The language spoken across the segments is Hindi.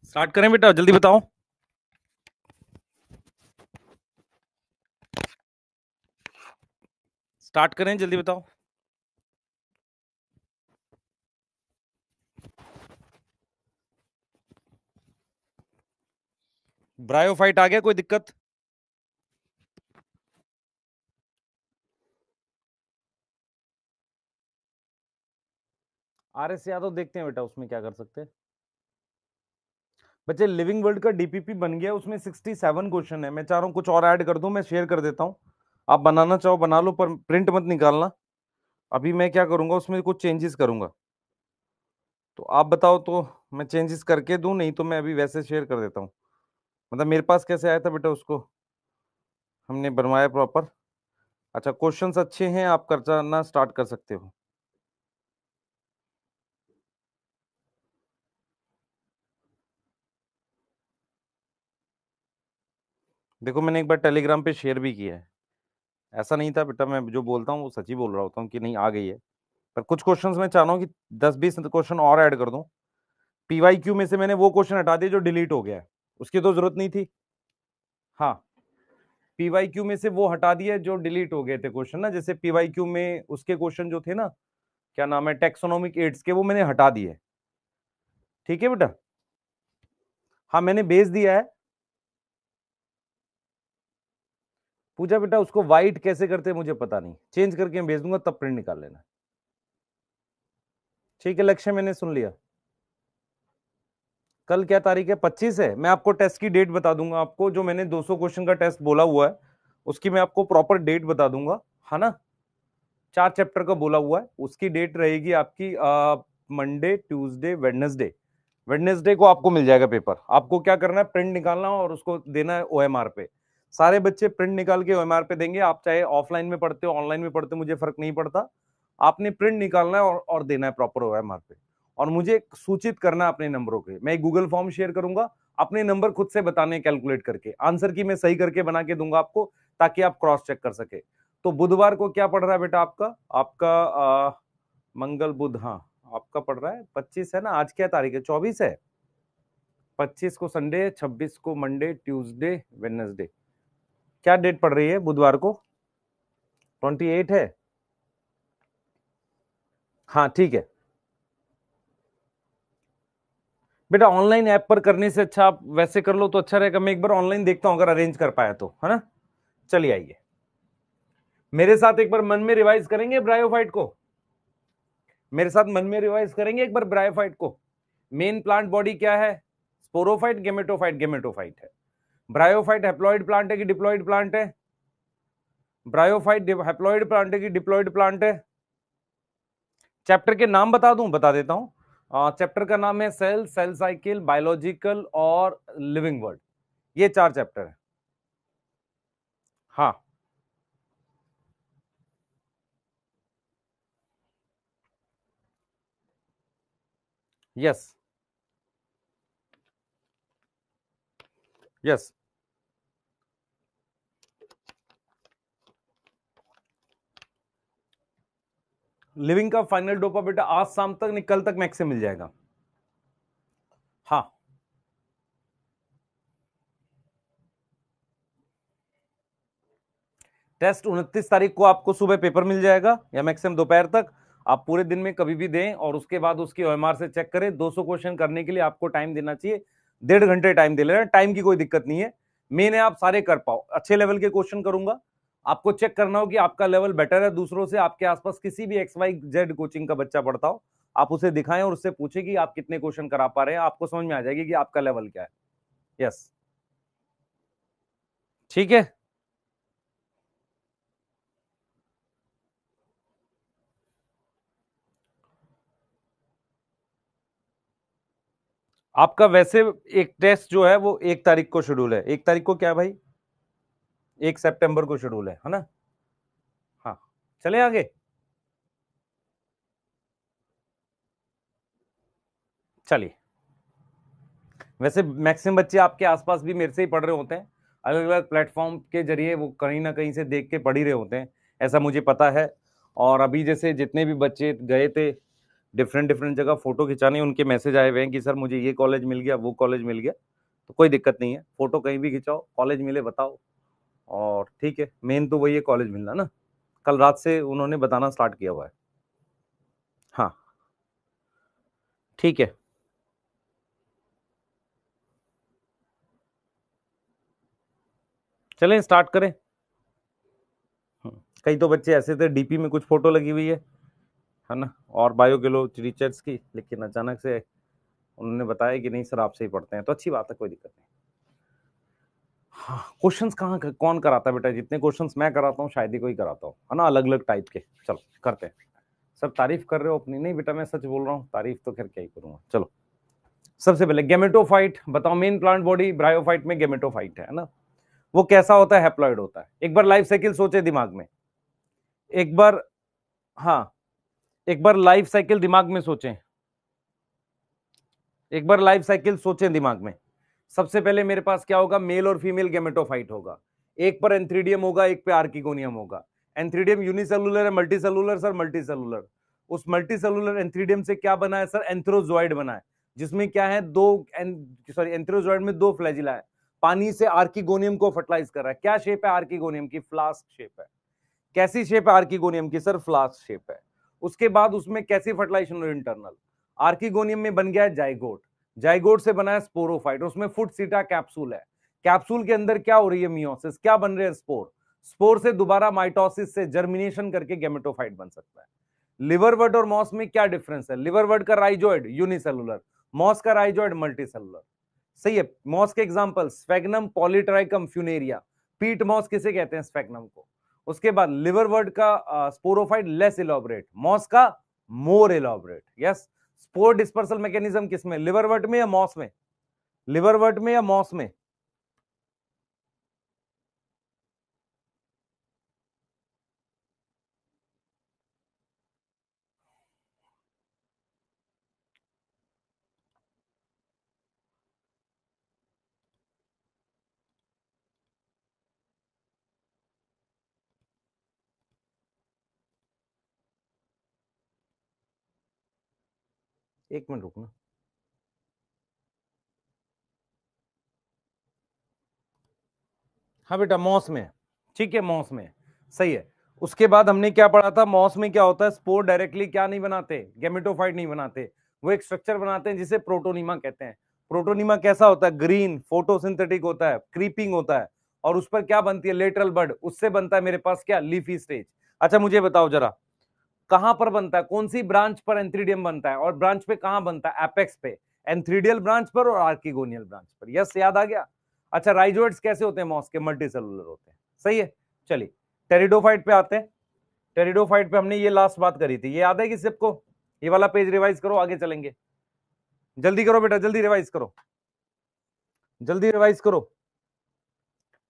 स्टार्ट करें बेटा, जल्दी बताओ। स्टार्ट करें, जल्दी बताओ। ब्रायोफाइट आ गया, कोई दिक्कत? RS यादव देखते हैं बेटा, उसमें क्या कर सकते हैं बच्चे। लिविंग वर्ल्ड का डीपीपी बन गया, उसमें 67 क्वेश्चन है। मैं चाह रहा हूँ कुछ और ऐड कर दूं, मैं शेयर कर देता हूँ। आप बनाना चाहो बना लो, पर प्रिंट मत निकालना। अभी मैं क्या करूंगा, उसमें कुछ चेंजेस करूंगा। तो आप बताओ तो मैं चेंजेस करके दूं, नहीं तो मैं अभी वैसे शेयर कर देता हूँ। मतलब मेरे पास कैसे आया था बेटा, उसको हमने बनवाया प्रॉपर। अच्छा, क्वेश्चंस अच्छे हैं, आप करना स्टार्ट कर सकते हो। देखो, मैंने एक बार टेलीग्राम पे शेयर भी किया है। ऐसा नहीं था बेटा, मैं जो बोलता हूँ वो सच ही बोल रहा होता हूँ कि नहीं आ गई है। पर कुछ क्वेश्चंस मैं चाह रहा हूँ कि 10-20 क्वेश्चन और ऐड कर दूं। पीवाईक्यू में से मैंने वो क्वेश्चन हटा दिए जो डिलीट हो गया है, उसकी तो जरूरत नहीं थी। हाँ, पीवाईक्यू में से वो हटा दिए जो डिलीट हो गए थे क्वेश्चन ना। जैसे पीवाईक्यू में उसके क्वेश्चन जो थे ना, क्या नाम है, टेक्सोनोमिक एड्स के, वो मैंने हटा दिए। ठीक है बेटा। हाँ, मैंने भेज दिया है। पूछा बेटा, उसको व्हाइट कैसे करते हैं मुझे पता नहीं, चेंज करके मैं भेज दूंगा, तब प्रिंट निकाल लेना। ठीक है, लक्ष्य मैंने सुन लिया। कल क्या तारीख है? 25 है। मैं आपको टेस्ट की डेट बता दूंगा। आपको जो मैंने 200 क्वेश्चन का टेस्ट बोला हुआ है, उसकी मैं आपको प्रॉपर डेट बता दूंगा, है ना। 4 चैप्टर का बोला हुआ है, उसकी डेट रहेगी आपकी मंडे, ट्यूसडे, वेडनेसडे। वेडनेसडे को आपको मिल जाएगा पेपर। आपको क्या करना है, प्रिंट निकालना और उसको देना है OMR पे। सारे बच्चे प्रिंट निकाल के OMR पे देंगे। आप चाहे ऑफलाइन में पढ़ते हो, ऑनलाइन में पढ़ते हो, मुझे फर्क नहीं पड़ता। आपने प्रिंट निकालना है और देना है प्रॉपर OMR पे। और मुझे सूचित करना है अपने नंबरों के। मैं एक गूगल फॉर्म शेयर करूंगा, अपने नंबर खुद से बताने, कैलकुलेट करके आंसर की मैं सही करके बना के दूंगा आपको, ताकि आप क्रॉस चेक कर सके। तो बुधवार को क्या पढ़ रहा है बेटा आपका? आपका मंगल बुध, हाँ, आपका पढ़ रहा है 25 है ना। आज क्या तारीख है? 24 है। 25 को संडे है, 26 को मंडे, ट्यूसडे, वेडनेसडे। क्या डेट पड़ रही है बुधवार को? 28 है। हाँ ठीक है बेटा। ऑनलाइन ऐप पर करने से अच्छा आप वैसे कर लो तो अच्छा रहेगा। मैं एक बार ऑनलाइन देखता हूं, अगर अरेंज कर पाया तो, है ना। चलिए आइए, मेरे साथ एक बार मन में रिवाइज करेंगे ब्रायोफाइट को। मेरे साथ मन में रिवाइज करेंगे एक बार ब्रायोफाइट को। मेन प्लांट बॉडी क्या है? Sporophyte, gametophyte? गेमेटोफाइट है। ब्रायोफाइट हैप्लॉइड प्लांट है कि डिप्लॉइड प्लांट है? ब्रायोफाइट हैप्लॉइड प्लांट है कि डिप्लॉइड प्लांट है? चैप्टर के नाम बता दूं, बता देता हूं। चैप्टर का नाम है सेल, सेल साइकिल, बायोलॉजिकल और लिविंग वर्ल्ड। ये 4 चैप्टर है। हाँ, यस, यस। लिविंग का फाइनल डोपा बेटा आज शाम तक नहीं, कल तक मैक्स से मिल जाएगा। हाँ, टेस्ट 29 तारीख को आपको सुबह पेपर मिल जाएगा, या मैक्सिमम दोपहर तक। आप पूरे दिन में कभी भी दें, और उसके बाद उसकी OMR से चेक करें। 200 क्वेश्चन करने के लिए आपको टाइम देना चाहिए, 1.5 घंटे टाइम दे लेना। टाइम की कोई दिक्कत नहीं है, मेन है आप सारे कर पाओ। अच्छे लेवल के क्वेश्चन करूंगा। आपको चेक करना हो कि आपका लेवल बेटर है दूसरों से। आपके आसपास किसी भी XYZ कोचिंग का बच्चा पढ़ता हो, आप उसे दिखाएं और उससे पूछे कि आप कितने क्वेश्चन करा पा रहे हैं। आपको समझ में आ जाएगी कि आपका लेवल क्या है। यस, ठीक है। आपका वैसे एक टेस्ट जो है वो 1 तारीख को शेड्यूल है। 1 तारीख को क्या है भाई? 1 सितंबर को शेड्यूल है ना। हाँ, चले आगे। चलिए, वैसे मैक्सिमम बच्चे आपके आसपास भी मेरे से ही पढ़ रहे होते हैं। अलग अलग प्लेटफॉर्म के जरिए वो कहीं ना कहीं से देख के पढ़ ही रहे होते हैं, ऐसा मुझे पता है। और अभी जैसे जितने भी बच्चे गए थे डिफरेंट डिफरेंट जगह फोटो खिंचाने, उनके मैसेज आए हुए हैं कि सर मुझे ये कॉलेज मिल गया, वो कॉलेज मिल गया, तो कोई दिक्कत नहीं है, फोटो कहीं भी खिंचाओ, कॉलेज मिले बताओ, और ठीक है, मेन तो वही है, कॉलेज मिलना ना। कल रात से उन्होंने बताना स्टार्ट किया हुआ है। हाँ ठीक है, चलें स्टार्ट करें। कई तो बच्चे ऐसे थे, डीपी में कुछ फोटो लगी हुई है ना, और बायो के लो टीचर्स की, लेकिन अचानक से उन्होंने बताया कि नहीं सर आपसे ही पढ़ते हैं, तो अच्छी बात है, कोई दिक्कत नहीं। हाँ, क्वेश्चंस कहाँ कौन कराता है बेटा, जितने क्वेश्चंस मैं कराता हूँ शायद ही कोई कराता हूँ, है ना, अलग अलग टाइप के। चलो करते हैं। सब तारीफ कर रहे हो अपनी, नहीं बेटा मैं सच बोल रहा हूँ, तारीफ तो खैर क्या ही करूंगा। चलो सबसे पहले गेमेटोफाइट बताओ, मेन प्लांट बॉडी ब्रायोफाइट में गेमेटोफाइट है ना, वो कैसा होता है, हैप्लॉइड होता है। एक बार लाइफ साइकिल सोचे दिमाग में, एक बार, हाँ एक बार लाइफ साइकिल दिमाग में सोचें, एक बार लाइफ साइकिल सोचें दिमाग में। सबसे पहले मेरे पास क्या होगा, मेल और फीमेल गेमेटोफाइट होगा, एक पर एंथ्रीडियम होगा, एक पे आर्किगोनियम होगा। एंथ्रीडियम यूनिसेलुलर है, मल्टीसेलुलर सर, मल्टीसेलुलर। उस मल्टीसेलुलर एंथ्रीडियम से क्या बना है सर, एंथ्रोजॉइड बना है, जिसमें क्या है, दो, सॉरी एंथ्रोजॉइड में दो फ्लैजिला है, पानी से आर्किगोनियम को फर्टिलाइज कर रहा है। क्या शेप है आर्किगोनियम की, फ्लास्क शेप है। कैसी शेप है आर्किगोनियम की सर, फ्लास्क शेप है। उसके बाद उसमें कैसी फर्टिलाइजेशन, इंटरनल, आर्किगोनियम में बन गया है जाइगोट, जाइगोट से बना है स्पोरोफाइट, उसमें फुट सीटा कैप्सूल है, कैप्सूल के अंदर क्या हो रही है, मियोसिस, क्या बन रहे हैं, स्पोर, स्पोर से दोबारा माइटोसिस से जर्मिनेशन करके गेमेटोफाइट बन सकता है। लिवरवर्ट और मॉस में क्या डिफरेंस है, लिवरवर्ट का राइजोइड यूनिसेलुलर, मॉस का राइजोइड मल्टीसेलुलर। सही है, मॉस के example sphagnum polytrichum funaria, peat moss किसे कहते हैं, स्फेगनम को। उसके बाद लिवरवर्ट का स्पोरोफाइट लेस इलॉबरेट, मॉस का मोर इलॉबरेट। यस, स्पोर डिस्पर्सल मैकेनिज्म किसमें, लिवरवर्ट में या मॉस में, लिवरवर्ट में या मॉस में। एक मिनट रुकना, हाँ बेटा मॉस में, ठीक है मॉस में, सही है। उसके बाद हमने क्या पढ़ा था, मॉस में क्या होता है, स्पोर डायरेक्टली क्या नहीं बनाते, गेमेटोफाइट नहीं बनाते, वो एक स्ट्रक्चर बनाते हैं जिसे प्रोटोनीमा कहते हैं। प्रोटोनीमा कैसा होता है, ग्रीन, फोटोसिंथेटिक होता है, क्रीपिंग होता है, और उस पर क्या बनती है, लेटरल बड, उससे बनता है मेरे पास क्या, लीफी स्टेज। अच्छा मुझे बताओ जरा, कहां पर बनता है, कौन सी ब्रांच पर एंथ्रीडियम बनता है, और ब्रांच पे कहां बनता है, एपेक्स पे, एंथ्रीडियल ब्रांच पर और आर्किगोनियल ब्रांच पर। यस याद आ गया। अच्छा राइजोइड्स कैसे होते हैं, मॉस के मल्टी सेलुलर होते हैं, सही है। चलिए टेरिडोफाइट पे आते हैं। टेरिडोफाइट पे हमने ये लास्ट बात करी थी, ये याद है कि सबको, ये वाला पेज रिवाइज करो, आगे चलेंगे। जल्दी करो बेटा, जल्दी रिवाइज करो, जल्दी रिवाइज करो।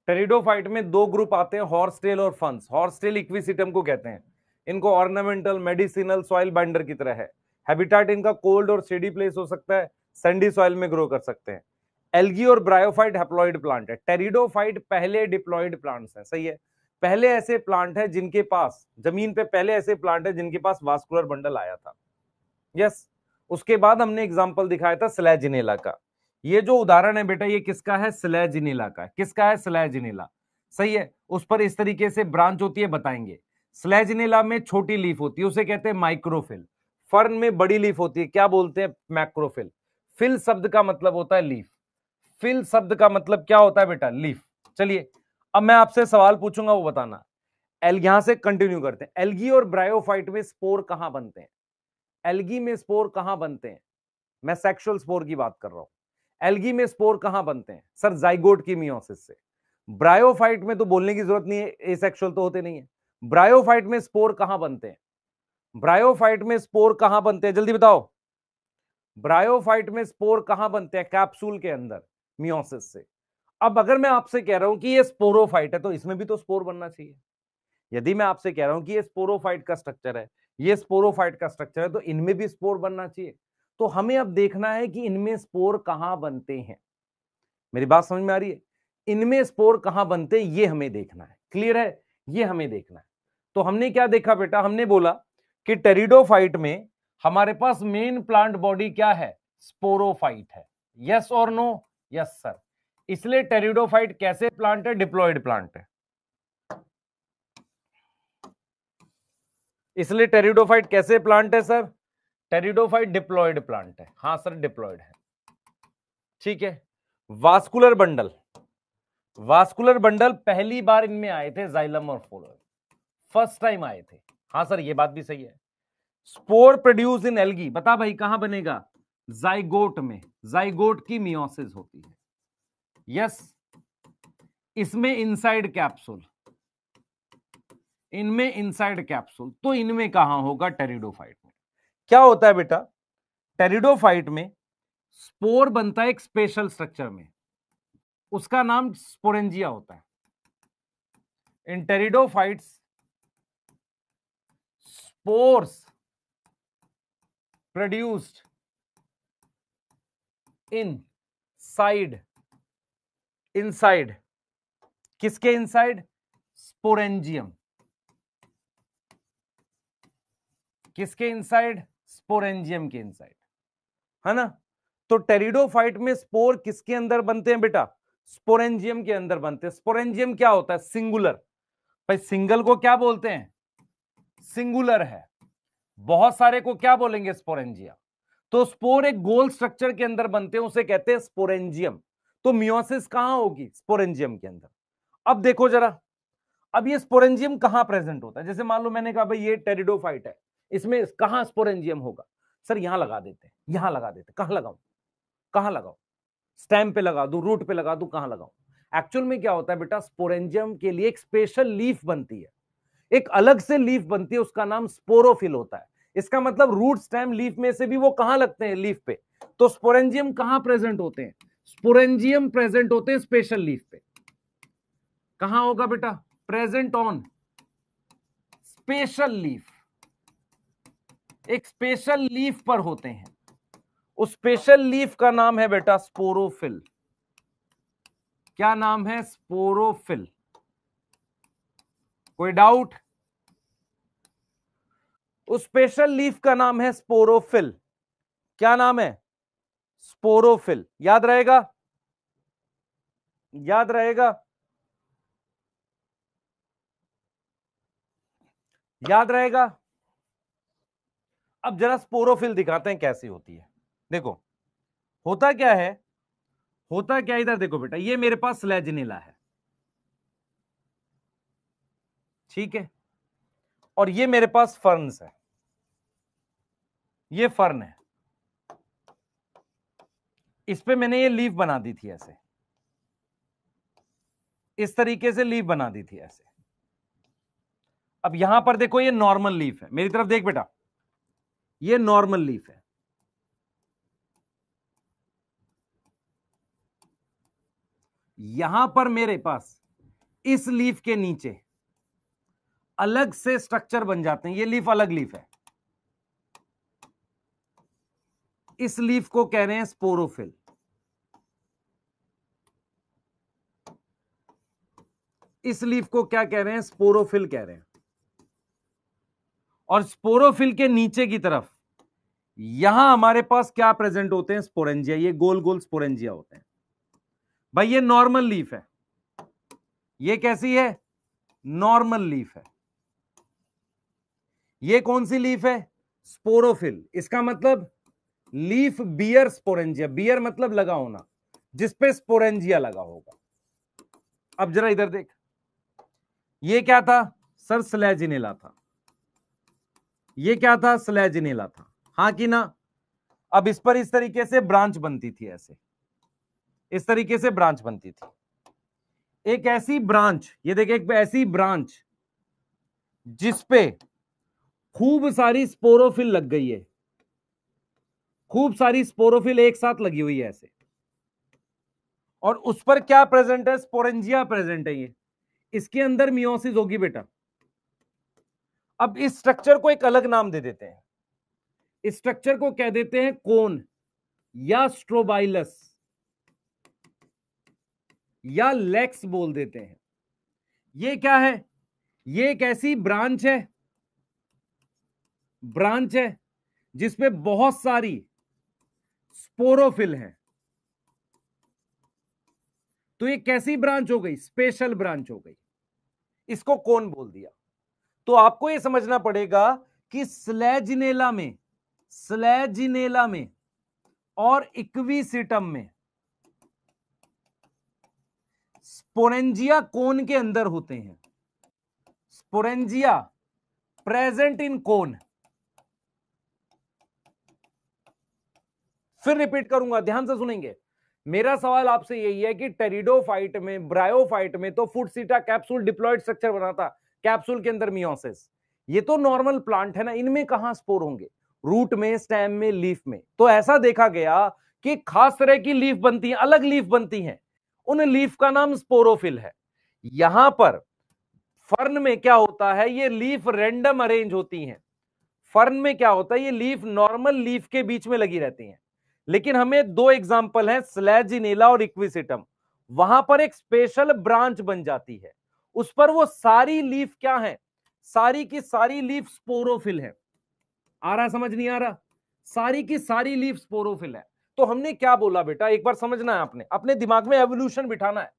टेरिडोफाइट में दो ग्रुप आते हैं, हॉर्सटेल और फंस। हॉर्सटेल इक्विसिटम को कहते हैं, इनको ऑर्नामेंटल मेडिसिनल सॉइल बाइंडर की तरह है। हैबिटाट इनका कोल्ड और शेडी प्लेस हो सकता है, सैंडी सॉइल में ग्रो कर सकते हैं। एल्गी और ब्रायोफाइट हैप्लॉइड प्लांट है, टेरिडोफाइट पहले डिप्लॉइड प्लांट्स हैं, सही है। पहले ऐसे प्लांट है जिनके पास जमीन पे, पहले ऐसे प्लांट है जिनके पास वास्कुलर बंडल आया था। यस, उसके बाद हमने एग्जांपल दिखाया था स्लैजिनेला का। ये जो उदाहरण है बेटा, ये किसका है, स्लैजिनेला का है। किसका है, स्लैजिनेला, सही है। उस पर इस तरीके से ब्रांच होती है, बताएंगे। स्लैजिनेला में छोटी लीफ होती है, उसे कहते हैं माइक्रोफिल। फर्न में बड़ी लीफ होती है, क्या बोलते हैं, मैक्रोफिल। फिल शब्द का मतलब होता है लीफ, फिल शब्द का मतलब क्या होता है बेटा, लीफ। चलिए अब मैं आपसे सवाल पूछूंगा, वो बताना। यहां से कंटिन्यू करते हैं, एल्गी और ब्रायोफाइट में स्पोर कहां बनते हैं, एल्गी में स्पोर कहां बनते हैं, मैं सेक्सुअल स्पोर की बात कर रहा हूं। एल्गी में स्पोर कहां बनते हैं सर, जाइगोट की मियोसिस से। ब्रायोफाइट में तो बोलने की जरूरत नहीं है, एसेक्सुअल तो होते नहीं है। ब्रायोफाइट में स्पोर कहां बनते हैं, ब्रायोफाइट में स्पोर कहां बनते हैं, जल्दी बताओ। ब्रायोफाइट में स्पोर कहां बनते हैं, कैप्सूल के अंदर, मियोसिस से। अब अगर मैं आपसे कह रहा हूं कि ये स्पोरोफाइट है, तो इसमें भी तो स्पोर बनना चाहिए। यदि मैं आपसे कह रहा हूं कि ये स्पोरोफाइट का स्ट्रक्चर है, ये स्पोरोफाइट का स्ट्रक्चर है, तो इनमें भी स्पोर बनना चाहिए। तो हमें अब देखना है कि इनमें स्पोर कहां बनते हैं। मेरी बात समझ में आ रही है, इनमें स्पोर कहां बनते हैं, ये हमें देखना है। क्लियर है, ये हमें देखना है। तो हमने क्या देखा बेटा, हमने बोला कि टेरिडोफाइट में हमारे पास मेन प्लांट बॉडी क्या है? स्पोरोफाइट है। यस और नो? Yes sir. इसलिए टेरिडोफाइट कैसे प्लांट है? डिप्लॉयड प्लांट है। इसलिए टेरिडोफाइट कैसे प्लांट है सर? टेरिडोफाइट डिप्लॉयड प्लांट है। हाँ सर, डिप्लॉयड है। ठीक है। वास्कुलर बंडल, वास्कुलर बंडल पहली बार इनमें आए थे जाइलम और फ्लोएम, फर्स्ट टाइम आए थे। हाँ सर, ये बात भी सही है। स्पोर प्रोड्यूस इन एल्गी, बता भाई कहां बनेगा? जाइगोट में। जाइगोट की मियोसिस होती है। यस। इसमें इनसाइड कैप्सूल, इनमें इनसाइड कैप्सूल, तो इनमें कहां होगा? टेरिडोफाइट में। क्या होता है बेटा? टेरिडोफाइट में स्पोर बनता है एक स्पेशल स्ट्रक्चर में, उसका नाम स्पोरेंजिया होता है। In pteridophytes spores produced inside, inside, किसके इनसाइड? स्पोरेंजियम। किसके इनसाइड? स्पोरेंजियम के इनसाइड, है ना? तो टेरिडोफाइट में स्पोर किसके अंदर बनते हैं बेटा? स्पोरेंजियम के अंदर बनते हैं। स्पोरेंजियम क्या होता है? सिंगुलर। भाई सिंगल को क्या बोलते हैं? सिंगुलर है। बहुत सारे को क्या बोलेंगे? स्पोरेंजिया। तो स्पोर एक गोल स्ट्रक्चर के अंदर बनते हैं, उसे कहते हैं स्पोरेंजियम। तो मियोसिस कहां होगी? स्पोरेंजियम के अंदर। अब देखो जरा, अब ये स्पोरेंजियम कहां प्रेजेंट होता है? जैसे मान लो मैंने कहा भाई ये टेरिडोफाइट है, इसमें कहां स्पोरेंजियम होगा? सर यहां लगा देते हैं, यहां लगा देते हैं। कहां लगाऊं? कहां लगाऊं? स्टेम पे लगा दूं, रूट पे लगा दूं, कहां लगाऊं? एक्चुअल में क्या होता है बेटा? स्पोरेंजियम के लिए एक स्पेशल लीफ बनती है, एक अलग से लीफ बनती है, उसका नाम स्पोरोफिल होता है। इसका मतलब रूट, स्टेम, लीफ में से भी वो कहां लगते हैं? लीफ पे। तो स्पोरेंजियम कहां प्रेजेंट होते हैं? स्पोरेंजियम प्रेजेंट होते हैं स्पेशल लीफ पे। कहां होगा बेटा? Present on special leaf. एक स्पेशल लीफ पर होते हैं, उस स्पेशल लीफ का नाम है बेटा स्पोरोफिल। क्या नाम है? स्पोरोफिल। कोई डाउट? उस स्पेशल लीफ का नाम है स्पोरोफिल। क्या नाम है? स्पोरोफिल। याद रहेगा? याद रहेगा? याद रहेगा? अब जरा स्पोरोफिल दिखाते हैं कैसी होती है। देखो होता क्या है, होता क्या, इधर देखो बेटा, ये मेरे पास स्लेजिनिला है, ठीक है, और ये मेरे पास फर्न्स है, ये फर्न है, इस पे मैंने ये लीफ बना दी थी ऐसे, इस तरीके से लीफ बना दी थी ऐसे। अब यहां पर देखो ये नॉर्मल लीफ है, मेरी तरफ देख बेटा, ये नॉर्मल लीफ है। यहां पर मेरे पास इस लीफ के नीचे अलग से स्ट्रक्चर बन जाते हैं, ये लीफ अलग लीफ है, इस लीफ को कह रहे हैं स्पोरोफिल। इस लीफ को क्या कह रहे हैं? स्पोरोफिल कह रहे हैं। और स्पोरोफिल के नीचे की तरफ यहां हमारे पास क्या प्रेजेंट होते हैं? स्पोरेंजिया। ये गोल गोल स्पोरेंजिया होते हैं। भाई ये नॉर्मल लीफ है, ये कैसी है? नॉर्मल लीफ है। ये कौन सी लीफ है? स्पोरोफिल। इसका मतलब लीफ बियर स्पोरेंजिया, बियर मतलब लगा होना, जिसपे स्पोरेंजिया लगा होगा। अब जरा इधर देख, ये क्या था? सर स्लेजिनेला था। ये क्या था? स्लेजिनेला था। हाँ कि ना? अब इस पर इस तरीके से ब्रांच बनती थी, ऐसे इस तरीके से ब्रांच बनती थी। एक ऐसी ब्रांच, ये देखिए, एक ऐसी ब्रांच जिसपे खूब सारी स्पोरोफिल लग गई है, खूब सारी स्पोरोफिल एक साथ लगी हुई है ऐसे, और उस पर क्या प्रेजेंट है? स्पोरेंजिया प्रेजेंट है। ये इसके अंदर मियोसिस होगी बेटा। अब इस स्ट्रक्चर को एक अलग नाम दे देते हैं, इस स्ट्रक्चर को कह देते हैं कोन या स्ट्रोबाइलस या लेक्स बोल देते हैं। ये क्या है? ये एक ऐसी ब्रांच है, ब्रांच है जिसमें बहुत सारी स्पोरोफिल हैं, तो ये कैसी ब्रांच हो गई? स्पेशल ब्रांच हो गई। इसको कौन बोल दिया? तो आपको ये समझना पड़ेगा कि स्लैजिनेला में और इक्विसिटम में स्पोरेंजिया कोन के अंदर होते हैं। स्पोरेंजिया प्रेजेंट इन कोन। फिर रिपीट करूंगा, ध्यान से सुनेंगे। मेरा सवाल आपसे यही है कि टेरिडोफाइट में, ब्रायोफाइट में तो फुटसीटा कैप्सूल डिप्लॉयड स्ट्रक्चर बना था, कैप्सूल के अंदर मियोसिस। ये तो नॉर्मल प्लांट है ना, इनमें कहां स्पोर होंगे? रूट में, स्टेम में, लीफ में। तो ऐसा देखा गया कि खास तरह की लीफ बनती है, अलग लीफ बनती है, उन लीफ का नाम स्पोरोफिल है। यहां पर फर्न में क्या होता है, ये लीफ रैंडम अरेंज होती हैं। फर्न में क्या होता है, ये लीफ नॉर्मल लीफ के बीच में लगी रहती हैं। लेकिन हमें दो एग्जांपल हैं, स्लैजिनेला और इक्विसिटम। वहां पर एक स्पेशल ब्रांच बन जाती है, उस पर वो सारी लीफ क्या है, सारी की सारी लीफ स्पोरोफिल है। आ रहा, समझ नहीं आ रहा? सारी की सारी लीफ स्पोरोफिल है। तो हमने क्या बोला बेटा, एक बार समझना है आपने, अपने दिमाग में एवोल्यूशन बिठाना है।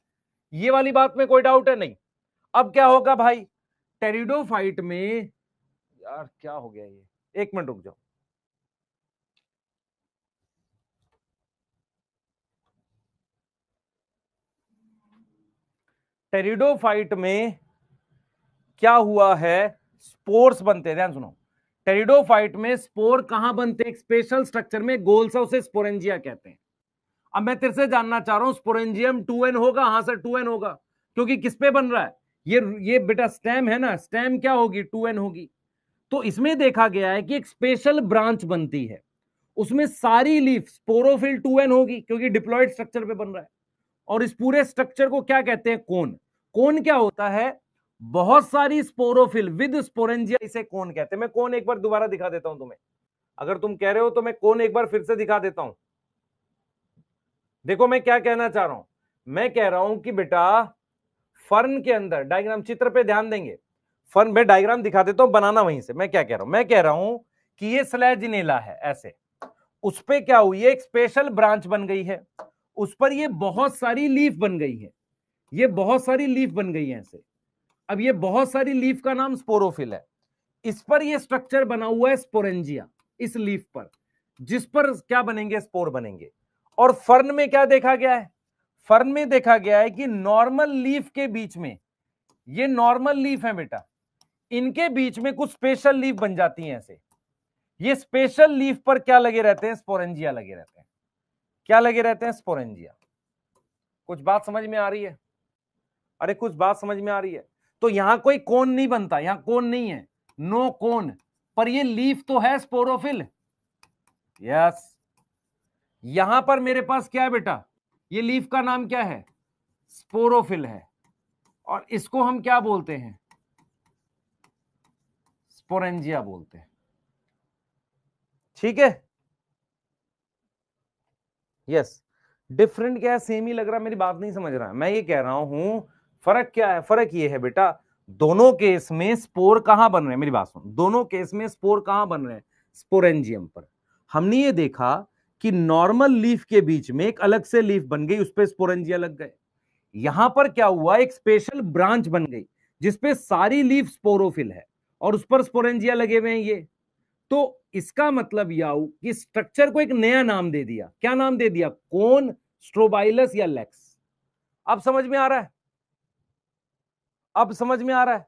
ये वाली बात में कोई डाउट है नहीं? अब क्या होगा भाई, टेरिडोफाइट में, यार क्या हो गया ये, एक मिनट रुक जाओ। टेरिडोफाइट में क्या हुआ है, स्पोर्स बनते हैं, ध्यान सुनो। टेरिडोफाइट में स्पोर कहां बनते हैं? एक स्पेशल स्ट्रक्चर में, गोल सा, उसे स्पोरेंजिया कहते हैं। अब मैं तेरे से जानना चाह रहा हूं, स्पोरेंजियम 2n होगा? हाँ सर 2n होगा, क्योंकि किस पे बन रहा है ये बेटा, स्टेम है ना, स्टेम क्या होगी? 2n होगी। तो इसमें देखा गया है कि एक स्पेशल ब्रांच बनती है, उसमें सारी लीफ स्पोरोफिल 2n होगी, क्योंकि डिप्लॉयड स्ट्रक्चर पे बन रहा है। और इस पूरे स्ट्रक्चर को क्या कहते हैं? कोन। कोन क्या होता है? बहुत सारी स्पोरोफिल विद स्पोरेंजिया, इसे कोन कहते हैं। मैं कोन एक बार दोबारा दिखा देता हूं तुम्हें, अगर तुम कह रहे हो तो मैं कोन एक बार फिर से दिखा देता हूं। देखो मैं क्या कहना चाह रहा हूं, मैं कह रहा हूं कि बेटा फर्न के अंदर, डायग्राम चित्र पे ध्यान देंगे, फर्न में डायग्राम दिखा देता हूं, बनाना वहीं से। मैं क्या कह रहा हूं, मैं कह रहा हूं कि ये स्लैजिनेला है ऐसे, उस पे क्या हुई है, एक स्पेशल ब्रांच बन गई है, उस पर ये बहुत सारी लीफ बन गई है, ये बहुत सारी लीफ बन गई है ऐसे। अब ये बहुत सारी लीफ का नाम स्पोरोफिल है, इस पर ये स्ट्रक्चर बना हुआ है स्पोरेंजिया, इस लीफ पर, जिस पर क्या बनेंगे? स्पोर बनेंगे। और फर्न में क्या देखा गया है? फर्न में देखा गया है कि नॉर्मल लीफ के बीच में, ये नॉर्मल लीफ है बेटा, इनके बीच में कुछ स्पेशल लीफ बन जाती हैं ऐसे। ये स्पेशल लीफ पर क्या लगे रहते हैं? स्पोरेंजिया लगे रहते हैं। क्या लगे रहते हैं? स्पोरेंजिया। कुछ बात समझ में आ रही है? अरे कुछ बात समझ में आ रही है? तो यहां कोई कोन नहीं बनता, यहां कोन नहीं है, नो कोन, पर ये लीफ तो है स्पोरोफिल। यस, यहां पर मेरे पास क्या है बेटा, ये लीफ का नाम क्या है? स्पोरोफिल है, और इसको हम क्या बोलते हैं? स्पोरेंजिया बोलते हैं। ठीक है, यस। डिफरेंट क्या है, सेम ही लग रहा है? मेरी बात नहीं समझ रहा है। मैं ये कह रहा हूं फर्क क्या है, फर्क ये है बेटा, दोनों केस में स्पोर कहां बन रहे हैं, मेरी बात सुन, दोनों केस में स्पोर कहां बन रहे हैं? स्पोरेंजियम पर। हमने ये देखा कि नॉर्मल लीफ के बीच में एक अलग से लीफ बन गई, उस पर स्पोरेंजिया लग गए। यहां पर क्या हुआ, एक स्पेशल ब्रांच बन गई जिसपे सारी लीफ स्पोरोफिल है और उस पर स्पोरेंजिया लगे हुए हैं ये। तो इसका मतलब याऊ कि स्ट्रक्चर को एक नया नाम दे दिया। क्या नाम दे दिया? कोन, स्ट्रोबाइलस या लेक्स। अब समझ में आ रहा है? अब समझ में आ रहा है?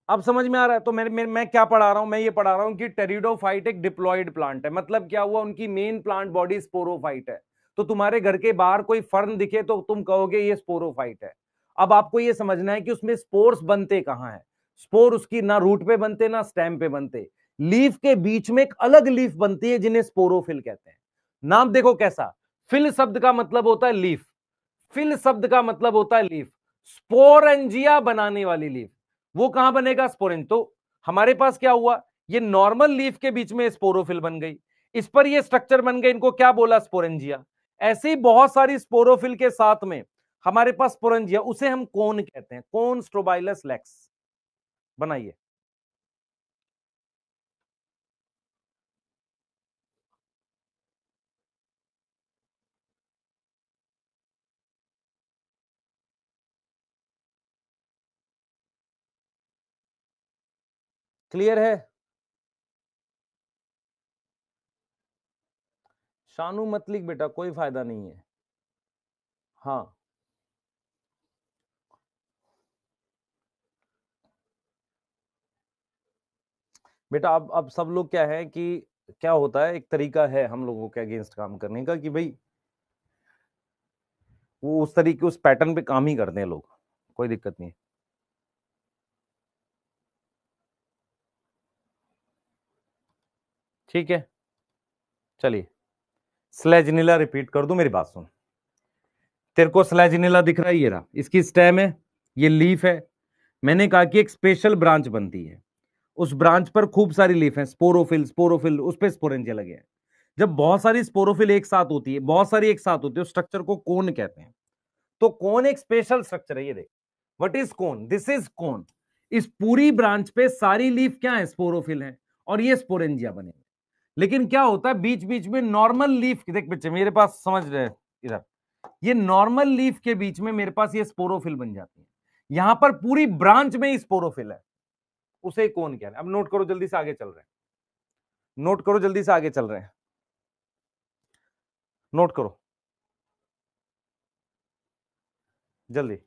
अब समझ में आ रहा है? तो मैं क्या पढ़ा रहा हूं, मैं ये पढ़ा रहा हूं कि टेरिडोफाइट एक डिप्लॉयड प्लांट है। मतलब क्या हुआ, उनकी मेन प्लांट बॉडी स्पोरोफाइट है। तो तुम्हारे घर के बाहर कोई फर्न दिखे तो तुम कहोगे ये स्पोरोफाइट है। अब आपको ये समझना है कि उसमें स्पोर्स बनते कहां है। स्पोर उसकी ना रूट पे बनते ना स्टेम पे बनते, लीफ के बीच में एक अलग लीफ बनती है जिन्हें स्पोरोफिल कहते हैं। नाम देखो कैसा, फिल शब्द का मतलब होता है लीफ, फिल शब्द का मतलब होता है लीफ, स्पोरेंजिया बनाने वाली लीफ, वो कहां बनेगा? स्पोरेंज। तो हमारे पास क्या हुआ, ये नॉर्मल लीफ के बीच में स्पोरोफिल बन गई, इस पर ये स्ट्रक्चर बन गए, इनको क्या बोला? स्पोरेंजिया। ऐसे ही बहुत सारी स्पोरोफिल के साथ में हमारे पास स्पोरेंजिया, उसे हम कोन कहते हैं, कोन स्ट्रोबाइलस लेक्स। बनाइए। क्लियर है? शानू मत लिख बेटा, कोई फायदा नहीं है। हाँ, बेटा अब सब लोग क्या है कि क्या होता है, एक तरीका है हम लोगों के अगेंस्ट काम करने का कि भाई वो उस तरीके उस पैटर्न पे काम ही करते हैं लोग, कोई दिक्कत नहीं। ठीक है, चलिए स्लेजिनिला रिपीट कर दूं, मेरी बात सुन। तेरे को स्लेजिनिला दिख रहा है, ये रहा, इसकी स्टेम है, ये लीफ है। मैंने कहा कि एक स्पेशल ब्रांच बनती है, उस ब्रांच पर खूब सारी लीफ है, स्पोरोफिल स्पोरोफिल, उस पे स्पोरेंजिया लगे हैं। जब बहुत सारी स्पोरोफिल एक साथ होती है, बहुत सारी एक साथ होती है, उस स्ट्रक्चर को कोन कहते हैं। तो कोन एक स्पेशल स्ट्रक्चर है, ये देख, what is cone, this is cone. इस पूरी ब्रांच पे सारी लीफ क्या है, स्पोरोफिल है, और ये स्पोरेंजिया बने। लेकिन क्या होता है बीच बीच में नॉर्मल लीफ, देख बच्चे मेरे पास समझ रहे हैं इधर, ये नॉर्मल लीफ के बीच में मेरे पास ये स्पोरोफिल बन जाती है। यहां पर पूरी ब्रांच में ही स्पोरोफिल है, उसे कौन कह रहे हैं। अब नोट करो, जल्दी से आगे चल रहे हैं, नोट करो, जल्दी से आगे चल रहे हैं, नोट करो जल्दी।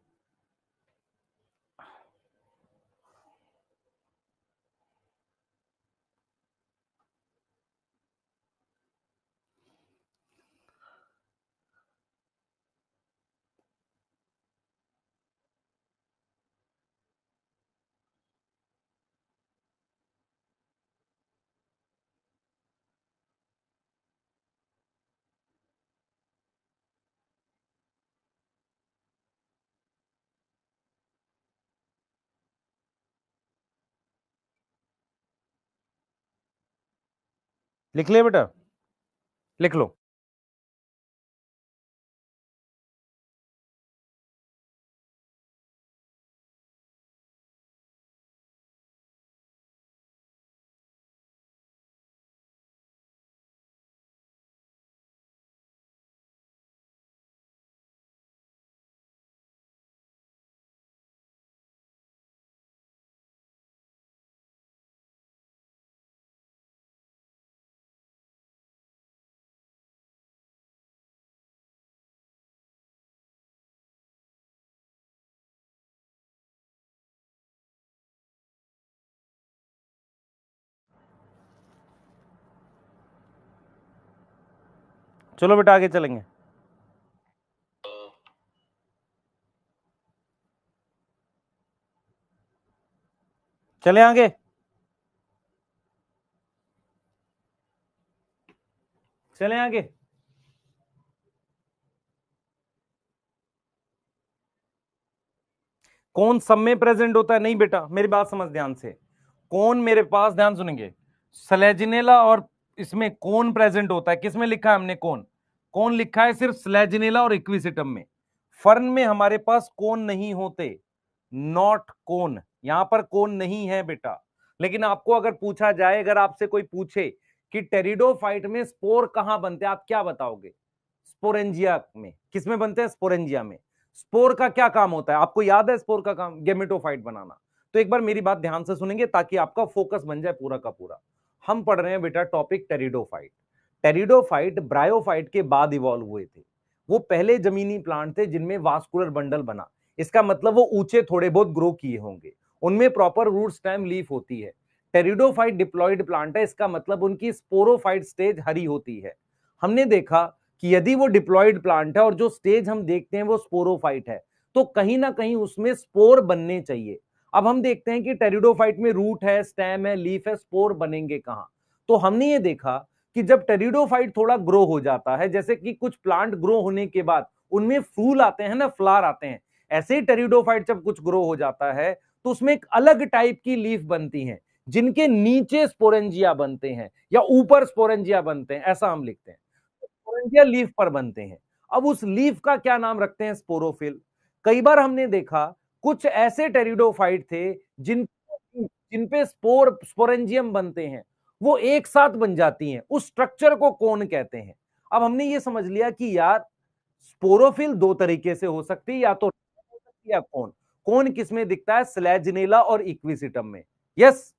लिख ले बेटा, लिख लो। चलो बेटा आगे चलेंगे, चले आगे। चले आगे। कौन सब में प्रेजेंट होता है? नहीं बेटा, मेरी बात समझ ध्यान से। कौन मेरे पास, ध्यान सुनेंगे, स्लेजिनेला और इसमें कौन प्रेजेंट होता है, किसमें लिखा है हमने कौन? कौन लिखा है सिर्फ स्लेजिनेला और इक्विसिटम में। फर्न में हमारे पास कौन नहीं होते, नॉट कौन, यहां पर कौन नहीं है बेटा। लेकिन आपको अगर पूछा जाए, अगर आपसे कोई पूछे कि टेरिडोफाइट में स्पोर कहां बनते हैं, आप क्या बताओगे? स्पोरेंजिया में। किसमें बनते हैं? स्पोरेंजिया में। स्पोर का क्या काम होता है, आपको याद है स्पोर का काम? गेमेटोफाइट बनाना। तो एक बार मेरी बात ध्यान से सुनेंगे ताकि आपका फोकस बन जाए पूरा का पूरा। हम पढ़ रहे हैं बेटा टॉपिक टेरिडोफाइट। टेरिडोफाइट ब्रायोफाइट के बाद इवॉल्व हुए थे। वो पहले जमीनी प्लांट थे जिनमें वास्कुलर बंडल बना। इसका मतलब वो ऊंचे थोड़े बहुत ग्रो किए होंगे, उनमें प्रॉपर रूट स्टेम लीफ होती है। टेरिडोफाइट डिप्लॉयड प्लांट है, इसका मतलब उनकी स्पोरोफाइट स्टेज हरी होती है। हमने देखा कि यदि वो डिप्लॉयड प्लांट है और जो स्टेज हम देखते हैं वो स्पोरोफाइट है, तो कहीं ना कहीं उसमें स्पोर बनने चाहिए। अब हम देखते हैं कि टेरिडोफाइट में रूट है, स्टेम है, लीफ है, स्पोर बनेंगे कहां? तो हमने ये देखा कि जब टेरिडोफाइट थोड़ा ग्रो हो जाता है, जैसे कि कुछ प्लांट ग्रो होने के बाद उनमें फूल आते हैं ना, फ्लावर आते हैं, ऐसे ही टेरिडोफाइट जब कुछ ग्रो हो जाता है तो उसमें एक अलग टाइप की लीफ बनती हैं, जिनके नीचे स्पोरेंजिया बनते हैं या ऊपर स्पोरेंजिया बनते हैं, ऐसा हम लिखते हैं। स्पोरेंजिया लीफ पर बनते हैं। अब उस लीफ का क्या नाम रखते हैं? स्पोरोफिल। कई बार हमने देखा कुछ ऐसे टेरिडोफाइट थे जिन जिन पे स्पोरेंजियम बनते हैं, वो एक साथ बन जाती हैं, उस स्ट्रक्चर को कौन कहते हैं? अब हमने ये समझ लिया कि यार स्पोरोफिल दो तरीके से हो सकती है, या तो हो सकती है या कौन। कौन किसमें दिखता है? स्लैजिनेला और इक्विसिटम में। यस,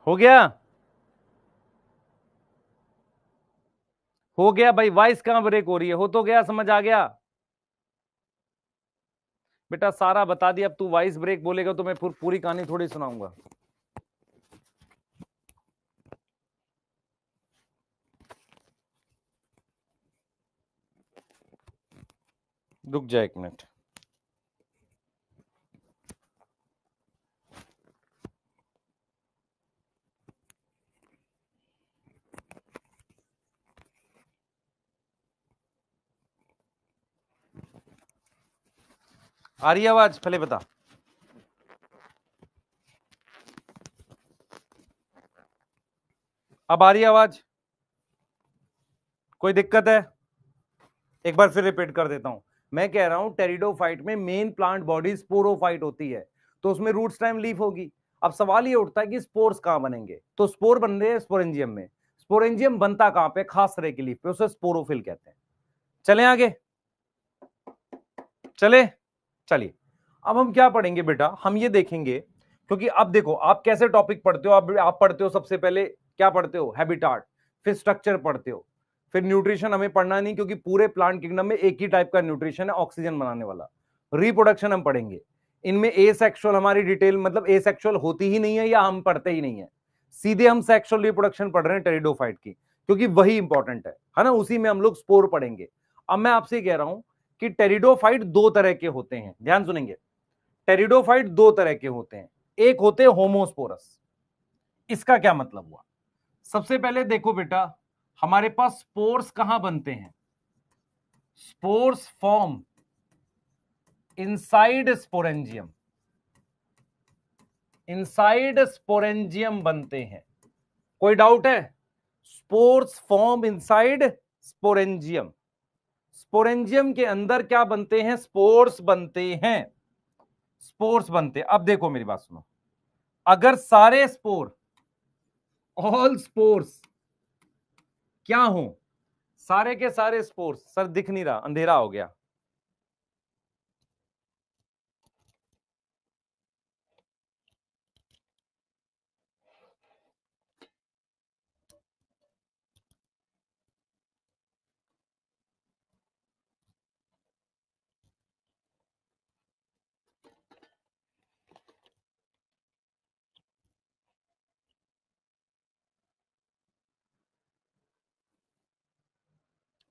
हो गया? हो गया भाई, वॉइस कहां ब्रेक हो रही है? हो तो गया, समझ आ गया बेटा, सारा बता दिया। अब तू वॉइस ब्रेक बोलेगा तो मैं पूरी कहानी थोड़ी सुनाऊंगा। रुक जा एक मिनट। आ रही है आवाज? पहले बता। अब आ रही है आवाज? कोई दिक्कत है? एक बार फिर रिपीट कर देता हूं। मैं कह रहा हूं टेरिडोफाइट में मेन प्लांट बॉडी स्पोरोफाइट होती है, तो उसमें रूट स्टेम लीफ होगी। अब सवाल ये उठता है कि स्पोर्स कहां बनेंगे? तो स्पोर बन रहे हैं स्पोरेंजियम में। स्पोरेंजियम बनता कहां पे? खास तरह की लीफ पे, उसे स्पोरोफिल कहते हैं। चलें आगे? चले? चलिए, अब हम क्या पढ़ेंगे बेटा? हम ये देखेंगे, क्योंकि अब देखो आप कैसे टॉपिक पढ़ते हो। आप पढ़ते हो सबसे पहले क्या पढ़ते हो? हैबिटाट, फिर स्ट्रक्चर पढ़ते हो, फिर न्यूट्रिशन हमें पढ़ना नहीं, क्योंकि पूरे प्लांट किंगडम में एक ही टाइप का न्यूट्रिशन है, ऑक्सीजन बनाने वाला। रिप्रोडक्शन हम पढ़ेंगे। इनमें ए सेक्सुअल हमारी डिटेल, मतलब ए सेक्सुअल होती ही नहीं है या हम पढ़ते ही नहीं है। सीधे हम सेक्सुअल रिप्रोडक्शन पढ़ रहे हैं टेरिडोफाइट की, क्योंकि वही इंपॉर्टेंट है ना? उसी में हम लोग स्पोर पढ़ेंगे। अब मैं आपसे कह रहा हूं कि टेरिडोफाइट दो तरह के होते हैं, ध्यान सुनेंगे। टेरिडोफाइट दो तरह के होते हैं। एक होते हैं होमोस्पोरस। इसका क्या मतलब हुआ? सबसे पहले देखो बेटा, हमारे पास स्पोर्स कहां बनते हैं? Spores form inside sporangium. Inside sporangium बनते हैं। कोई डाउट है? Spores form inside sporangium. Sporangium के अंदर क्या बनते हैं? स्पोर्स बनते हैं। स्पोर्स बनते हैं। अब देखो मेरी बात सुनो, अगर सारे स्पोर, ऑल स्पोर्स क्या हो? सारे के सारे स्पोर्स, सर दिख नहीं रहा, अंधेरा हो गया।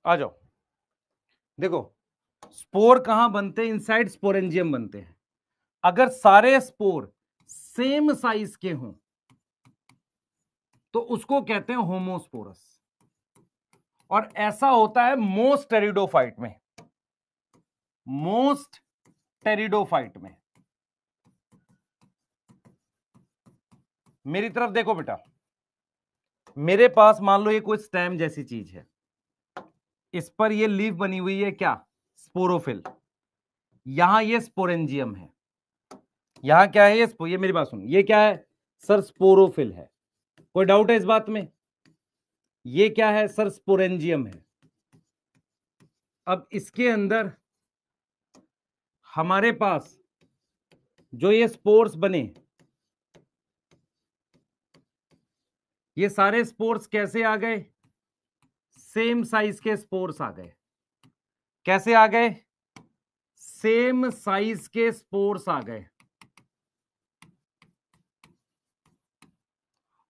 आ जाओ, देखो स्पोर कहां बनते हैं? इनसाइड स्पोरेंजियम बनते हैं। अगर सारे स्पोर सेम साइज के हों तो उसको कहते हैं होमोस्पोरस। और ऐसा होता है मोस्ट टेरिडोफाइट में। मोस्ट टेरिडोफाइट में। मेरी तरफ देखो बेटा, मेरे पास मान लो ये कोई स्टेम जैसी चीज है, इस पर ये लीफ बनी हुई है, क्या? स्पोरोफिल। यहां ये स्पोरेंजियम है। यहां क्या है? ये मेरी बात सुन, ये क्या है सर? स्पोरोफिल है। कोई डाउट है इस बात में? ये क्या है सर? स्पोरेंजियम है। अब इसके अंदर हमारे पास जो ये स्पोर्स बने, ये सारे स्पोर्स कैसे आ गए? सेम साइज के स्पोर्स आ गए। कैसे आ गए? सेम साइज के स्पोर्स आ गए।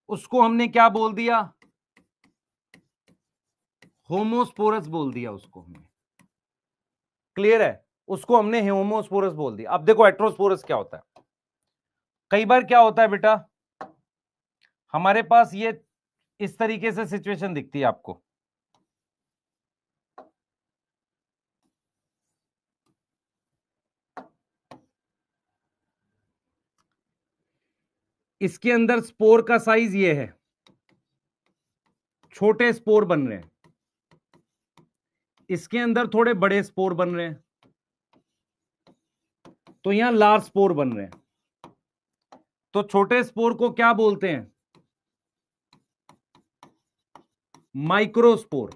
उसको हमने क्या बोल दिया? होमोस्पोरस बोल दिया उसको हमने। क्लियर है? उसको हमने होमोस्पोरस बोल दिया। अब देखो हेट्रोस्पोरस क्या होता है। कई बार क्या होता है बेटा, हमारे पास ये इस तरीके से सिचुएशन दिखती है आपको। इसके अंदर स्पोर का साइज ये है, छोटे स्पोर बन रहे हैं। इसके अंदर थोड़े बड़े स्पोर बन रहे हैं, तो यहां लार्ज स्पोर बन रहे हैं। तो छोटे स्पोर को क्या बोलते हैं? माइक्रोस्पोर।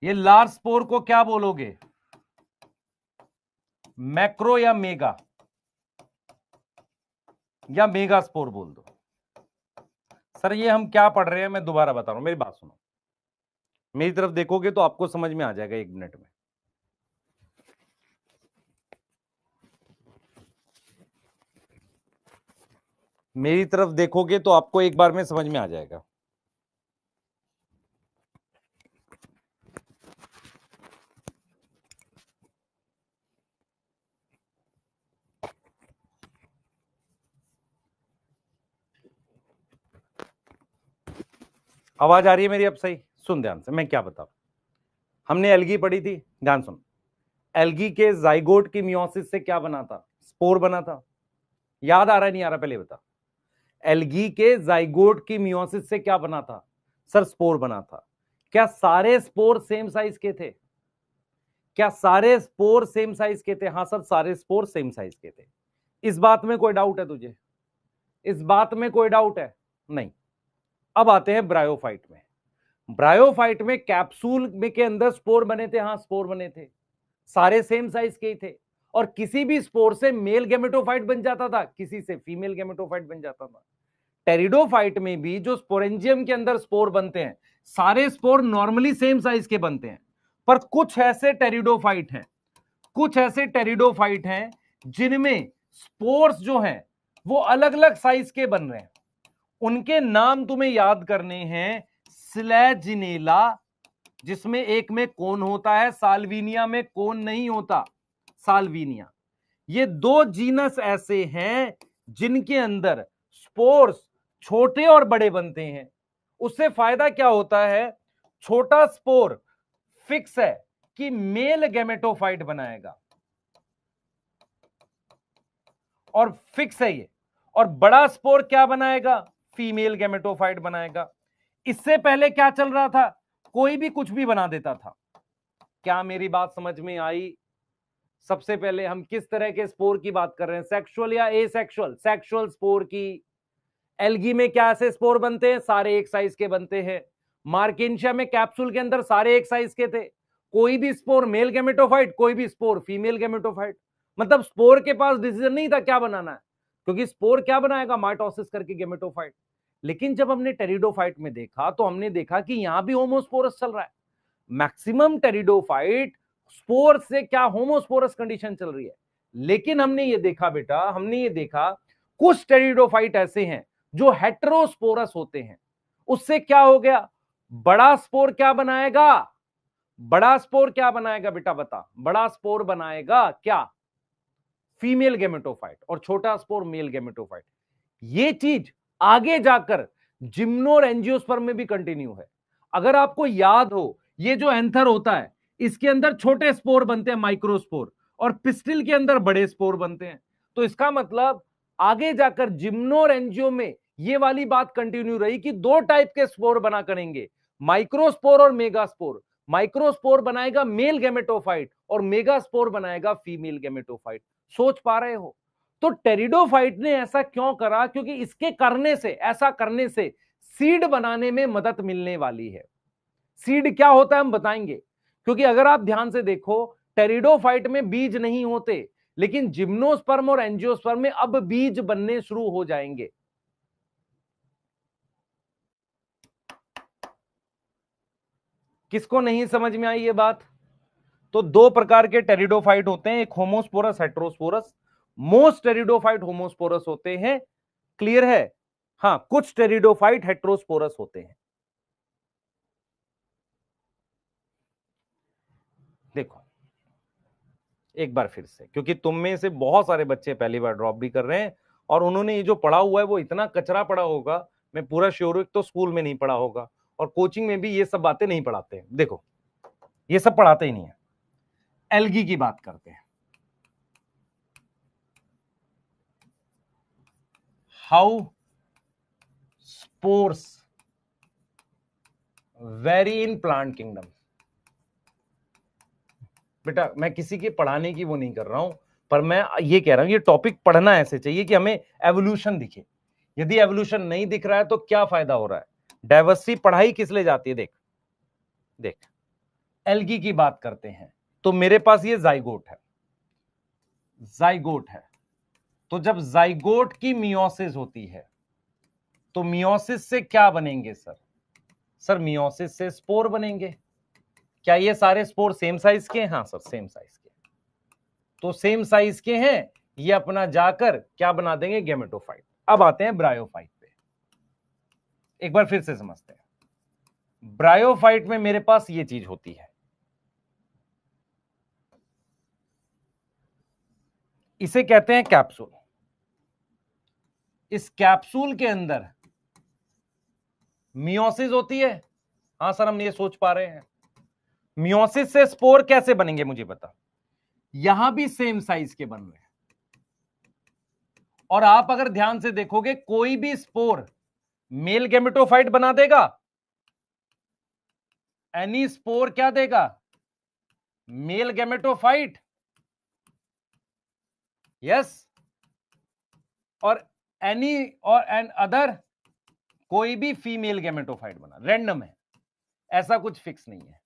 ये लार्ज स्पोर को क्या बोलोगे? मैक्रो या मेगा? या मेगास्पोर बोल दो। सर ये हम क्या पढ़ रहे हैं, मैं दोबारा बता रहा हूं, मेरी बात सुनो, मेरी तरफ देखोगे तो आपको समझ में आ जाएगा 1 मिनट में। मेरी तरफ देखोगे तो आपको एक बार में समझ में आ जाएगा। आवाज आ रही है मेरी अब सही? सुन ध्यान से मैं क्या बता, हमने एल्गी पढ़ी थी, ध्यान सुन। एल्गी के जाइगोट की मियोसिस से क्या बना था? स्पोर बना था। याद आ रहा है नहीं आ रहा पहले बता। एल्गी के जाइगोट की मियोसिस से क्या बना था? सर स्पोर बना था। क्या सारे स्पोर सेम साइज के थे? क्या सारे स्पोर सेम साइज के थे? हाँ सर सारे स्पोर सेम साइज के थे। इस बात में कोई डाउट है तुझे? इस बात में कोई डाउट है? नहीं। अब आते हैं ब्रायोफाइट में। ब्रायोफाइट में कैप्सूल में के अंदर स्पोर बने थे, हाँ स्पोर बने थे, सारे सेम साइज के ही थे। और किसी भी स्पोर से मेल गेमेटोफाइट बन जाता था, किसी से फीमेल गेमेटोफाइट बन जाता था। टेरिडोफाइट में भी जो स्पोरेंजियम के अंदर स्पोर बनते हैं, सारे स्पोर नॉर्मली सेम साइज के बनते हैं, पर कुछ ऐसे टेरिडोफाइट हैं, कुछ ऐसे टेरिडोफाइट हैं जिनमें स्पोर्स जो हैं वो अलग अलग साइज के बन रहे हैं। उनके नाम तुम्हें याद करने हैं। स्लैजिनेला, जिसमें एक में कोन होता है, साल्विनिया में कोन नहीं होता, साल्विनिया। ये 2 जीनस ऐसे हैं जिनके अंदर स्पोर्स छोटे और बड़े बनते हैं। उससे फायदा क्या होता है? छोटा स्पोर फिक्स है कि मेल गैमेटोफाइट बनाएगा, और फिक्स है ये। और बड़ा स्पोर क्या बनाएगा? फीमेल गैमेटोफाइट बनाएगा। इससे पहले क्या चल रहा था? कोई भी कुछ भी बना देता था। क्या मेरी बात समझ में आई? सबसे पहले हम किस तरह के स्पोर की बात कर रहे हैं, सेक्सुअल या एसेक्सुअल? सेक्सुअल स्पोर की। एल्गी में क्या ऐसे स्पोर बनते हैं? सारे एक साइज के बनते हैं। मार्केंशिया में कैप्सूल के अंदर सारे एक साइज के थे। कोई भी स्पोर मेल गैमेटोफाइट, कोई भी स्पोर फीमेल गैमेटोफाइट। मतलब स्पोर के पास डिसीजन नहीं था क्या बनाना है, क्योंकि स्पोर क्या बनाएगा? माइटोसिस करके गैमेटोफाइट। लेकिन जब हमने टेरिडोफाइट में देखा तो हमने देखा कि यहां भी होमोस्पोरस चल रहा है। मैक्सिमम टेरिडोफाइट स्पोर से क्या होमोस्पोरस कंडीशन चल रही है। लेकिन हमने ये देखा बेटा, हमने ये देखा कुछ टेरिडोफाइट ऐसे हैं जो हेटेरोस्पोरस होते हैं। उससे क्या हो गया? बड़ा स्पोर क्या बनाएगा? बड़ा स्पोर क्या बनाएगा बेटा बता? बड़ा स्पोर बनाएगा क्या? फीमेल गेमेटोफाइट, और छोटा स्पोर मेल गेमेटोफाइट। ये चीज आगे जाकर जिम्नो और एंजियोस्पर्म में भी कंटिन्यू है। अगर आपको याद हो, ये जो एंथर होता है इसके अंदर छोटे स्पोर बनते हैं, माइक्रोस्पोर, और पिस्टिल के अंदर बड़े स्पोर बनते हैं। तो इसका मतलब आगे जाकर जिम्नो और एंजियो में ये वाली बात कंटिन्यू रही कि 2 टाइप के स्पोर बना करेंगे, माइक्रोस्पोर और मेगास्पोर। माइक्रोस्पोर बनाएगा मेल गेमेटोफाइट और मेगास्पोर बनाएगा फीमेल गेमेटोफाइट। सोच पा रहे हो? तो टेरिडोफाइट ने ऐसा क्यों करा? क्योंकि इसके करने से, ऐसा करने से सीड बनाने में मदद मिलने वाली है। सीड क्या होता है हम बताएंगे, क्योंकि अगर आप ध्यान से देखो टेरिडोफाइट में बीज नहीं होते, लेकिन जिम्नोस्पर्म और एंजियोस्पर्म में अब बीज बनने शुरू हो जाएंगे। किसको नहीं समझ में आई ये बात? तो 2 प्रकार के टेरिडोफाइट होते हैं, एक homosporous, heterosporous. Most pteridophyte homosporous होते हैं, क्लियर है? हाँ, कुछ टेरिडोफाइट हेटेरोस्पोरस होते हैं। देखो एक बार फिर से, क्योंकि तुम में से बहुत सारे बच्चे पहली बार ड्रॉप भी कर रहे हैं, और उन्होंने ये जो पढ़ा हुआ है वो इतना कचरा पढ़ा होगा, मैं पूरा श्योर हूं, तो स्कूल में नहीं पढ़ा होगा और कोचिंग में भी ये सब बातें नहीं पढ़ाते हैं। देखो ये सब पढ़ाते ही नहीं है। एल्गी की बात करते हैं। How spores very in plant kingdom. बेटा मैं किसी के पढ़ाने की वो नहीं कर रहा हूं, पर मैं ये कह रहा हूं ये टॉपिक पढ़ना ऐसे चाहिए कि हमें एवोल्यूशन दिखे। यदि एवोल्यूशन नहीं दिख रहा है तो क्या फायदा हो रहा है? डाइवर्सिटी पढ़ाई किस लिए जाती है? देख देख, एल्गी की बात करते हैं तो मेरे पास ये जाइगोट है, जाइगोट है। तो जब जाइगोट की मियोसिस होती है तो मियोसिस से क्या बनेंगे सर? सर मियोसिस से स्पोर बनेंगे। क्या ये सारे स्पोर सेम साइज के हैं? हाँ सर सेम साइज के। तो सेम साइज के हैं, ये अपना जाकर क्या बना देंगे? गेमेटोफाइट। अब आते हैं ब्रायोफाइट पे, एक बार फिर से समझते हैं। ब्रायोफाइट में मेरे पास ये चीज होती है, इसे कहते हैं कैप्सूल। इस कैप्सूल के अंदर मियोसिस होती है। हाँ सर हम ये सोच पा रहे हैं। मियोसिस से स्पोर कैसे बनेंगे मुझे बता। यहां भी सेम साइज के बन रहे हैं, और आप अगर ध्यान से देखोगे कोई भी स्पोर मेल गेमेटोफाइट बना देगा। एनी स्पोर क्या देगा? Mail gametophyte. यस। और एनी और एन अदर कोई भी फीमेल गेमेटोफाइट बना, रैंडम है, ऐसा कुछ फिक्स नहीं है।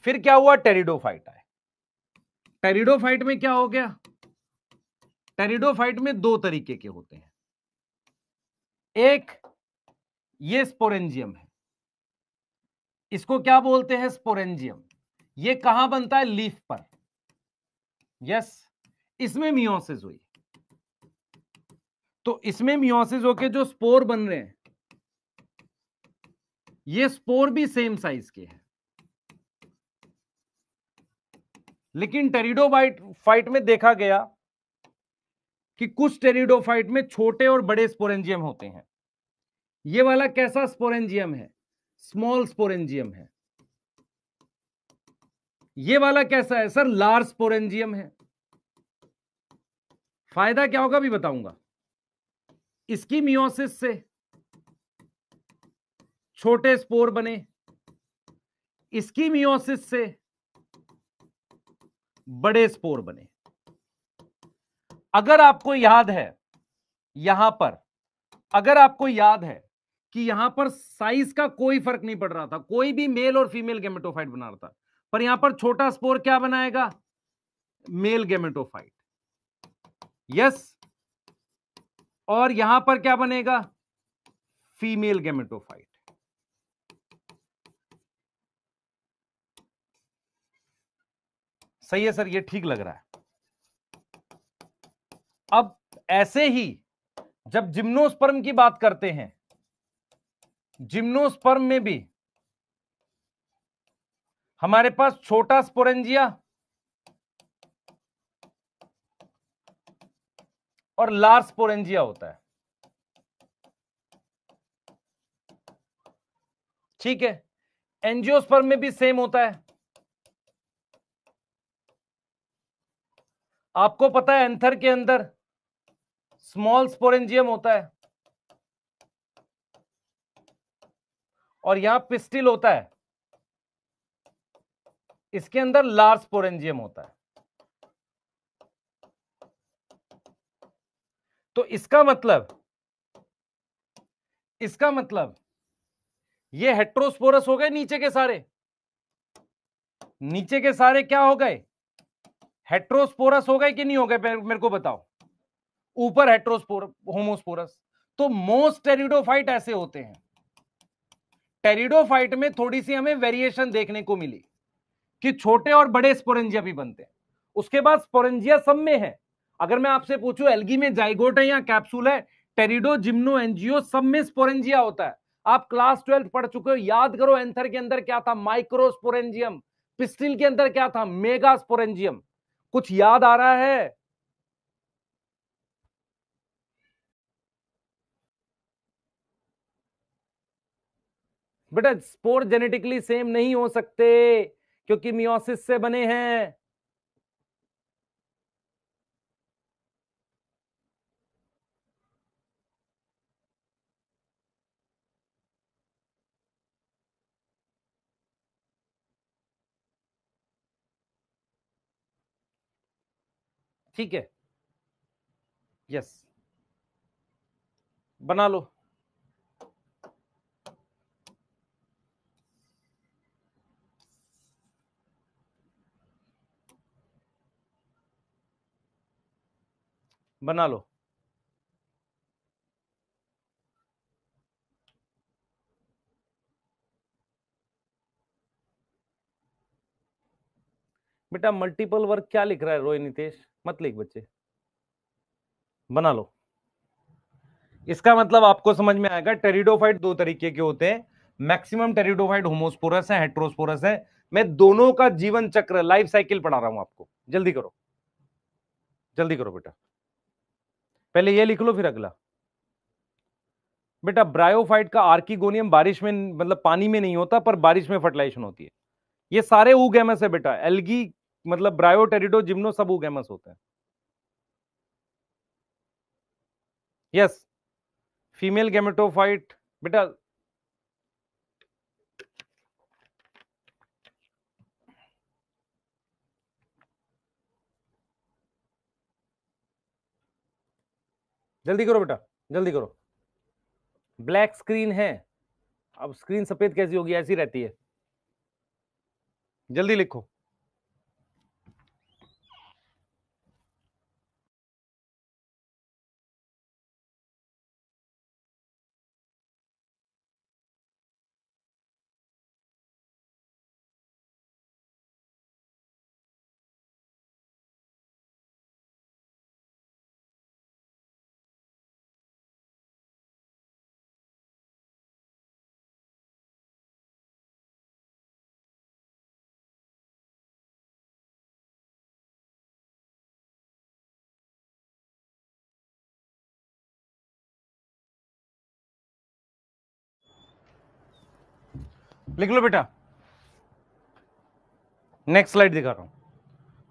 फिर क्या हुआ? टेरिडोफाइट आए। टेरिडोफाइट में क्या हो गया? टेरिडोफाइट में दो तरीके के होते हैं। एक ये स्पोरेंजियम है, इसको क्या बोलते हैं? स्पोरेंजियम। ये कहां बनता है? लीफ पर। यस। इसमें मियोसिस हुई, तो इसमें मियोसिस होके जो स्पोर बन रहे हैं, ये स्पोर भी सेम साइज के हैं। लेकिन टेरिडोफाइट में देखा गया कि कुछ टेरिडोफाइट में छोटे और बड़े स्पोरेंजियम होते हैं। ये वाला कैसा स्पोरेंजियम है? स्मॉल स्पोरेंजियम है। ये वाला कैसा है सर? लार्ज स्पोरेंजियम है। फायदा क्या होगा भी बताऊंगा। इसकी मियोसिस से छोटे स्पोर बने, इसकी मियोसिस से बड़े स्पोर बने। अगर आपको याद है यहां पर, अगर आपको याद है कि यहां पर साइज का कोई फर्क नहीं पड़ रहा था, कोई भी मेल और फीमेल गेमेटोफाइट बना रहा था, पर यहां पर छोटा स्पोर क्या बनाएगा? Mail gametophyte. यस। और यहां पर क्या बनेगा? Female gametophyte. सही है सर, ये ठीक लग रहा है। अब ऐसे ही जब जिम्नोस्पर्म की बात करते हैं, जिम्नोस्पर्म में भी हमारे पास छोटा स्पोरेंजिया और लार्ज स्पोरेंजिया होता है। ठीक है। एंजियोस्पर्म में भी सेम होता है। आपको पता है एंथर के अंदर स्मॉल स्पोरेंजियम होता है और यहां पिस्टिल होता है, इसके अंदर लार्ज स्पोरेंजियम होता है। तो इसका मतलब ये हेट्रोस्पोरस हो गए। नीचे के सारे, नीचे के सारे क्या हो गए? हेट्रोस्पोरस हो गए कि नहीं हो गए? मेरे को बताओ। ऊपर होमोस्पोरस। तो मोस्ट टेरिडोफाइट ऐसे होते हैं। टेरिडोफाइट में थोड़ी सी हमें वेरिएशन देखने को मिली कि छोटे और बड़े स्पोरेंजिया भी बनते हैं। उसके बाद स्पोरेंजिया सब में है। अगर मैं आपसे पूछूं एल्गी में जाइगोट है या कैप्सूल है, टेरिडो, जिम्नो, एंजियो सब में स्पोरेंजिया होता है। आप क्लास 12 पढ़ चुके हो, याद करो। एंथर के अंदर क्या था? माइक्रोस्पोरेंजियम। पिस्टिल के अंदर क्या था? Mega sporangium. कुछ याद आ रहा है? बेटा स्पोर जेनेटिकली सेम नहीं हो सकते क्योंकि मियोसिस से बने हैं। ठीक है। यस, बना लो। बना लो। बेटा मल्टीपल वर्क क्या लिख रहा है रोय नितेश, मत लिख बच्चे, बना लो। इसका मतलब आपको समझ में आएगा, टेरिडोफाइट दो तरीके के होते हैं, मैक्सिमम टेरिडोफाइट होमोस्पोरस है, हेट्रोस्पोरस है। मैं दोनों का जीवन चक्र, लाइफ साइकिल पढ़ा रहा हूं आपको। जल्दी करो, जल्दी करो बेटा, पहले ये लिख लो फिर अगला। बेटा ब्रायोफाइट का आर्किगोनियम बारिश में, मतलब पानी में नहीं होता, पर बारिश में फर्टिलाइजेशन होती है। ये सारे ऊगैमस है बेटा, एल्गी मतलब ब्रायो, टेरिडो, जिम्नो सब ऊगैमस होते हैं। यस, फीमेल गैमेटोफाइट बेटा, जल्दी करो बेटा, जल्दी करो। ब्लैक स्क्रीन है, अब स्क्रीन सफेद कैसी होगी, ऐसी रहती है। जल्दी लिखो। लिख लो बेटा, नेक्स्ट स्लाइड दिखा रहा हूं।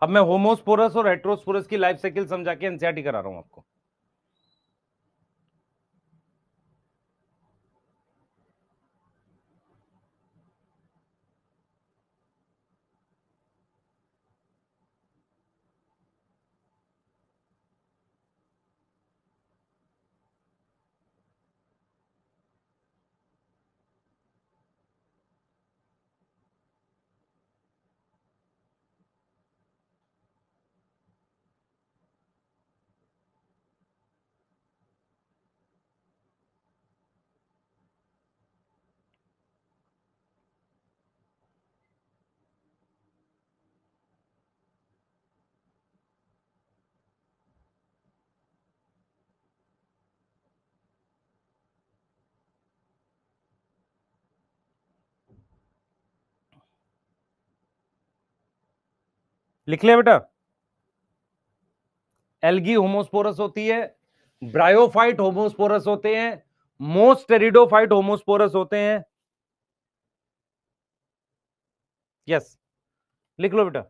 अब मैं होमोस्पोरस और हेट्रोस्पोरस की लाइफ साइकिल समझा के एनसीईआरटी करा रहा हूं आपको। लिख लिया बेटा, एल्गी होमोस्पोरस होती है, ब्रायोफाइट होमोस्पोरस होते हैं, मोस्ट टेरिडोफाइट होमोस्पोरस होते हैं। यस, लिख लो बेटा।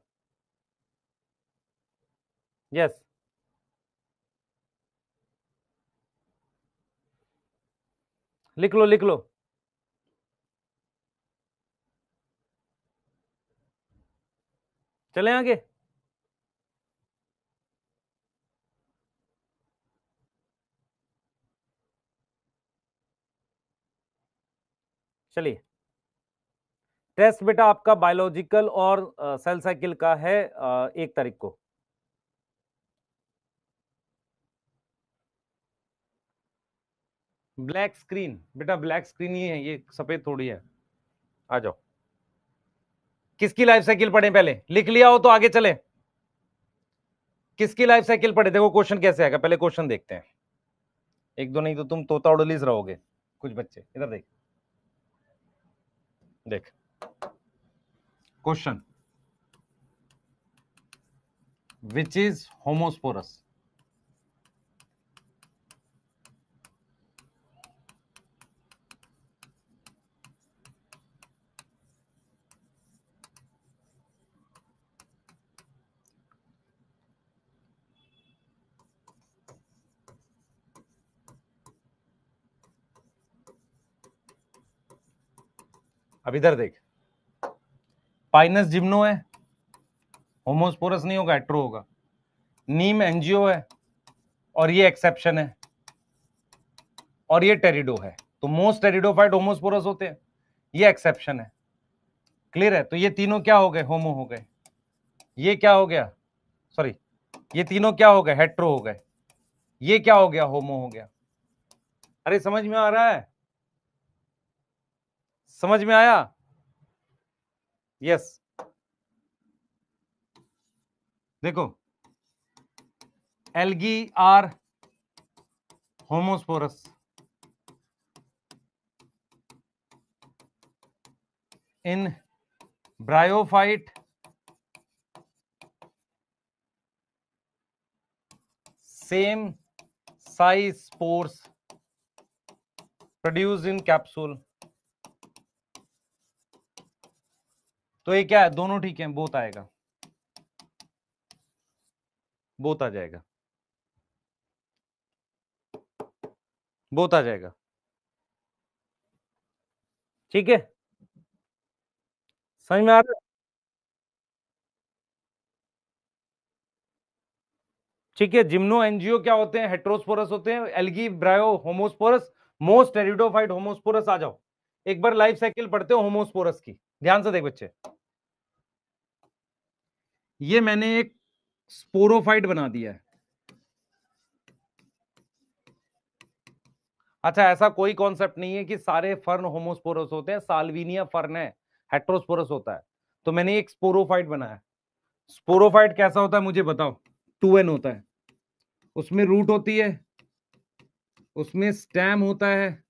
यस, लिख लो, लिख लो। चले आगे। चलिए, टेस्ट बेटा आपका बायोलॉजिकल और सेल साइकिल का है 1 तारीख को। ब्लैक स्क्रीन बेटा, ब्लैक स्क्रीन ही है ये, सफेद थोड़ी है। आ जाओ, किसकी लाइफ साइकिल पढ़े, पहले लिख लिया हो तो आगे चले। किसकी लाइफ साइकिल पढ़े, देखो क्वेश्चन कैसे आएगा, पहले क्वेश्चन देखते हैं। एक दो नहीं तो तुम तोता उड़लीस रहोगे कुछ बच्चे। इधर देख, देख क्वेश्चन, विच इज होमोस्पोरस। अब इधर देख, पाइनस जिम्नो है, होमोस्पोरस नहीं होगा, हेट्रो होगा। नीम एनजीओ है, और ये एक्सेप्शन है, और ये टेरिडो है। तो मोस्ट टेरिडोफाइट होमोस्पोरस होते हैं, ये एक्सेप्शन है। क्लियर है, तो ये तीनों क्या हो गए, होमो हो गए। ये क्या हो गया, सॉरी, ये तीनों क्या हो गए, हेट्रो हो गए। ये क्या हो गया, होमो हो गया। अरे समझ में आ रहा है, समझ में आया? यस। देखो algae are homosporous, in bryophyte same size spores produce in capsule. तो ये क्या है, दोनों ठीक है, बोथ आएगा, बोथ आ जाएगा, बोथ आ जाएगा। ठीक है, समझ में आ रहा है? ठीक है, जिम्नो एनजीओ क्या होते हैं, हेट्रोस्पोरस होते हैं, algae ब्रायो homosporous, most pteridophyte homosporous. आ जाओ एक बार लाइफ साइकिल पढ़ते हो होमोस्पोरस की, ध्यान से देख बच्चे। ये मैंने एक स्पोरोफाइट बना दिया है। अच्छा, ऐसा कोई कॉन्सेप्ट नहीं है कि सारे फर्न होमोस्पोरस होते हैं, साल्विनिया फर्न है हेट्रोस्पोरस होता है। तो मैंने एक स्पोरोफाइट बनाया। स्पोरोफाइट कैसा होता है मुझे बताओ। 2n होता है, उसमें रूट होती है, उसमें स्टेम होता है,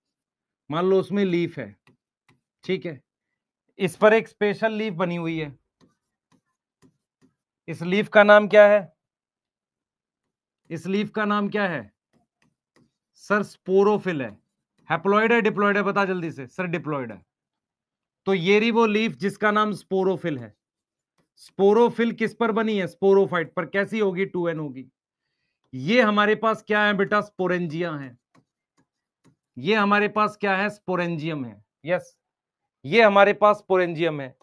मान लो उसमें लीफ है। ठीक है, इस पर एक स्पेशल लीफ बनी हुई है। इस लीफ का नाम क्या है, इस लीफ का नाम क्या है सर? स्पोरोफिल है। हैप्लॉइड है डिप्लॉइड है, बता जल्दी से। सर डिप्लॉइड है। तो ये रही वो लीफ जिसका नाम स्पोरोफिल है। स्पोरोफिल किस पर बनी है? स्पोरोफाइट पर। कैसी होगी? 2n होगी। ये हमारे पास क्या है बेटा? स्पोरेंजिया है। ये हमारे पास क्या है? स्पोरेंजियम है। यस, ये हमारे पास स्पोरेंजियम है।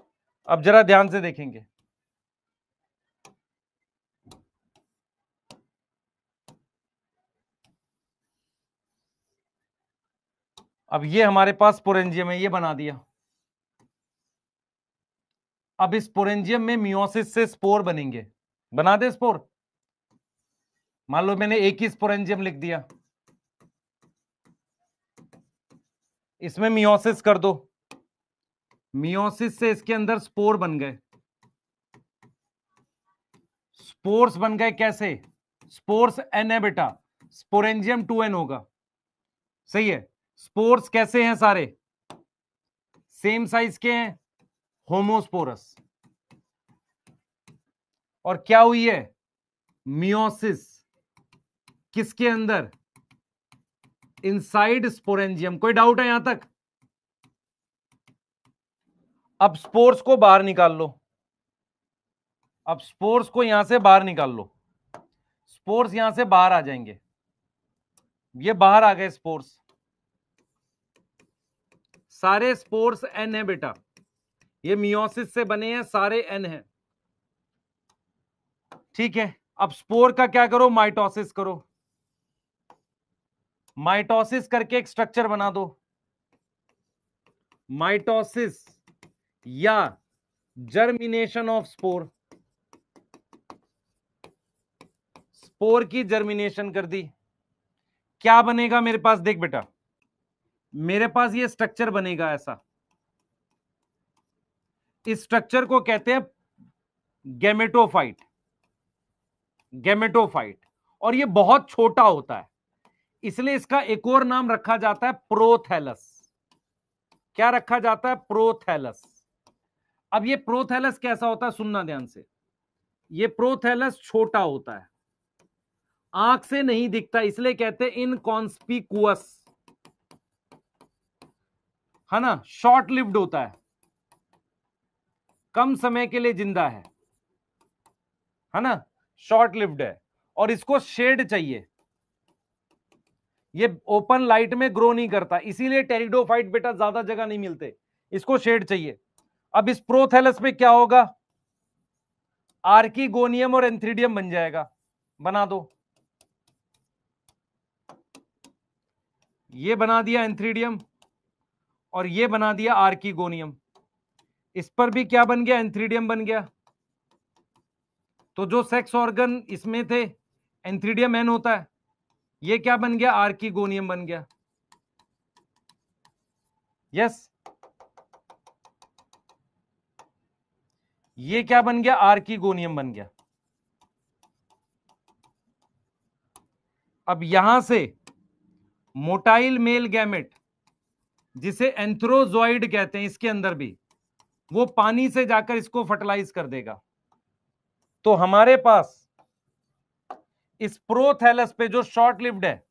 अब जरा ध्यान से देखेंगे, अब ये हमारे पास स्पोरेंजियम है, ये बना दिया। अब इस स्पोरेंजियम में मियोसिस से स्पोर बनेंगे। बना दे स्पोर। मान लो मैंने एक ही स्पोरेंजियम लिख दिया, इसमें मियोसिस कर दो। मियोसिस से इसके अंदर स्पोर बन गए। स्पोर्स बन गए कैसे? स्पोर्स n है बेटा, स्पोरेंजियम 2n होगा। सही है। स्पोर्स कैसे हैं? सारे सेम साइज के हैं, होमोस्पोरस। और क्या हुई है? मियोसिस किसके अंदर? Inside sporangium. कोई डाउट है यहां तक? अब स्पोर्स को बाहर निकाल लो। अब स्पोर्स को यहां से बाहर निकाल लो। स्पोर्स यहां से बाहर आ जाएंगे। ये बाहर आ गए स्पोर्स। सारे स्पोर्स n है बेटा, ये मियोसिस से बने हैं, सारे n हैं। ठीक है, अब स्पोर का क्या करो? माइटोसिस करो। माइटोसिस करके एक स्ट्रक्चर बना दो। माइटोसिस या जर्मिनेशन ऑफ स्पोर। स्पोर की जर्मिनेशन कर दी। क्या बनेगा मेरे पास? देख बेटा, मेरे पास ये स्ट्रक्चर बनेगा ऐसा। इस स्ट्रक्चर को कहते हैं गैमेटोफाइट। गैमेटोफाइट। और ये बहुत छोटा होता है, इसलिए इसका एक और नाम रखा जाता है प्रोथैलस। क्या रखा जाता है? प्रोथैलस। अब ये प्रोथैलस कैसा होता है सुनना ध्यान से। ये प्रोथैलस छोटा होता है, आंख से नहीं दिखता, इसलिए कहते हैं इनकॉन्स्पिकुअस, है ना। शॉर्ट लिव्ड होता है, कम समय के लिए जिंदा है ना। शॉर्ट लिव्ड है और इसको शेड चाहिए। ये ओपन लाइट में ग्रो नहीं करता, इसीलिए टेरिडोफाइट बेटा ज्यादा जगह नहीं मिलते, इसको शेड चाहिए। अब इस प्रोथैलस में क्या होगा? आर्कीगोनियम और एंथ्रीडियम बन जाएगा। बना दो। ये बना दिया एंथ्रीडियम और ये बना दिया आर्कीगोनियम। इस पर भी क्या बन गया? एंथ्रीडियम बन गया। तो जो सेक्स ऑर्गन इसमें थे, एंथ्रीडियम एन होता है, ये क्या बन गया, आर्किगोनियम बन गया। यस, ये क्या बन गया, आर्किगोनियम बन गया। अब यहां से मोटाइल मेल गैमेट, जिसे एंथ्रोजॉइड कहते हैं, इसके अंदर भी वो पानी से जाकर इसको फर्टिलाइज कर देगा। तो हमारे पास इस प्रोथैलस पे जो शॉर्ट लिव्ड है,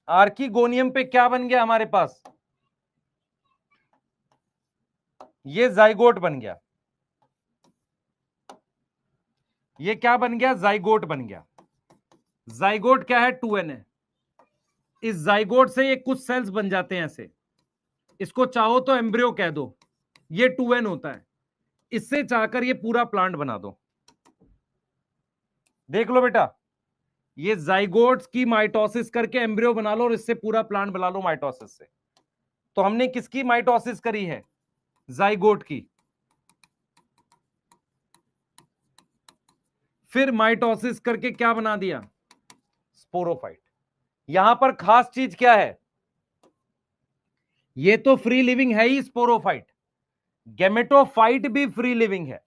आर्किगोनियम पे क्या बन गया हमारे पास, ये जाइगोट बन गया। ये क्या बन गया, जाइगोट बन गया। जाइगोट क्या है, 2n है। इस जाइगोट से ये कुछ सेल्स बन जाते हैं ऐसे, इसको चाहो तो एम्ब्रियो कह दो, ये 2n होता है। इससे चाहकर ये पूरा प्लांट बना दो। देख लो बेटा, ये जाइगोट्स की माइटोसिस करके एम्ब्रियो बना लो और इससे पूरा प्लांट बना लो माइटोसिस से। तो हमने किसकी माइटोसिस करी है, जाइगोट की। फिर माइटोसिस करके क्या बना दिया, स्पोरोफाइट। यहां पर खास चीज क्या है, ये तो फ्री लिविंग है ही स्पोरोफाइट, गैमेटोफाइट भी फ्री लिविंग है।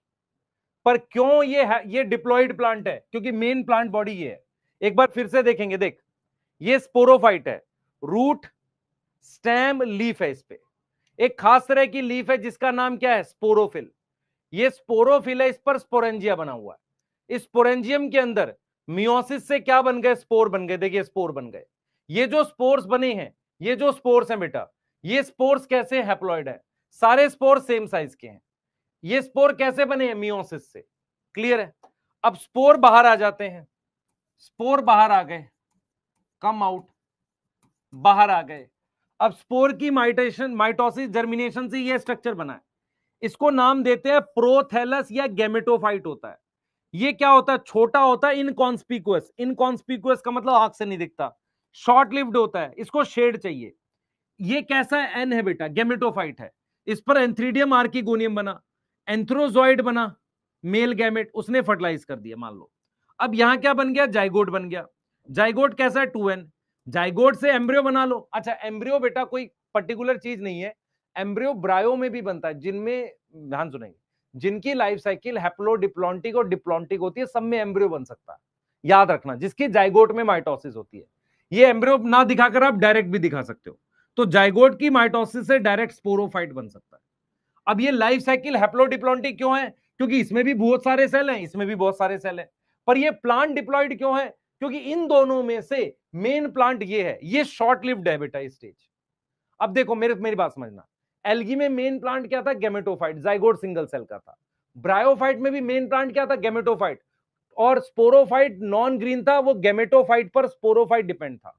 पर क्यों ये है, ये डिप्लॉइड प्लांट है, क्योंकि मेन प्लांट बॉडी ये है। एक बार फिर से देखेंगे, देख, ये स्पोरोफाइट है, रूट स्टेम लीफ है, इस पे एक खास तरह की लीफ है जिसका नाम क्या है, स्पोरोफिल। ये स्पोरोफिल है, इस पर स्पोरेंजिया बना हुआ है। इस स्पोरेंजियम के अंदर मियोसिस से क्या बन गए, स्पोर बन गए। देखिए स्पोर बन गए। ये जो स्पोर्स बने हैं, ये जो स्पोर्स हैं बेटा, ये स्पोर्स कैसे, हैप्लॉइड है, सारे स्पोर सेम साइज के हैं। ये स्पोर कैसे बने हैं, मियोसिस से। क्लियर है। अब स्पोर बाहर आ जाते हैं, स्पोर बाहर आ गए, कम आउट, बाहर आ गए। अब स्पोर की माइटोसिस जर्मिनेशन से ये स्ट्रक्चर बना है, इसको नाम देते हैं प्रोथैलस या गैमेटोफाइट होता है। ये क्या होता है, छोटा होता है, इनकॉन्स्पिकुअस। इनकॉन्स्पिकुअस का मतलब आंख से नहीं दिखता, शॉर्ट लिव्ड होता है, इसको शेड चाहिए। ये कैसा है, एन है बेटा, गैमेटोफाइट है। इस पर एंथ्रीडियम आर्किगोनियम बना, एंथ्रोजॉइड बना, मेल गैमेट, उसने फर्टिलाइज कर दिया मान लो। अब यहां क्या बन गया, जाइगोट बन गया। जाइगोट कैसा है, 2n। जाइगोट से एम्ब्रियो बना लो। अच्छा, एम्ब्रियो बेटा कोई पर्टिकुलर चीज नहीं है, एम्ब्रियो ब्रायो में भी बनता है, जिनमें, ध्यान सुनेंगे, जिनकी लाइफ साइकिल हैप्लोडिप्लॉन्टिक और डिप्लॉन्टिक होती है, सब में एम्ब्रियो बन सकता है। याद रखना, जिसकी जाइगोट में माइटोसिस होती है। ये एम्ब्रियो ना दिखाकर आप डायरेक्ट भी दिखा सकते हो। तो जाइगोट की माइटोसिस से डायरेक्ट स्पोरोफाइट बन सकता है। अब ये लाइफ साइकिल हैप्लोडिप्लॉन्टिक क्यों है, क्योंकि इसमें भी बहुत सारे सेल हैं, इसमें भी बहुत सारे सेल हैं। पर ये प्लांट डिप्लॉइड क्यों है, क्योंकि इन दोनों में से मेन प्लांट ये है, ये शॉर्ट लिव्ड है बेटा स्टेज। अब देखो, मेरी बात समझना, एल्गी में मेन प्लांट क्या था, गैमेटोफाइट, जाइगोट सिंगल सेल का था। ब्रायोफाइट में भी मेन प्लांट क्या था, गैमेटोफाइट। और स्पोरोफाइट नॉन ग्रीन था, वो गैमेटोफाइट पर स्पोरोफाइट डिपेंड था।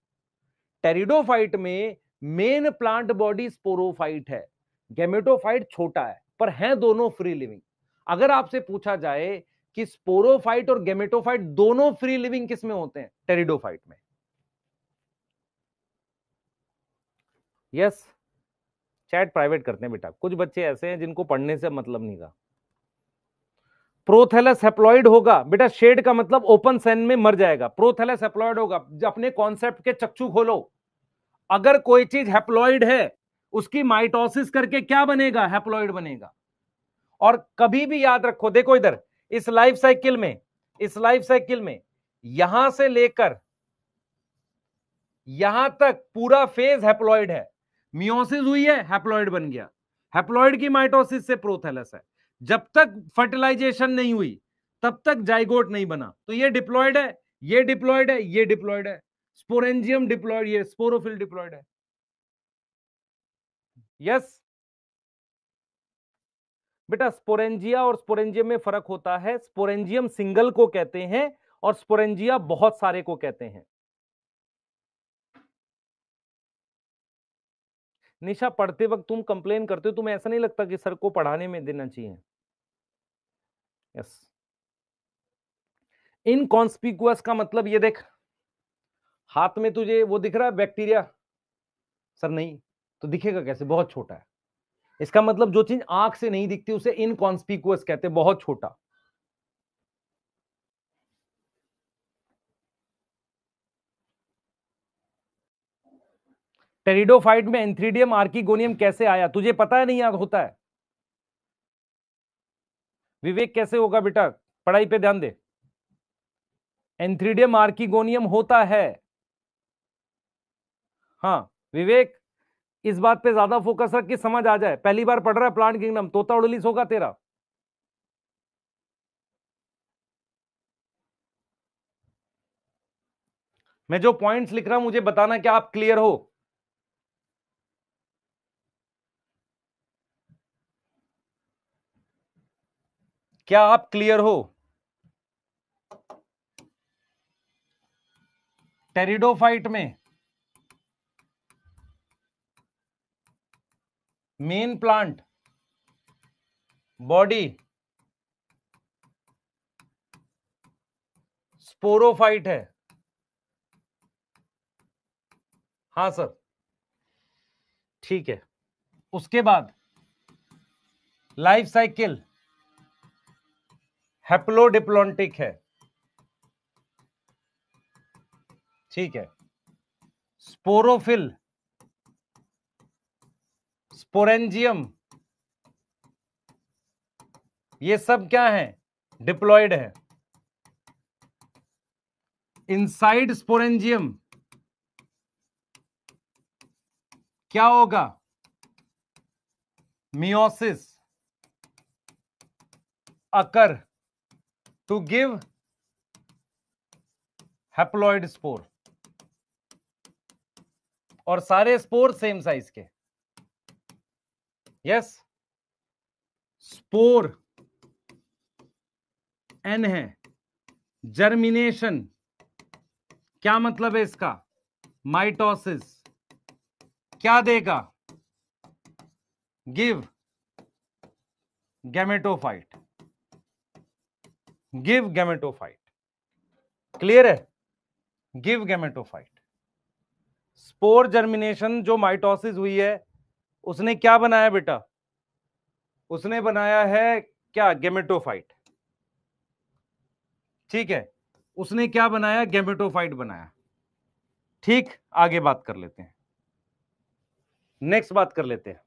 टेरिडोफाइट में मेन प्लांट बॉडी स्पोरोफाइट है, गैमेटोफाइट छोटा है, पर हैं दोनों फ्री लिविंग। अगर आपसे पूछा जाए कि स्पोरोफाइट और गैमेटोफाइट दोनों फ्री लिविंग किस में होते हैं, टेरिडोफाइट में। यस, चैट प्राइवेट करते हैं बेटा, कुछ बच्चे ऐसे हैं जिनको पढ़ने से मतलब नहीं था। प्रोथैलस हैप्लॉइड होगा बेटा, शेड का मतलब ओपन सेन में मर जाएगा। प्रोथैलस हैप्लॉइड होगा, अपने कॉन्सेप्ट के चक्षु खोलो। अगर कोई चीज हैप्लॉइड है, उसकी माइटोसिस करके क्या बनेगा, हैप्लॉइड बनेगा। और कभी भी याद रखो, देखो इधर, इस लाइफ साइकिल में, इस लाइफ साइकिल में यहां से लेकर यहां तक पूरा फेज हैप्लॉइड है। मियोसिस हुई है, हैप्लॉइड बन गया, हैप्लॉइड की माइटोसिस से प्रोथैलस है। जब तक फर्टिलाइजेशन नहीं हुई तब तक जाइगोट नहीं बना। तो ये डिप्लॉइड है, ये डिप्लॉइड है, ये डिप्लॉइड है। स्पोरेंजियम डिप्लॉइड, ये स्पोरोफिल डिप्लॉइड है। यस बेटा, स्पोरेंजिया और स्पोरेंजियम में फर्क होता है। स्पोरेंजियम सिंगल को कहते हैं और स्पोरेंजिया बहुत सारे को कहते हैं। निशा, पढ़ते वक्त तुम कंप्लेन करते हो, तुम्हें ऐसा नहीं लगता कि सर को पढ़ाने में देना चाहिए। यस, इनकॉन्स्पिकुअस का मतलब ये देख, हाथ में तुझे वो दिख रहा है बैक्टीरिया, सर नहीं, तो दिखेगा कैसे, बहुत छोटा है। इसका मतलब जो चीज आंख से नहीं दिखती उसे इनकॉन्स्पिकुअस कहते हैं, बहुत छोटा। टेरिडोफाइट में एंथ्रीडियम आर्किगोनियम कैसे आया, तुझे पता है नहीं याद होता है? विवेक कैसे होगा बेटा, पढ़ाई पे ध्यान दे। एंथ्रीडियम आर्किगोनियम होता है। हाँ विवेक, इस बात पे ज्यादा फोकस रख कि समझ आ जाए। पहली बार पढ़ रहा है प्लांट किंगडम, तोता उड़लिस होगा तेरा। मैं जो पॉइंट्स लिख रहा हूं मुझे बताना क्या आप क्लियर हो। क्या आप क्लियर हो? टेरिडोफाइट में मेन प्लांट बॉडी स्पोरोफाइट है। हाँ सर, ठीक है। उसके बाद लाइफ साइकिल हैप्लोडिप्लॉन्टिक है, ठीक है। स्पोरोफिल, स्पोरेंजियम, ये सब क्या है? डिप्लॉयड है। इनसाइड स्पोरेंजियम क्या होगा? Meiosis occur to give haploid spore, और सारे स्पोर सेम साइज के। यस, स्पोर एन है। जर्मिनेशन क्या मतलब है इसका? माइटोसिस क्या देगा? Give gametophyte, give gametophyte. Clear है? Give gametophyte. स्पोर जर्मिनेशन जो माइटोसिस हुई है उसने क्या बनाया बेटा? उसने बनाया है क्या? गैमेटोफाइट, ठीक है। उसने क्या बनाया? गैमेटोफाइट बनाया। ठीक, आगे बात कर लेते हैं, नेक्स्ट बात कर लेते हैं।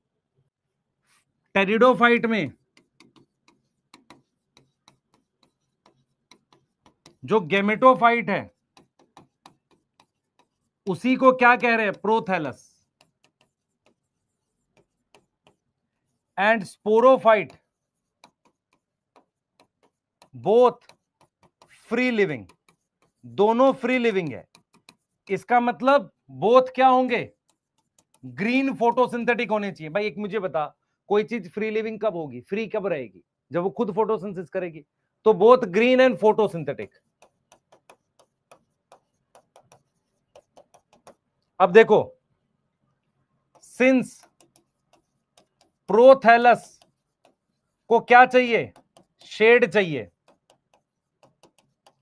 टेरिडोफाइट में जो गैमेटोफाइट है उसी को क्या कह रहे हैं? Prothallus. And sporophyte both free living, दोनों फ्री लिविंग है। इसका मतलब बोथ क्या होंगे? ग्रीन फोटोसिंथेटिक होने चाहिए। भाई एक मुझे बता, कोई चीज फ्री लिविंग कब होगी, फ्री कब रहेगी? जब वो खुद फोटोसिंथेसिस करेगी। तो बोथ ग्रीन एंड फोटोसिंथेटिक। अब देखो, सिंस प्रोथैलस को क्या चाहिए? शेड चाहिए,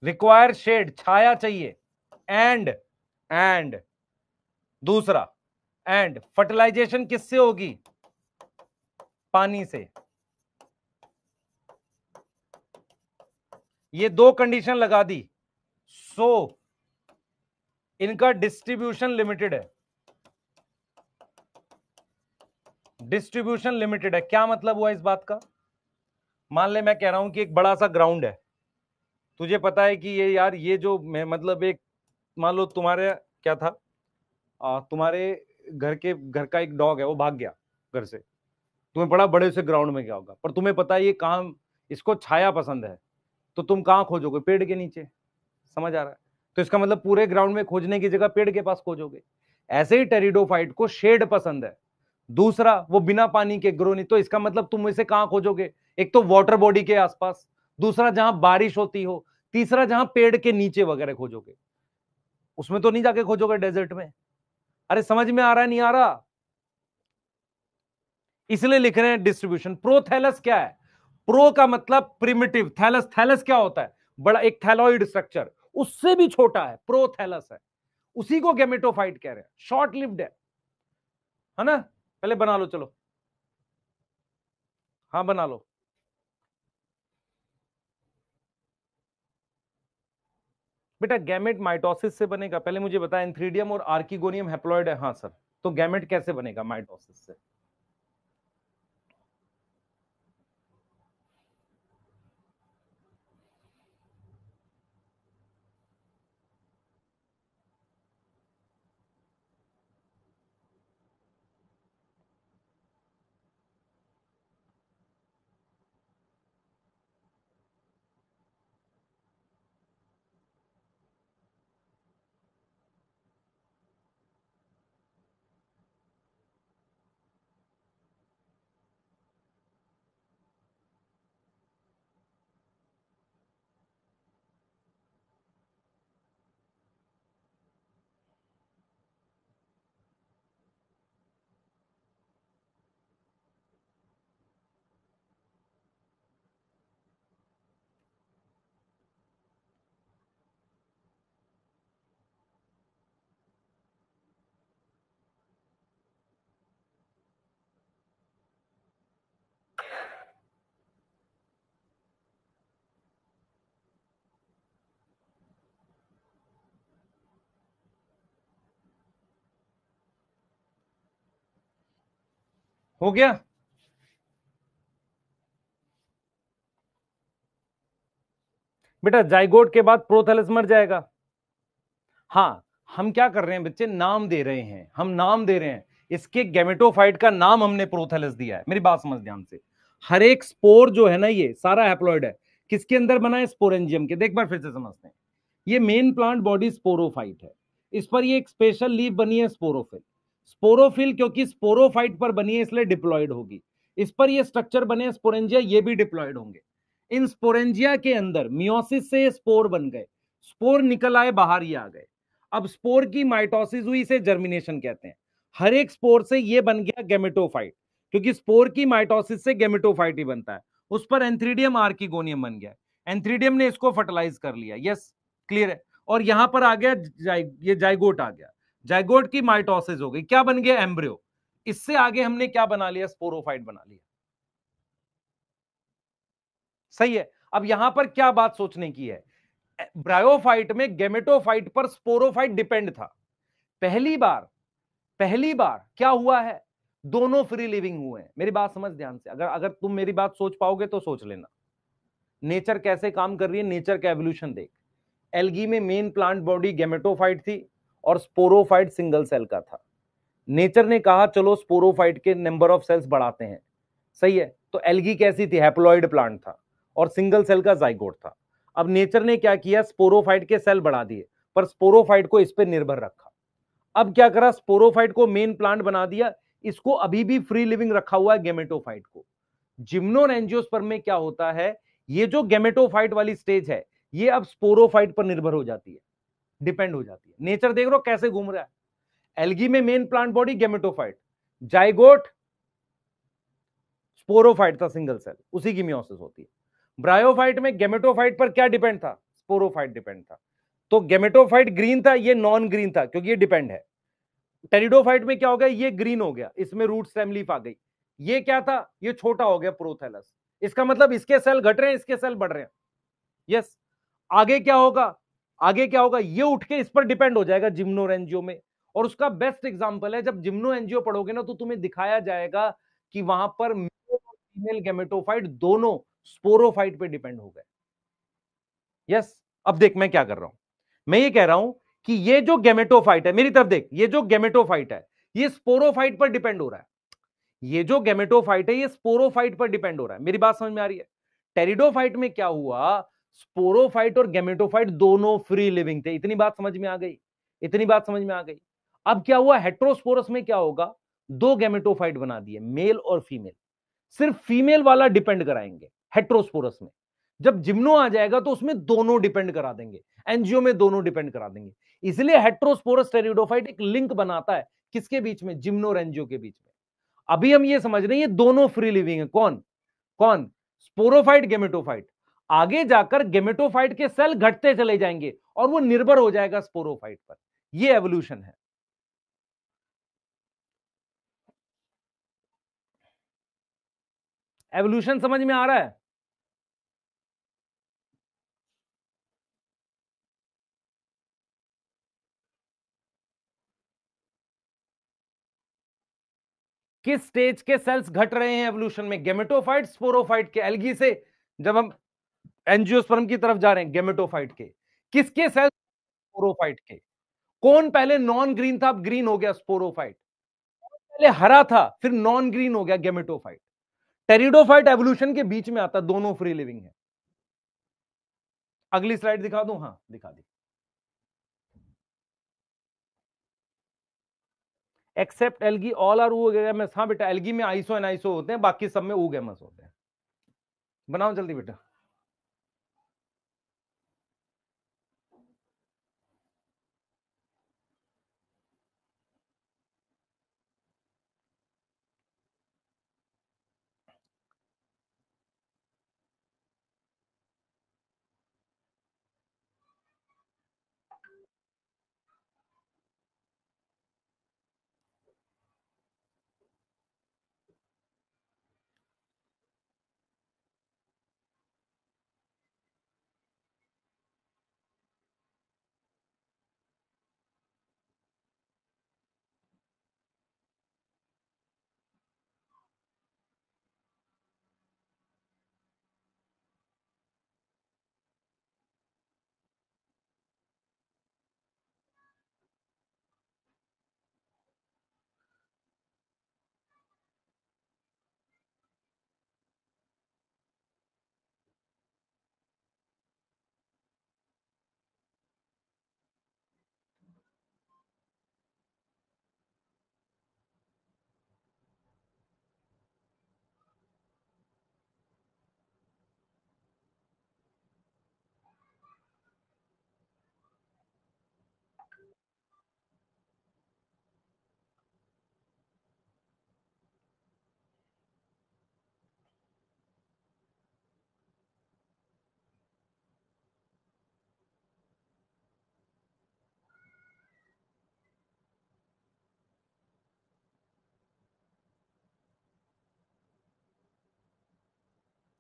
रिक्वायर शेड, छाया चाहिए। एंड दूसरा, एंड फर्टिलाइजेशन किससे होगी? पानी से। ये दो कंडीशन लगा दी, सो इनका डिस्ट्रीब्यूशन लिमिटेड है। डिस्ट्रीब्यूशन लिमिटेड है, क्या मतलब हुआ इस बात का? मान ले मैं कह रहा हूं कि एक बड़ा सा ग्राउंड है, तुझे पता है कि ये यार ये जो मतलब एक, मान लो तुम्हारे क्या था, तुम्हारे घर का एक डॉग है, वो भाग गया घर से। तुम्हें बड़ा बड़े से ग्राउंड में क्या होगा, पर तुम्हें पता है ये कहां, इसको छाया पसंद है, तो तुम कहां खोजोगे? पेड़ के नीचे। समझ आ रहा है? तो इसका मतलब पूरे ग्राउंड में खोजने की जगह पेड़ के पास खोजोगे। ऐसे ही टेरिडोफाइट को शेड पसंद है। दूसरा, वो बिना पानी के ग्रो नहीं, तो इसका मतलब तुम इसे कहां खोजोगे? एक तो वाटर बॉडी के आसपास, दूसरा जहां बारिश होती हो, तीसरा जहां पेड़ के नीचे वगैरह खोजोगे। उसमें तो नहीं जाके खोजोगे डेजर्ट में। अरे समझ में आ रहा है नहीं आ रहा? इसलिए लिख रहे हैं डिस्ट्रीब्यूशन। प्रोथैलस क्या है? प्रो का मतलब प्रिमिटिव, थैलस, थैलस क्या होता है? बड़ा एक थैलॉइड स्ट्रक्चर, उससे भी छोटा है, प्रोथैलस है। उसी को गैमेटोफाइट कह रहे हैं, शॉर्ट लिव्ड है ना? पहले बना लो, चलो। हाँ बना लो। बेटा गैमेट माइटोसिस से बनेगा, पहले मुझे बता। एंथ्रीडियम और आर्किगोनियम हैप्लॉइड है, हाँ सर। तो गैमेट कैसे बनेगा माइटोसिस से? हो गया? बेटा जाइगोट के बाद प्रोथैलस मर जाएगा। हाँ, हम क्या कर रहे हैं बच्चे, नाम दे रहे हैं, हम नाम दे रहे हैं। इसके गैमेटोफाइट का नाम हमने प्रोथैलस दिया है। मेरी बात समझ ध्यान से। हर एक स्पोर जो है ना, ये सारा हैप्लॉइड है, किसके अंदर बना है? स्पोरेंजियम के। देख बार फिर से समझते हैं। ये मेन प्लांट बॉडी स्पोरोफाइट है, इस पर ये एक स्पेशल लीफ बनी है स्पोरोफिल। स्पोरोफिल क्योंकि स्पोरोफाइट पर बनी है इसलिए डिप्लॉयड होगी। इस पर ये स्ट्रक्चर बने स्पोरेंजिया, ये भी डिप्लॉयड होंगे। इन स्पोरेंजिया के अंदर मियोसिस से स्पोर बन गए, स्पोर निकल आए बाहर, ये आ गए। अब स्पोर की माइटोसिस हुई, इसे जर्मिनेशन कहते हैं। हर एक स्पोर से ये बन गया गैमेटोफाइट, क्योंकि स्पोर की माइटोसिस से गैमेटोफाइट ही बनता है। उस पर एंथ्रीडियम आर्किगोनियम बन गया, एंथ्रीडियम ने इसको फर्टिलाइज कर लिया। यस, क्लियर है। और यहां पर आ गया ये जाइगोट आ गया, जाइगोट की माइटोसिस हो गई, क्या बन गया? एम्ब्रियो। इससे आगे हमने क्या बना लिया? स्पोरोफाइट बना लिया। सही है। अब यहां पर क्या बात सोचने की है, ब्रायोफाइट में गैमेटोफाइट पर स्पोरोफाइट डिपेंड था। पहली बार क्या हुआ है, दोनों फ्री लिविंग हुए हैं। मेरी बात समझ ध्यान से, अगर अगर तुम मेरी बात सोच पाओगे तो सोच लेना। नेचर कैसे काम कर रही है, नेचर का एवोल्यूशन देख। एल्गी में मेन प्लांट बॉडी गैमेटोफाइट थी और स्पोरोफाइट सिंगल सेल का था। नेचर ने कहा चलो स्पोरोफाइट के नंबर ऑफ सेल्स बढ़ाते हैं। सही है। तो एल्गी कैसी थी? हैप्लॉइड प्लांट था और सिंगल सेल का जाइगोट था। अब नेचर ने क्या किया, स्पोरोफाइट के सेल बढ़ा दिए, पर स्पोरोफाइट को इस पर निर्भर रखा। अब क्या करा, स्पोरोफाइट को मेन प्लांट बना दिया, इसको अभी भी फ्री लिविंग रखा हुआ है गैमेटोफाइट को। जिम्नोरेंजियोस्पर्म में क्या होता है, ये जो गैमेटोफाइट वाली स्टेज है, ये अब स्पोरोफाइट पर निर्भर हो जाती है, डिपेंड हो जाती है। नेचर देख रहे हो कैसे घूम रहा है। एल्गी में main plant body gametophyte, zygote sporophyte था सिंगल सेल, उसी की मियोसिस होती है। ब्रायोफाइट में गैमेटोफाइट पर क्या डिपेंड था? स्पोरोफाइट डिपेंड था। तो गैमेटोफाइट ग्रीन था, ये नॉन ग्रीन था क्योंकि ये डिपेंड है। टेरिडोफाइट में क्या हो गया, ये ग्रीन हो गया, इसमें रूट स्टेम लीफ आ गई। ये क्या था, ये छोटा हो गया प्रोथैलस। इसका मतलब इसके सेल घट रहे हैं, इसके सेल बढ़ रहे हैं। यस। आगे क्या होगा, आगे क्या होगा, ये उठ के इस पर डिपेंड हो जाएगा जिम्नोरेंजियो में। और उसका बेस्ट एग्जांपल है, जब जिम्नोएंजियो पढ़ोगे ना तो तुम्हें दिखाया जाएगा कि वहां पर मेल और फीमेल गैमेटोफाइट दोनों स्पोरोफाइट पे डिपेंड हो गए। यस। अब देख मैं क्या कर रहा हूं, मैं ये कह रहा हूं कि ये जो गैमेटोफाइट है, मेरी तरफ देख, ये जो गैमेटोफाइट है ये स्पोरोफाइट पर डिपेंड हो रहा है। ये जो गैमेटोफाइट है ये स्पोरोफाइट पर डिपेंड हो रहा है। मेरी बात समझ में आ रही है? टेरिडोफाइट में क्या हुआ, स्पोरोफाइट और गैमेटोफाइट दोनों फ्री लिविंग थे। इतनी बात समझ में आ गई? इतनी बात समझ में आ गई। अब क्या हुआ, हेट्रोस्पोरस में क्या होगा, दो गैमेटोफाइट बना दिए, मेल और फीमेल। सिर्फ फीमेल वाला डिपेंड कराएंगे हेट्रोस्पोरस में। जब जिम्नो आ जाएगा तो उसमें दोनों डिपेंड करा देंगे, एंजियो में दोनों डिपेंड करा देंगे। इसलिए हेट्रोस्पोरस टेरिडोफाइट एक लिंक बनाता है किसके बीच में, जिम्नो और एंजियो के बीच में। अभी हम ये समझ रहे हैं ये दोनों फ्री लिविंग है। कौन कौन? Sporophyte gametophyte. आगे जाकर गेमेटोफाइट के सेल घटते चले जाएंगे और वो निर्भर हो जाएगा स्पोरोफाइट पर। ये एवोल्यूशन है। एवोल्यूशन समझ में आ रहा है? किस स्टेज के सेल्स घट रहे हैं एवोल्यूशन में? गेमेटोफाइट, स्पोरोफाइट के? एल्गी से जब हम एंजियोस्पर्म की तरफ जा रहे हैं, गेमेटोफाइट के? किसके सेल्स? स्पोरोफाइट के। कौन पहले नॉन ग्रीन था, अब ग्रीन हो गया? स्पोरोफाइट। पहले हरा था, फिर नॉन ग्रीन हो गया, गेमेटोफाइट। टेरिडोफाइट एवोल्यूशन के बीच में आता, दोनों फ्री लिविंग है। अगली स्लाइड दिखा दूं? हाँ दिखा दी। Except algae all are oogamous। हाँ बेटा, एल्गी में आइसो एंड आइसो होते हैं, बाकी सब में oogamous होते हैं। बनाओ जल्दी बेटा।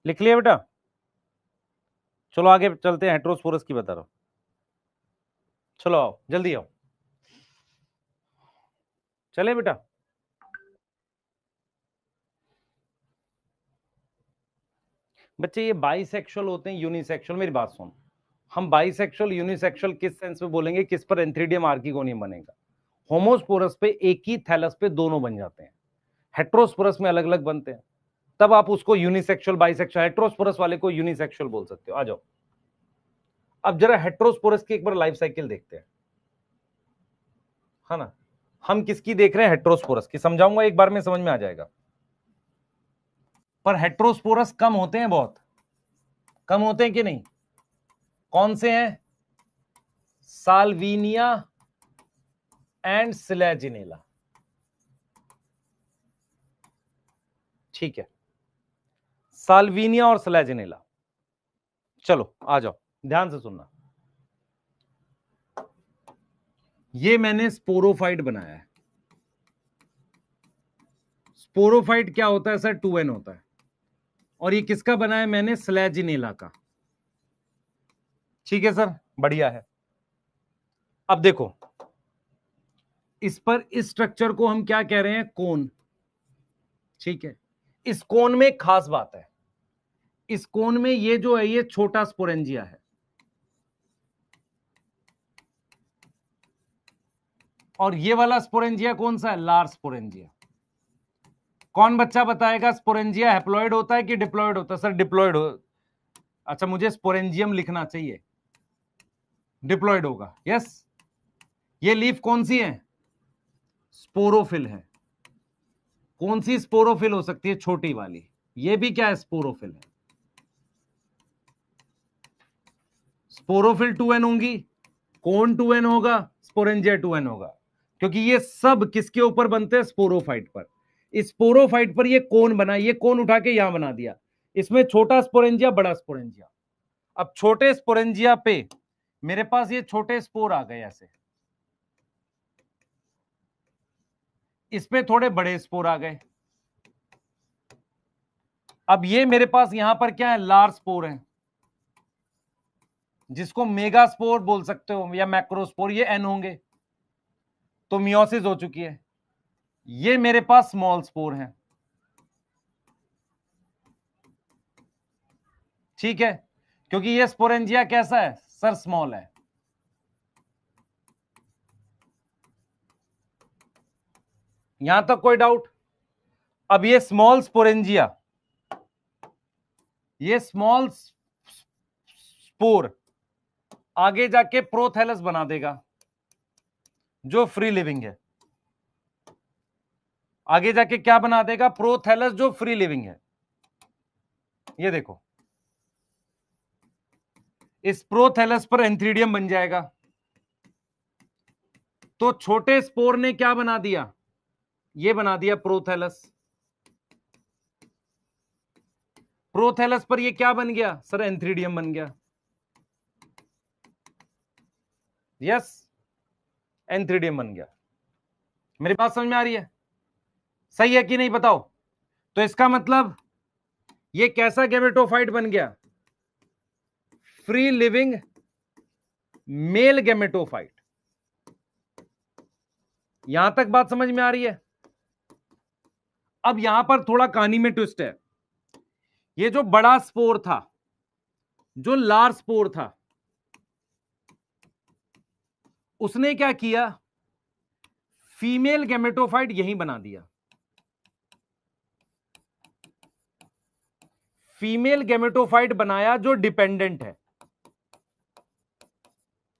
लिख लिया बेटा? चलो आगे चलते हैं, हेट्रोस्पोरस की बता रहा हूं। चलो आओ, जल्दी आओ, चले बेटा। बच्चे ये बाइसेक्सुअल होते हैं, यूनिसेक्सुअल? मेरी बात सुन, हम बाइसेक्सुअल यूनिसेक्सुअल किस सेंस में बोलेंगे? किस पर एंथ्रीडियम आर्किगोनियम बनेगा? होमोस्पोरस पे एक ही थैलस पे दोनों बन जाते हैं, हेट्रोस्पोरस में अलग अलग बनते हैं। तब आप उसको यूनिसेक्सुअल, बाइसेक्सुअल, हेट्रोस्पोरस वाले को यूनिसेक्सुअल बोल सकते हो। आ जाओ, अब जरा हेट्रोस्पोरस की एक बार लाइफ साइकिल देखते हैं, है ना? हम किसकी देख रहे हैं? हेट्रोस्पोरस की। समझाऊंगा एक बार में, समझ में आ जाएगा। पर हेट्रोस्पोरस कम होते हैं, बहुत कम होते हैं कि नहीं? कौन से हैं? Salvinia and Selaginella. ठीक है, साल्विनिया और सिलेजिनेला। चलो आ जाओ, ध्यान से सुनना। ये मैंने स्पोरोफाइट बनाया है। स्पोरोफाइट क्या होता है सर? 2n होता है। और ये किसका बनाया है मैंने? स्लेजिनेला का। ठीक है सर, बढ़िया है। अब देखो, इस पर इस स्ट्रक्चर को हम क्या कह रहे हैं? कोन। ठीक है, इस कोन में एक खास बात है, इस कोन में ये जो है, ये छोटा स्पोरेंजिया है, और ये वाला स्पोरेंजिया कौन सा है? Large sporangia. कौन बच्चा बताएगा स्पोरेंजिया हैप्लॉइड होता है कि डिप्लॉइड होता है? सर डिप्लॉइड हो। अच्छा, मुझे स्पोरेंजियम लिखना चाहिए, डिप्लॉइड होगा। यस। ये लीफ कौन सी है? स्पोरोफिल है। कौन सी स्पोरोफिल हो सकती है? छोटी वाली। ये भी क्या है? स्पोरोफिल है। स्पोरोफिल 2n होंगी, कौन 2n होगा? स्पोरेंजिया 2n होगा, क्योंकि ये सब किसके ऊपर बनते हैं? स्पोरोफाइट पर। इस स्पोरोफाइट पर ये कौन बना, ये कौन उठा के यहां बना दिया। इसमें छोटा स्पोरेंजिया, बड़ा स्पोरेंजिया। अब छोटे स्पोरेंजिया पे मेरे पास ये छोटे स्पोर आ गए ऐसे, इस पे थोड़े बड़े स्पोर आ गए। अब ये मेरे पास यहां पर क्या है? लार्ज स्पोर है, जिसको मेगा स्पोर बोल सकते हो या मैक्रोस्पोर। ये एन होंगे, तो मियोसिस हो चुकी है। ये मेरे पास स्मॉल स्पोर है, ठीक है, क्योंकि ये स्पोरेंजिया कैसा है सर, स्मॉल है। यहां तक कोई डाउट? अब ये स्मॉल स्पोरेंजिया, ये स्मॉल स्पोर आगे जाके प्रोथैलस बना देगा जो फ्री लिविंग है। आगे जाके क्या बना देगा? प्रोथैलस जो फ्री लिविंग है। ये देखो, इस प्रोथैलस पर एंथ्रीडियम बन जाएगा। तो छोटे स्पोर ने क्या बना दिया? ये बना दिया प्रोथैलस। प्रोथैलस पर ये क्या बन गया सर? एंथ्रीडियम बन गया। यस, एंथ्रीडियम बन गया। मेरी बात समझ में आ रही है? सही है कि नहीं बताओ? तो इसका मतलब ये कैसा गैमेटोफाइट बन गया? Free living male gametophyte. यहां तक बात समझ में आ रही है? अब यहां पर थोड़ा कहानी में ट्विस्ट है। ये जो बड़ा स्पोर था, जो लार्ज स्पोर था, उसने क्या किया? फीमेल गैमेटोफाइट यहीं बना दिया। फीमेल गैमेटोफाइट बनाया जो डिपेंडेंट है,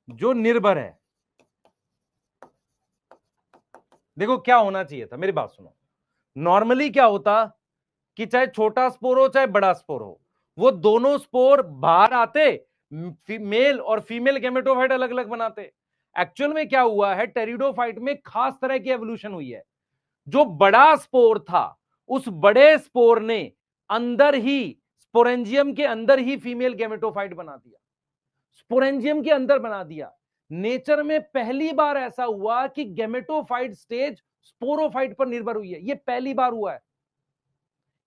जो निर्भर है। देखो क्या होना चाहिए था, मेरी बात सुनो। नॉर्मली क्या होता कि चाहे छोटा स्पोर हो चाहे बड़ा स्पोर हो, वो दोनों स्पोर बाहर आते, मेल और फीमेल गैमेटोफाइट अलग अलग बनाते। एक्चुअल में क्या हुआ है, टेरिडोफाइट में खास तरह की एवोल्यूशन हुई है। जो बड़ा स्पोर था, उस बड़े स्पोर ने अंदर ही, स्पोरेंजियम के अंदर ही फीमेल गैमेटोफाइट बना दिया। स्पोरेंजियम के अंदर बना दिया। नेचर में पहली बार ऐसा हुआ कि गैमेटोफाइट स्टेज स्पोरोफाइट पर निर्भर हुई है। ये पहली बार हुआ है,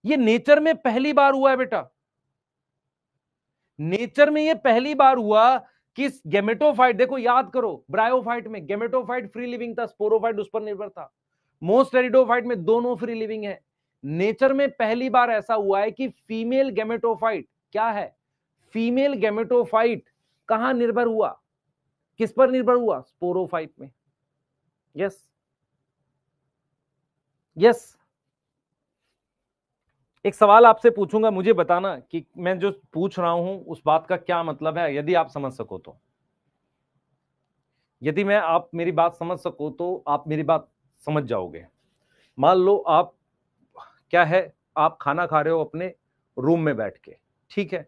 ये नेचर में पहली बार हुआ है बेटा। नेचर में ये पहली बार हुआ कि गैमेटोफाइट, देखो याद करो, ब्रायोफाइट में गैमेटोफाइट फ्री लिविंग था, स्पोरोफाइट उस पर निर्भर था। मोस्ट टेरिडोफाइट में दोनों फ्री लिविंग है। नेचर में पहली बार ऐसा हुआ है कि फीमेल गैमेटोफाइट क्या है, फीमेल गैमेटोफाइट कहां निर्भर हुआ? किस पर निर्भर हुआ? स्पोरोफाइट में। Yes yes. एक सवाल आपसे पूछूंगा, मुझे बताना कि मैं जो पूछ रहा हूं उस बात का क्या मतलब है, यदि आप समझ सको तो। यदि मैं आप मेरी बात समझ सको तो आप मेरी बात समझ जाओगे। मान लो आप, क्या है, आप खाना खा रहे हो अपने रूम में बैठ के, ठीक है,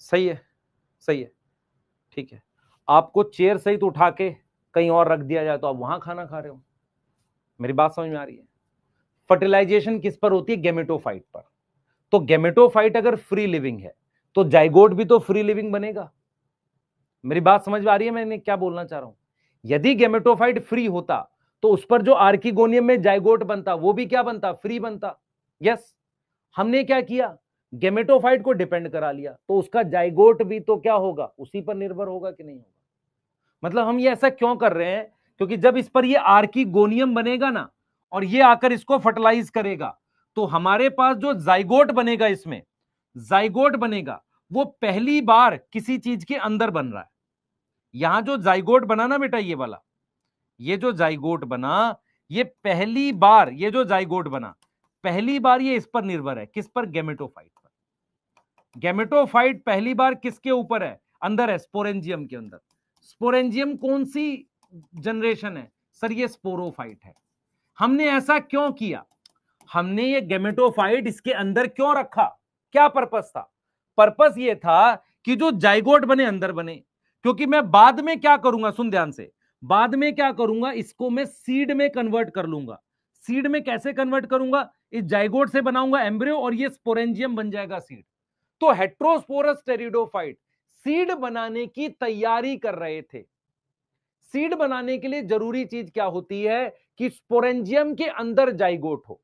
सही है, सही है, ठीक है। आपको चेयर सहित उठा के कहीं और रख दिया जाए तो आप वहां खाना खा रहे हो। मेरी बात समझ में आ रही है? फर्टिलाइजेशन किस पर होती है? गैमेटोफाइट पर। तो गैमेटोफाइट अगर फ्री लिविंग है तो जाइगोट भी तो फ्री लिविंग बनेगा। मेरी बात समझ में आ रही है मैंने क्या बोलना चाह रहा हूं? यदि गैमेटोफाइट फ्री होता तो उस पर जो आर्किगोनियम में जाइगोट बनता वो भी क्या बनता? फ्री बनता। यस। हमने क्या किया? गैमेटोफाइट को डिपेंड करा लिया, तो उसका जाइगोट भी तो क्या होगा? उसी पर निर्भर होगा कि नहीं होगा? मतलब हम ये ऐसा क्यों कर रहे हैं? क्योंकि जब इस पर ये आर्किगोनियम बनेगा ना, और ये आकर इसको फर्टिलाइज करेगा, तो हमारे पास जो जाइगोट बनेगा, इसमें जाइगोट बनेगा, वो पहली बार किसी चीज के अंदर बन रहा है। यहां जो जाइगोट बना ना बेटा, ये वाला, ये जो जाइगोट बना, ये पहली बार, ये जो जाइगोट बना पहली बार, ये इस पर निर्भर है। किस पर? गैमेटोफाइट पर। गैमेटोफाइट पहली बार किसके ऊपर है? अंदर है, स्पोरेंजियम के अंदर। स्पोरेंजियम कौन सी जनरेशन है सर? ये स्पोरोफाइट है। हमने ऐसा क्यों किया? हमने ये गैमेटोफाइट इसके अंदर क्यों रखा? क्या पर्पस था? पर्पस ये था कि जो जाइगोट बने अंदर बने। क्योंकि मैं बाद में क्या करूंगा, सुन ध्यान से, बाद में क्या करूंगा, इसको मैं सीड में कन्वर्ट कर लूंगा। सीड में कैसे कन्वर्ट करूंगा? इस जाइगोट से बनाऊंगा एम्ब्रियो और ये स्पोरेंजियम बन जाएगा सीड। तो हेट्रोस्पोरस टेरिडोफाइट सीड बनाने की तैयारी कर रहे थे। सीड बनाने के लिए जरूरी चीज क्या होती है? कि स्पोरेंजियम के अंदर जाइगोट हो।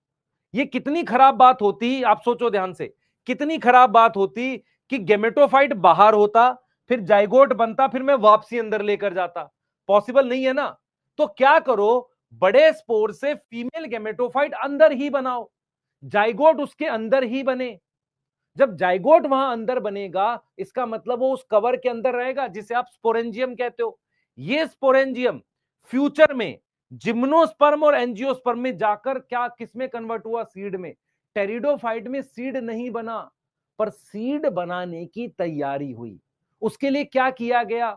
ये कितनी खराब बात होती, आप सोचो ध्यान से, कितनी खराब बात होती कि गेमेटोफाइट बाहर होता, फिर जाइगोट बनता, फिर मैं वापसी अंदर लेकर जाता। पॉसिबल नहीं है ना। तो क्या करो, बड़े स्पोर से फीमेल गेमेटोफाइट अंदर ही बनाओ, जाइगोट उसके अंदर ही बने। जब जाइगोट वहां अंदर बनेगा, इसका मतलब वो उस कवर के अंदर रहेगा, जिसे आप स्पोरेंजियम कहते हो। ये स्पोरेंजियम फ्यूचर में जिम्नोस्पर्म और एंजियोस्पर्म में जाकर क्या किसमें कन्वर्ट हुआ? सीड में। टेरिडोफाइट में सीड नहीं बना, पर सीड बनाने की तैयारी हुई। उसके लिए क्या किया गया?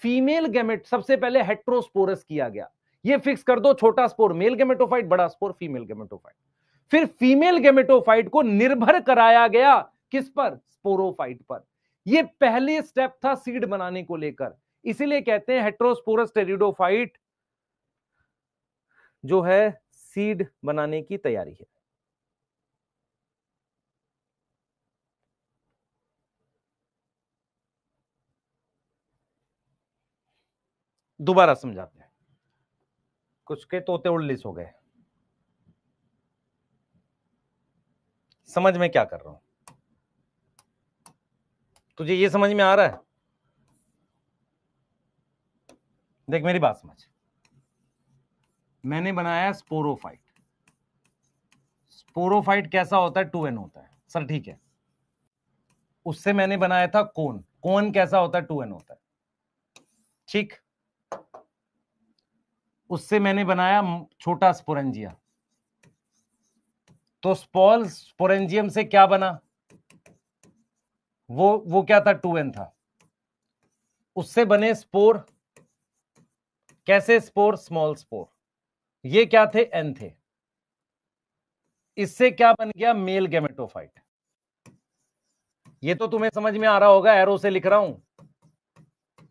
फीमेल गेमेट सबसे पहले हेट्रोस्पोरस किया गया। ये फिक्स कर दो, छोटा स्पोर मेल गेमेटोफाइट, बड़ा स्पोर फीमेल गेमेटोफाइट। फिर फीमेल गेमेटोफाइट को निर्भर कराया गया किस पर? स्पोरोफाइट पर। यह पहले स्टेप था सीड बनाने को लेकर। इसीलिए कहते हैं हेट्रोस्पोरस टेरिडोफाइट जो है सीड बनाने की तैयारी है। दोबारा समझाते हैं, कुछ के तोते उल्लीस हो गए। समझ में क्या कर रहा हूं? तुझे ये समझ में आ रहा है? देख मेरी बात समझ। मैंने बनाया स्पोरोफाइट। स्पोरोफाइट कैसा होता है? 2n होता है सर, ठीक है। उससे मैंने बनाया था कोन। कोन कैसा होता है? 2n होता है, ठीक। उससे मैंने बनाया छोटा स्पोरेंजिया। तो स्पोरेंजियम से क्या बना? वो क्या था? 2n था। उससे बने स्पोर। कैसे स्पोर? Small spore. ये क्या थे? n थे। इससे क्या बन गया? Mail gametophyte. ये तो तुम्हें समझ में आ रहा होगा, एरो से लिख रहा हूं।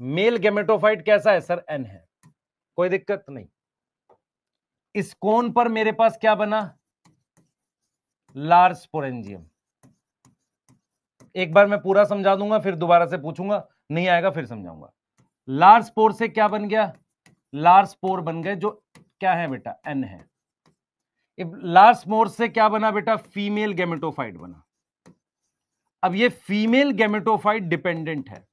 मेल गेमेटोफाइट कैसा है सर? n है, कोई दिक्कत नहीं। इस कोन पर मेरे पास क्या बना? Large sporangium. एक बार मैं पूरा समझा दूंगा, फिर दोबारा से पूछूंगा, नहीं आएगा फिर समझाऊंगा। लार्ज स्पोर से क्या बन गया? लार्ज स्पोर बन गए, जो क्या है बेटा? n है। लार्ज स्पोर से क्या बना बेटा? फीमेल गेमेटोफाइट बना। अब ये फीमेल गेमेटोफाइट डिपेंडेंट है।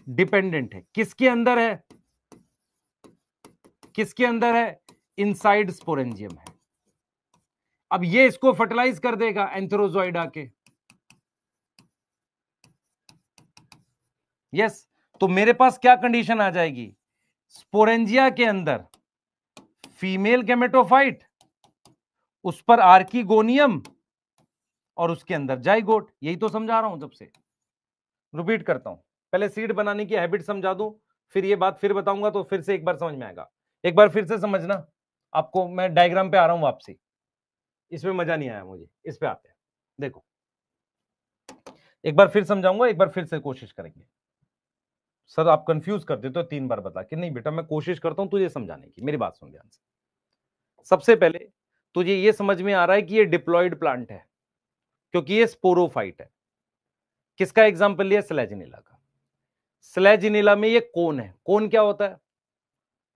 डिपेंडेंट है किसके अंदर है? किसके अंदर है? इनसाइड स्पोरेंजियम है। अब ये इसको फर्टिलाइज कर देगा एंथेरोजोइड आके। यस। तो मेरे पास क्या कंडीशन आ जाएगी? स्पोरेंजिया के अंदर फीमेल गेमेटोफाइट, उस पर आर्कीगोनियम, और उसके अंदर जाइगोट। यही तो समझा रहा हूं जब से। रिपीट करता हूं, पहले सीड बनाने की हैबिट समझा दूं, फिर ये बात फिर बताऊंगा तो फिर से एक बार समझ में आएगा। एक बार फिर से समझना। आपको मैं डायग्राम पे आ रहा हूं वापसी। इसमें मजा नहीं आया मुझे, इस पे आते हैं। देखो एक बार फिर समझाऊंगा, एक बार फिर से कोशिश करेंगे। सर आप कंफ्यूज कर देते हो 3 बार बता के। नहीं बेटा, मैं कोशिश करता हूं तुझे समझाने की, मेरी बात सुन ध्यान से। सबसे पहले तुझे ये समझ में आ रहा है कि ये डिप्लॉयड प्लांट है, क्योंकि ये स्पोरोफाइट है। किसका एग्जाम्पल लिया? स्लेजिनिला का। स्लेजिनिला में ये कोन है। कोन क्या होता है?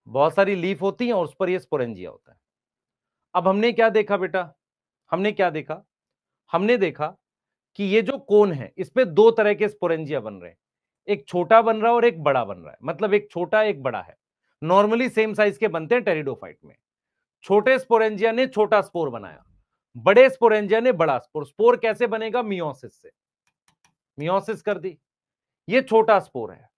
बहुत सारी लीफ होती हैं और उस पर ये स्पोरेंजिया होता है। अब हमने क्या देखा बेटा? हमने क्या देखा? हमने देखा कि ये जो कोन है, इस पे 2 तरह के स्पोरेंजिया बन रहे हैं। एक छोटा बन रहा है और एक बड़ा बन रहा है, मतलब एक छोटा एक बड़ा है। नॉर्मली सेम साइज के बनते हैं टेरिडोफाइट में। छोटे स्पोरेंजिया ने छोटा स्पोर बनाया, बड़े स्पोरेंजिया ने बड़ा स्पोर। स्पोर कैसे बनेगा? मियोसिस से। मियोसिस कर दी। ये छोटा स्पोर है।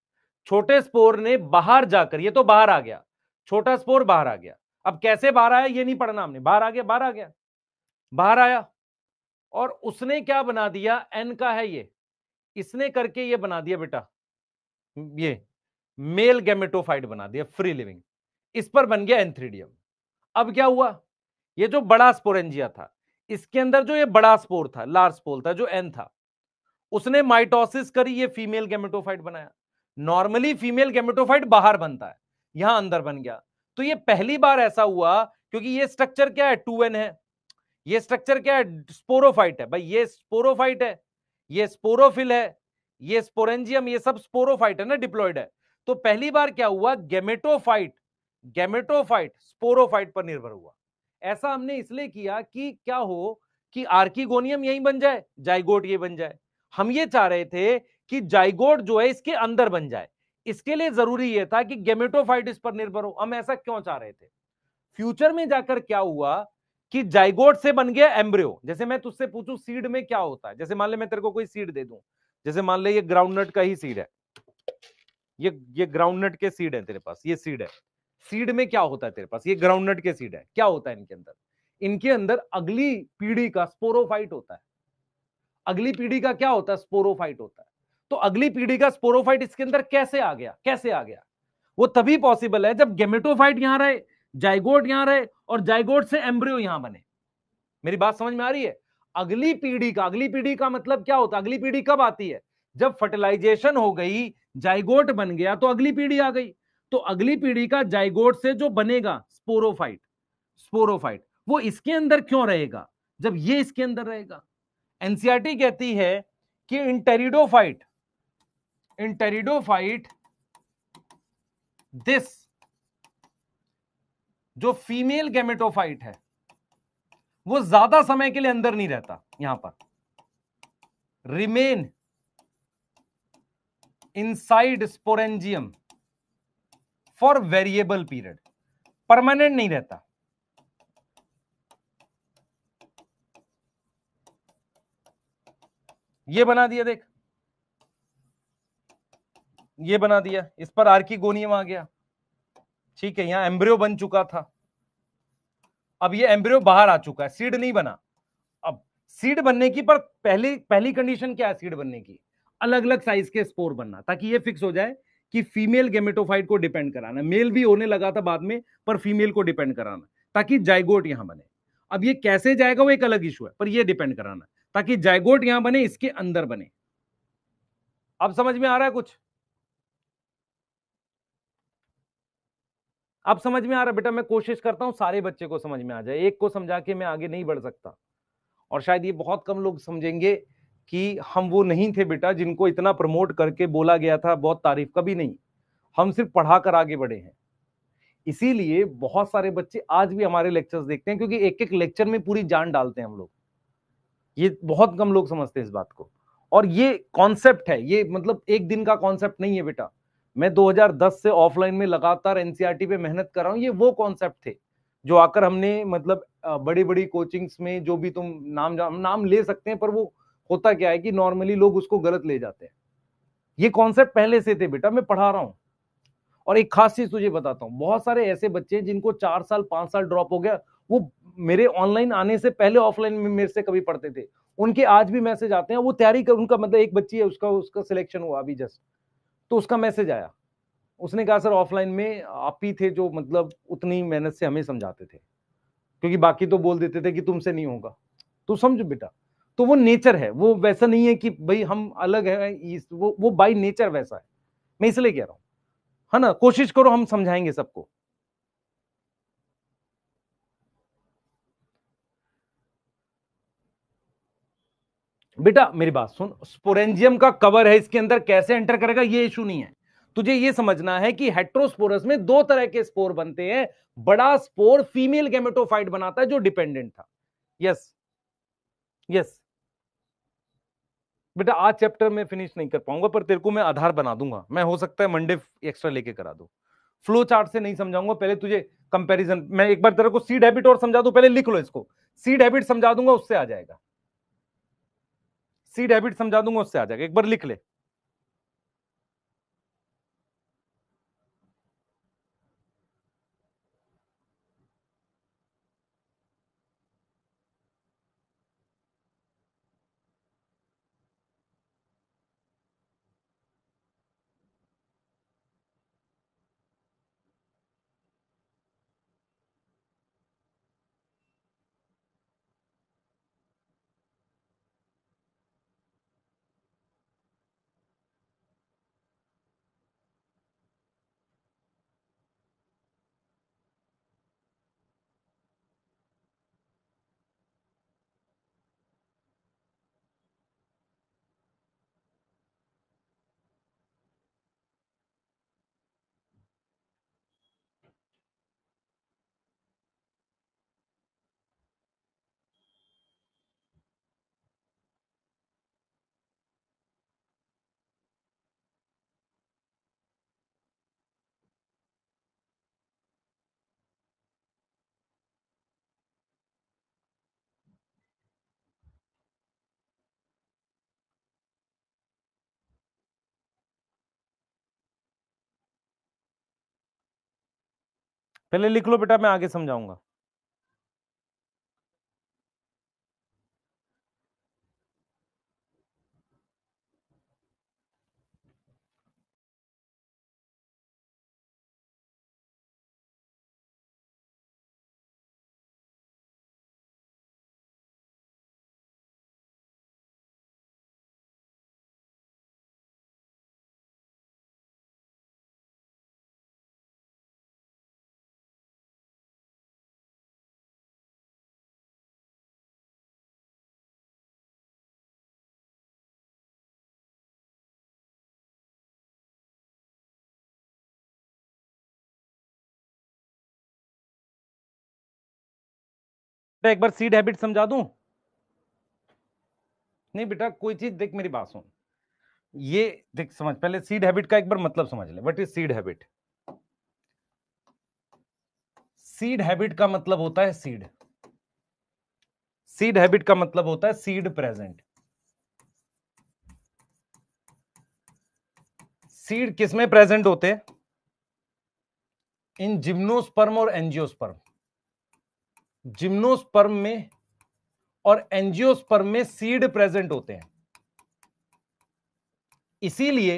छोटे स्पोर ने बाहर जाकर, ये तो बाहर आ गया, छोटा स्पोर बाहर आ गया। अब कैसे बाहर आया ये नहीं पढ़ना हमने। बाहर आ गया, बाहर आ गया, बाहर आया, और उसने क्या बना दिया? एन का है ये, इसने करके ये बना दिया बेटा, ये मेल गैमेटोफाइट बना दिया, फ्री लिविंग। इस पर बन गया एंथ्रीडियम। अब क्या हुआ? ये जो बड़ा स्पोरेंजिया था, इसके अंदर जो ये बड़ा स्पोर था, लार्ज स्पोर था, जो एन था, उसने माइटोसिस करी, ये फीमेल गैमेटोफाइट बनाया। नॉर्मली फीमेल गैमेटोफाइट बाहर बनता है, यहां अंदर बन गया। तो ये पहली बार ऐसा हुआ, क्योंकि ये स्ट्रक्चर क्या है? 2n है। ये स्ट्रक्चर क्या है? स्पोरोफाइट है भाई। ये स्पोरोफाइट है, ये स्पोरोफिल है, ये स्पोरेंजियम, ये सब स्पोरोफाइट है ना, डिप्लॉयड है। तो पहली बार क्या हुआ? गैमेटोफाइट, गैमेटोफाइट स्पोरोफाइट पर निर्भर हुआ। ऐसा हमने इसलिए किया कि क्या हो कि आर्कीगोनियम यही बन जाए, जाइगोट ये बन जाए। हम ये चाह रहे थे कि जाइगोट जो है इसके अंदर बन जाए। इसके लिए जरूरी यह था कि गेमेटोफाइट इस पर निर्भर हो। हम ऐसा क्यों चाह रहे थे? फ्यूचर में जाकर क्या हुआ कि जाइगोट से बन गया एम्ब्रियो। जैसे मैं तुझसे पूछूं सीड में क्या होता है, जैसे मान ले मैं तेरे को कोई सीड दे दूं, जैसे मान ले ये ग्राउंडनट का ही सीड है, ये ग्राउंडनट के सीड है तेरे पास, ये सीड है। सीड में क्या होता है तेरे पास? ये ग्राउंडनट के सीड है, क्या होता है इनके अंदर? इनके अंदर अगली पीढ़ी का स्पोरोफाइट होता है। अगली पीढ़ी का क्या होता है? स्पोरोफाइट होता है। तो अगली पीढ़ी का स्पोरोफाइट इसके अंदर कैसे आ गया? कैसे आ गया? वो तभी पॉसिबल है जब गेमेटोफाइट यहां रहे, जाइगोट यहां रहे, और जाइगोट से एम्ब्रियो यहां बने। मेरी बात समझ में आ रही है? अगली पीढ़ी का मतलब क्या होता है? अगली पीढ़ी कब आती है? जब फर्टिलाइजेशन हो गई, जाइगोट बन गया, तो अगली पीढ़ी आ गई। तो अगली पीढ़ी का जाइगोट से जो बनेगा स्पोरोफाइट, स्पोरोफाइट वो इसके अंदर क्यों रहेगा जब ये इसके अंदर रहेगा? एनसीईआरटी कहती है कि इंटेरिडोफाइट दिस, जो फीमेल गैमेटोफाइट है वो ज्यादा समय के लिए अंदर नहीं रहता, यहां पर remain inside sporangium for variable period, permanent नहीं रहता। ये बना दिया, देख ये बना दिया, इस पर आर्किगोनियम आ गया, ठीक है, यहां एम्ब्रियो बन चुका था, अब ये एम्ब्रियो बाहर आ चुका है, सीड नहीं बना। अब सीड बनने की पर पहली पहली कंडीशन क्या है सीड बनने की? अलग अलग साइज के स्पोर बनना, ताकि ये फिक्स हो जाए कि फीमेल गेमेटोफाइट को डिपेंड कराना। मेल भी होने लगा था बाद में, पर फीमेल को डिपेंड कराना ताकि जाइगोट यहां बने। अब ये कैसे जाएगा वो एक अलग इशू है, पर ये डिपेंड कराना ताकि जाइगोट यहां बने, इसके अंदर बने। अब समझ में आ रहा है कुछ? अब समझ में आ रहा है बेटा? मैं कोशिश करता हूं सारे बच्चे को समझ में आ जाए, एक को समझा के मैं आगे नहीं बढ़ सकता। और शायद ये बहुत कम लोग समझेंगे कि हम वो नहीं थे बेटा जिनको इतना प्रमोट करके बोला गया था, बहुत तारीफ, कभी नहीं। हम सिर्फ पढ़ाकर आगे बढ़े हैं। इसीलिए बहुत सारे बच्चे आज भी हमारे लेक्चर्स देखते हैं, क्योंकि एक एक लेक्चर में पूरी जान डालते हैं हम लोग। ये बहुत कम लोग समझते हैं इस बात को। और ये कॉन्सेप्ट है, ये मतलब एक दिन का कॉन्सेप्ट नहीं है बेटा। मैं 2010 से ऑफलाइन में लगातार एनसीईआरटी पे मेहनत कर रहा हूं। ये वो कॉन्सेप्ट थे जो आकर हमने मतलब बड़ी बड़ी कोचिंग्स में, जो भी तुम नाम ले सकते हैं, पर वो होता क्या है कि नॉर्मली लोग उसको गलत ले जाते हैं। ये कॉन्सेप्ट पहले से थे बेटा, मैं पढ़ा रहा हूं। और एक खास चीज तुझे बताता हूँ, बहुत सारे ऐसे बच्चे हैं जिनको 4 साल 5 साल ड्रॉप हो गया, वो मेरे ऑनलाइन आने से पहले ऑफलाइन में मेरे से कभी पढ़ते थे। उनके आज भी मैसेज आते हैं, वो तैयारी कर, उनका मतलब एक बच्ची है, उसका उसका सिलेक्शन हुआ अभी जस्ट, तो उसका मैसेज आया। उसने कहा सर ऑफलाइन में आप ही थे जो मतलब उतनी मेहनत से हमें समझाते थे, क्योंकि बाकी तो बोल देते थे कि तुमसे नहीं होगा। तो समझ बेटा, तो वो नेचर है, वो वैसा नहीं है कि भाई हम अलग है, वो बाई नेचर वैसा है। मैं इसलिए कह रहा हूं, है ना? कोशिश करो, हम समझाएंगे सबको। बेटा मेरी बात सुन, स्पोरेंजियम का कवर है, इसके अंदर कैसे एंटर करेगा ये इशू नहीं है। तुझे ये समझना है कि हेट्रोस्पोरस में दो तरह के स्पोर बनते हैं। बड़ा स्पोर फीमेल गेमेटोफाइट बनाता है जो डिपेंडेंट था। यस, यस बेटा, आज चैप्टर में फिनिश नहीं कर पाऊंगा, पर तेरे को मैं आधार बना दूंगा। मैं हो सकता है मंडे एक्स्ट्रा लेके करा दूं। फ्लो चार्ट से नहीं समझाऊंगा, पहले तुझे कंपैरिजन, मैं एक बार तेरे को सीड हैबिट और समझा दूं, पहले लिख लो इसको। सीड हैबिट समझा दूंगा, उससे आ जाएगा। सीड हैबिट समझा दूंगा, उससे आ जाएगा, एक बार लिख ले। पहले लिख लो बेटा, मैं आगे समझाऊंगा। एक बार सीड हैबिट समझा दूं? नहीं बेटा, कोई चीज देख, मेरी बात सुन। ये देख, समझ पहले सीड हैबिट का एक बार मतलब समझ ले। What is seed habit? Seed habit का मतलब होता है सीड। सीड हैबिट का मतलब होता है सीड प्रेजेंट। सीड किसमें प्रेजेंट होते हैं? इन जिम्नोस्पर्म और एंजियोस्पर्म। जिम्नोस्पर्म में और एंजियोस्पर्म में सीड प्रेजेंट होते हैं। इसीलिए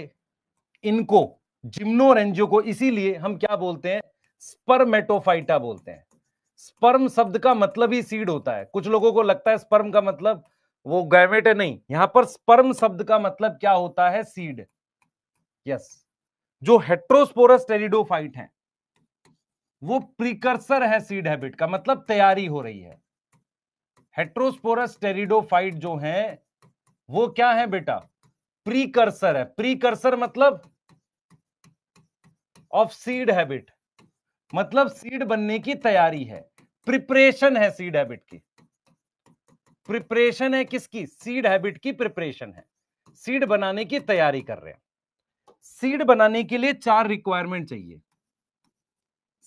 इनको, जिम्नो और एंजियो को, इसीलिए हम क्या बोलते हैं? स्पर्मेटोफाइटा बोलते हैं। स्पर्म शब्द का मतलब ही सीड होता है। कुछ लोगों को लगता है स्पर्म का मतलब वो गैमेट है, नहीं। यहां पर स्पर्म शब्द का मतलब क्या होता है? सीड। यस। जो हेट्रोस्पोरस टेरिडोफाइट है वो प्रीकर्सर है सीड हैबिट का, मतलब तैयारी हो रही है। हेट्रोस्पोरस टेरिडोफाइट जो है वो क्या है बेटा? प्रीकर्सर है। प्रीकर्सर मतलब ऑफ सीड हैबिट, मतलब सीड बनने की तैयारी है। प्रिपरेशन है सीड हैबिट की। प्रिपरेशन है किसकी? सीड हैबिट की प्रिपरेशन है। सीड बनाने की तैयारी कर रहे हैं। सीड बनाने के लिए 4 रिक्वायरमेंट चाहिए।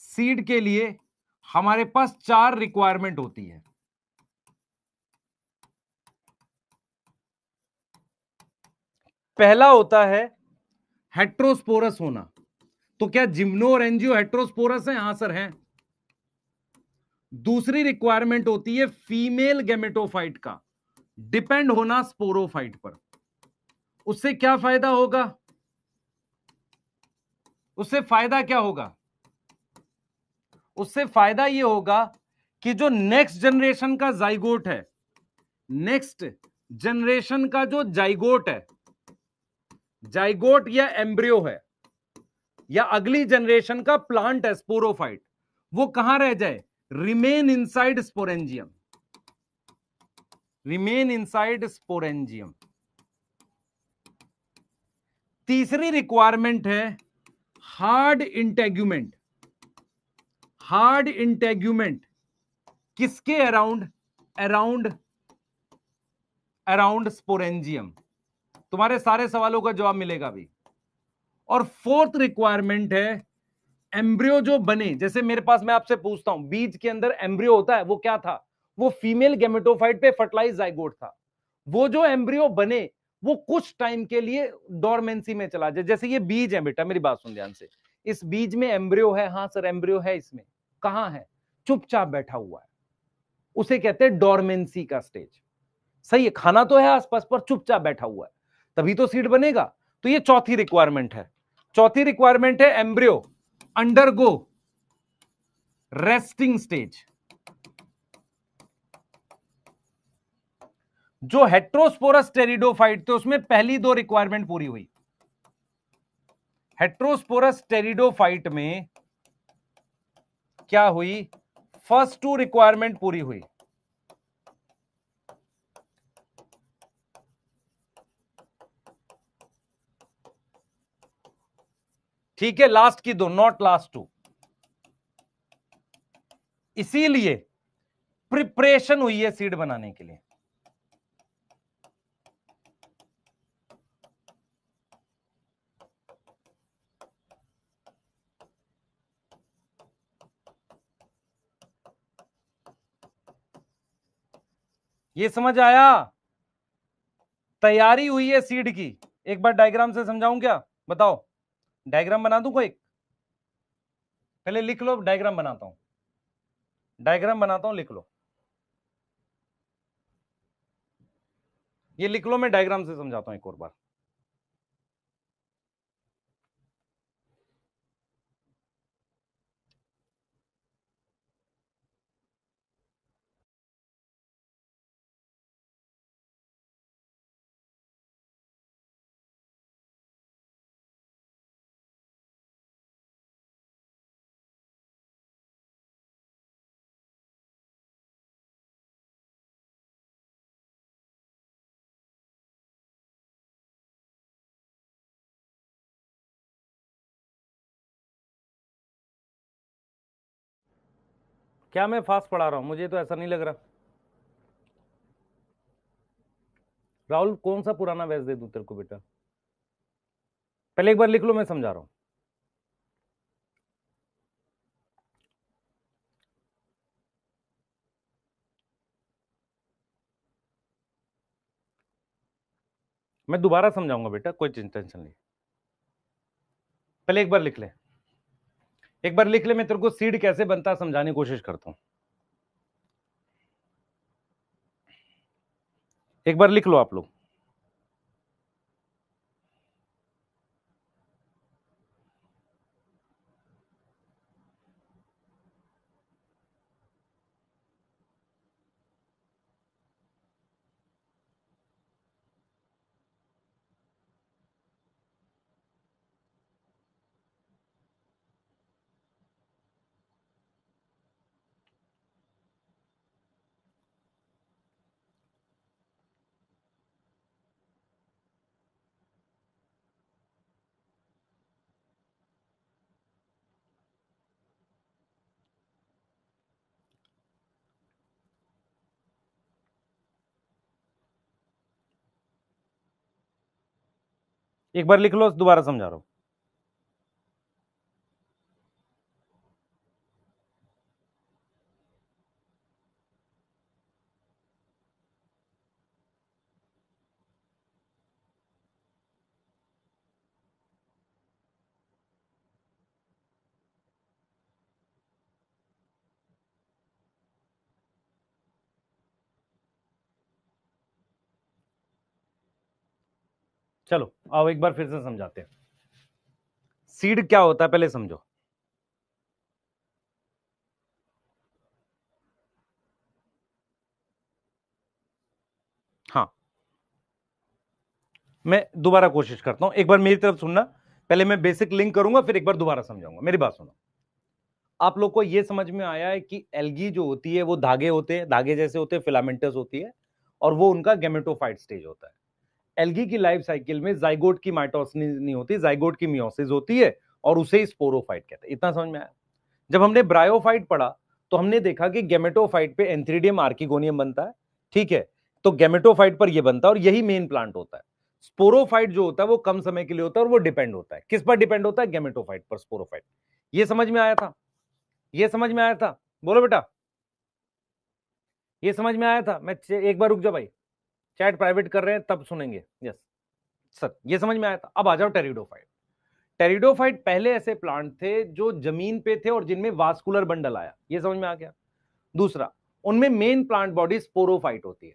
सीड के लिए हमारे पास 4 रिक्वायरमेंट होती है। पहला होता है हेट्रोस्पोरस होना। तो क्या जिम्नो और एंजियो हेट्रोस्पोरस है? हां सर हैं। दूसरी रिक्वायरमेंट होती है फीमेल गैमेटोफाइट का डिपेंड होना स्पोरोफाइट पर। उससे क्या फायदा होगा? उससे फायदा क्या होगा? उससे फायदा यह होगा कि जो नेक्स्ट जनरेशन का जाइगोट है, नेक्स्ट जनरेशन का जो जाइगोट है, जाइगोट या एम्ब्रियो है, या अगली जनरेशन का प्लांट है स्पोरोफाइट, वो कहां रह जाए? Remain inside sporangium. Remain inside sporangium. तीसरी रिक्वायरमेंट है हार्ड इंटेग्यूमेंट। हार्ड इंटेग्यूमेंट किसके अराउंड? Around, around sporangium. तुम्हारे सारे सवालों का जवाब मिलेगा अभी। और फोर्थ रिक्वायरमेंट है एम्ब्रियो जो बने। जैसे मेरे पास, मैं आपसे पूछता हूं, बीज के अंदर एम्ब्रियो होता है, वो क्या था? वो फीमेल गैमेटोफाइट पे फर्टिलाइज जाइगोट था। वो जो एम्ब्रियो बने वो कुछ टाइम के लिए डोरमेंसी में चला जाए। जैसे ये बीज है बेटा, मेरी बात सुन ध्यान से। इस बीज में एम्ब्रियो है। हाँ सर, एम्ब्रियो है इसमें। कहां है? चुपचाप बैठा हुआ है। उसे कहते हैं डोरमेंसी का स्टेज। सही है, खाना तो है आसपास पर चुपचाप बैठा हुआ है, तभी तो सीड बनेगा। तो ये चौथी रिक्वायरमेंट है। चौथी रिक्वायरमेंट है एम्ब्रियो अंडरगो रेस्टिंग स्टेज। जो हेट्रोस्पोरस टेरिडोफाइट थे उसमें पहली 2 रिक्वायरमेंट पूरी हुई। हेट्रोस्पोरस टेरिडोफाइट में क्या हुई? फर्स्ट 2 रिक्वायरमेंट पूरी हुई। ठीक है, लास्ट की 2, नॉट लास्ट 2। इसीलिए प्रिपरेशन हुई है सीड बनाने के लिए। ये समझ आया? तैयारी हुई है सीड की। एक बार डायग्राम से समझाऊं क्या? बताओ, डायग्राम बना दूं कोई? पहले लिख लो, डायग्राम बनाता हूं, लिख लो, ये लिख लो, मैं डायग्राम से समझाता हूं एक और बार। क्या मैं फास्ट पढ़ा रहा हूं? मुझे तो ऐसा नहीं लग रहा। राहुल, कौन सा पुराना वैस दे दूं तेरे को बेटा? पहले एक बार लिख लो, मैं समझा रहा हूं। मैं दोबारा समझाऊंगा बेटा, कोई टेंशन नहीं। पहले एक बार लिख ले, एक बार लिख ले, मैं तेरे को सीड कैसे बनता है समझाने की कोशिश करता हूं। एक बार लिख लो आप लोग। एक बार लिख लो, दोबारा समझा रहा हूं। चलो आओ एक बार फिर से समझाते हैं। सीड क्या होता है पहले समझो। हाँ, मैं दोबारा कोशिश करता हूं, एक बार मेरी तरफ सुनना। पहले मैं बेसिक लिंक करूंगा, फिर एक बार दोबारा समझाऊंगा। मेरी बात सुनो। आप लोग को यह समझ में आया है कि एल्गी जो होती है वो धागे होते हैं, धागे जैसे होते हैं, फिलामेंटस होती है, और वो उनका गैमेटोफाइट स्टेज होता है। एल्गी की लाइफ साइकिल में जाइगोट की माइटोसिस नहीं होती, जाइगोट की मियोसिस होती है, और उसे स्पोरोफाइट कहते हैं। इतना समझ में आया? जब हमने ब्रायोफाइट पढ़ा तो हमने देखा कि गैमेटोफाइट पे एंथ्रीडियम आर्किगोनियम बनता है, ठीक है? तो गैमेटोफाइट पर यह बनता है और यही मेन प्लांट होता है। स्पोरोफाइट जो होता है वो कम समय के लिए होता है, और वो डिपेंड होता है किस पर? डिपेंड होता है गैमेटोफाइट पर, स्पोरोफाइट। ये समझ में आया था? ये समझ में आया था? बोलो बेटा, ये समझ में आया था? मैं एक बार रुक जाओ भाई, चैट प्राइवेट कर रहे हैं तब सुनेंगे। यस सर, ये समझ में आया था। अब आ जाओ टेरिडोफाइट। टेरिडोफाइट पहले ऐसे प्लांट थे जो जमीन पे थे और जिनमें वास्कुलर बंडल आया। ये समझ में आ गया? दूसरा, उनमें मेन प्लांट बॉडी स्पोरोफाइट होती है।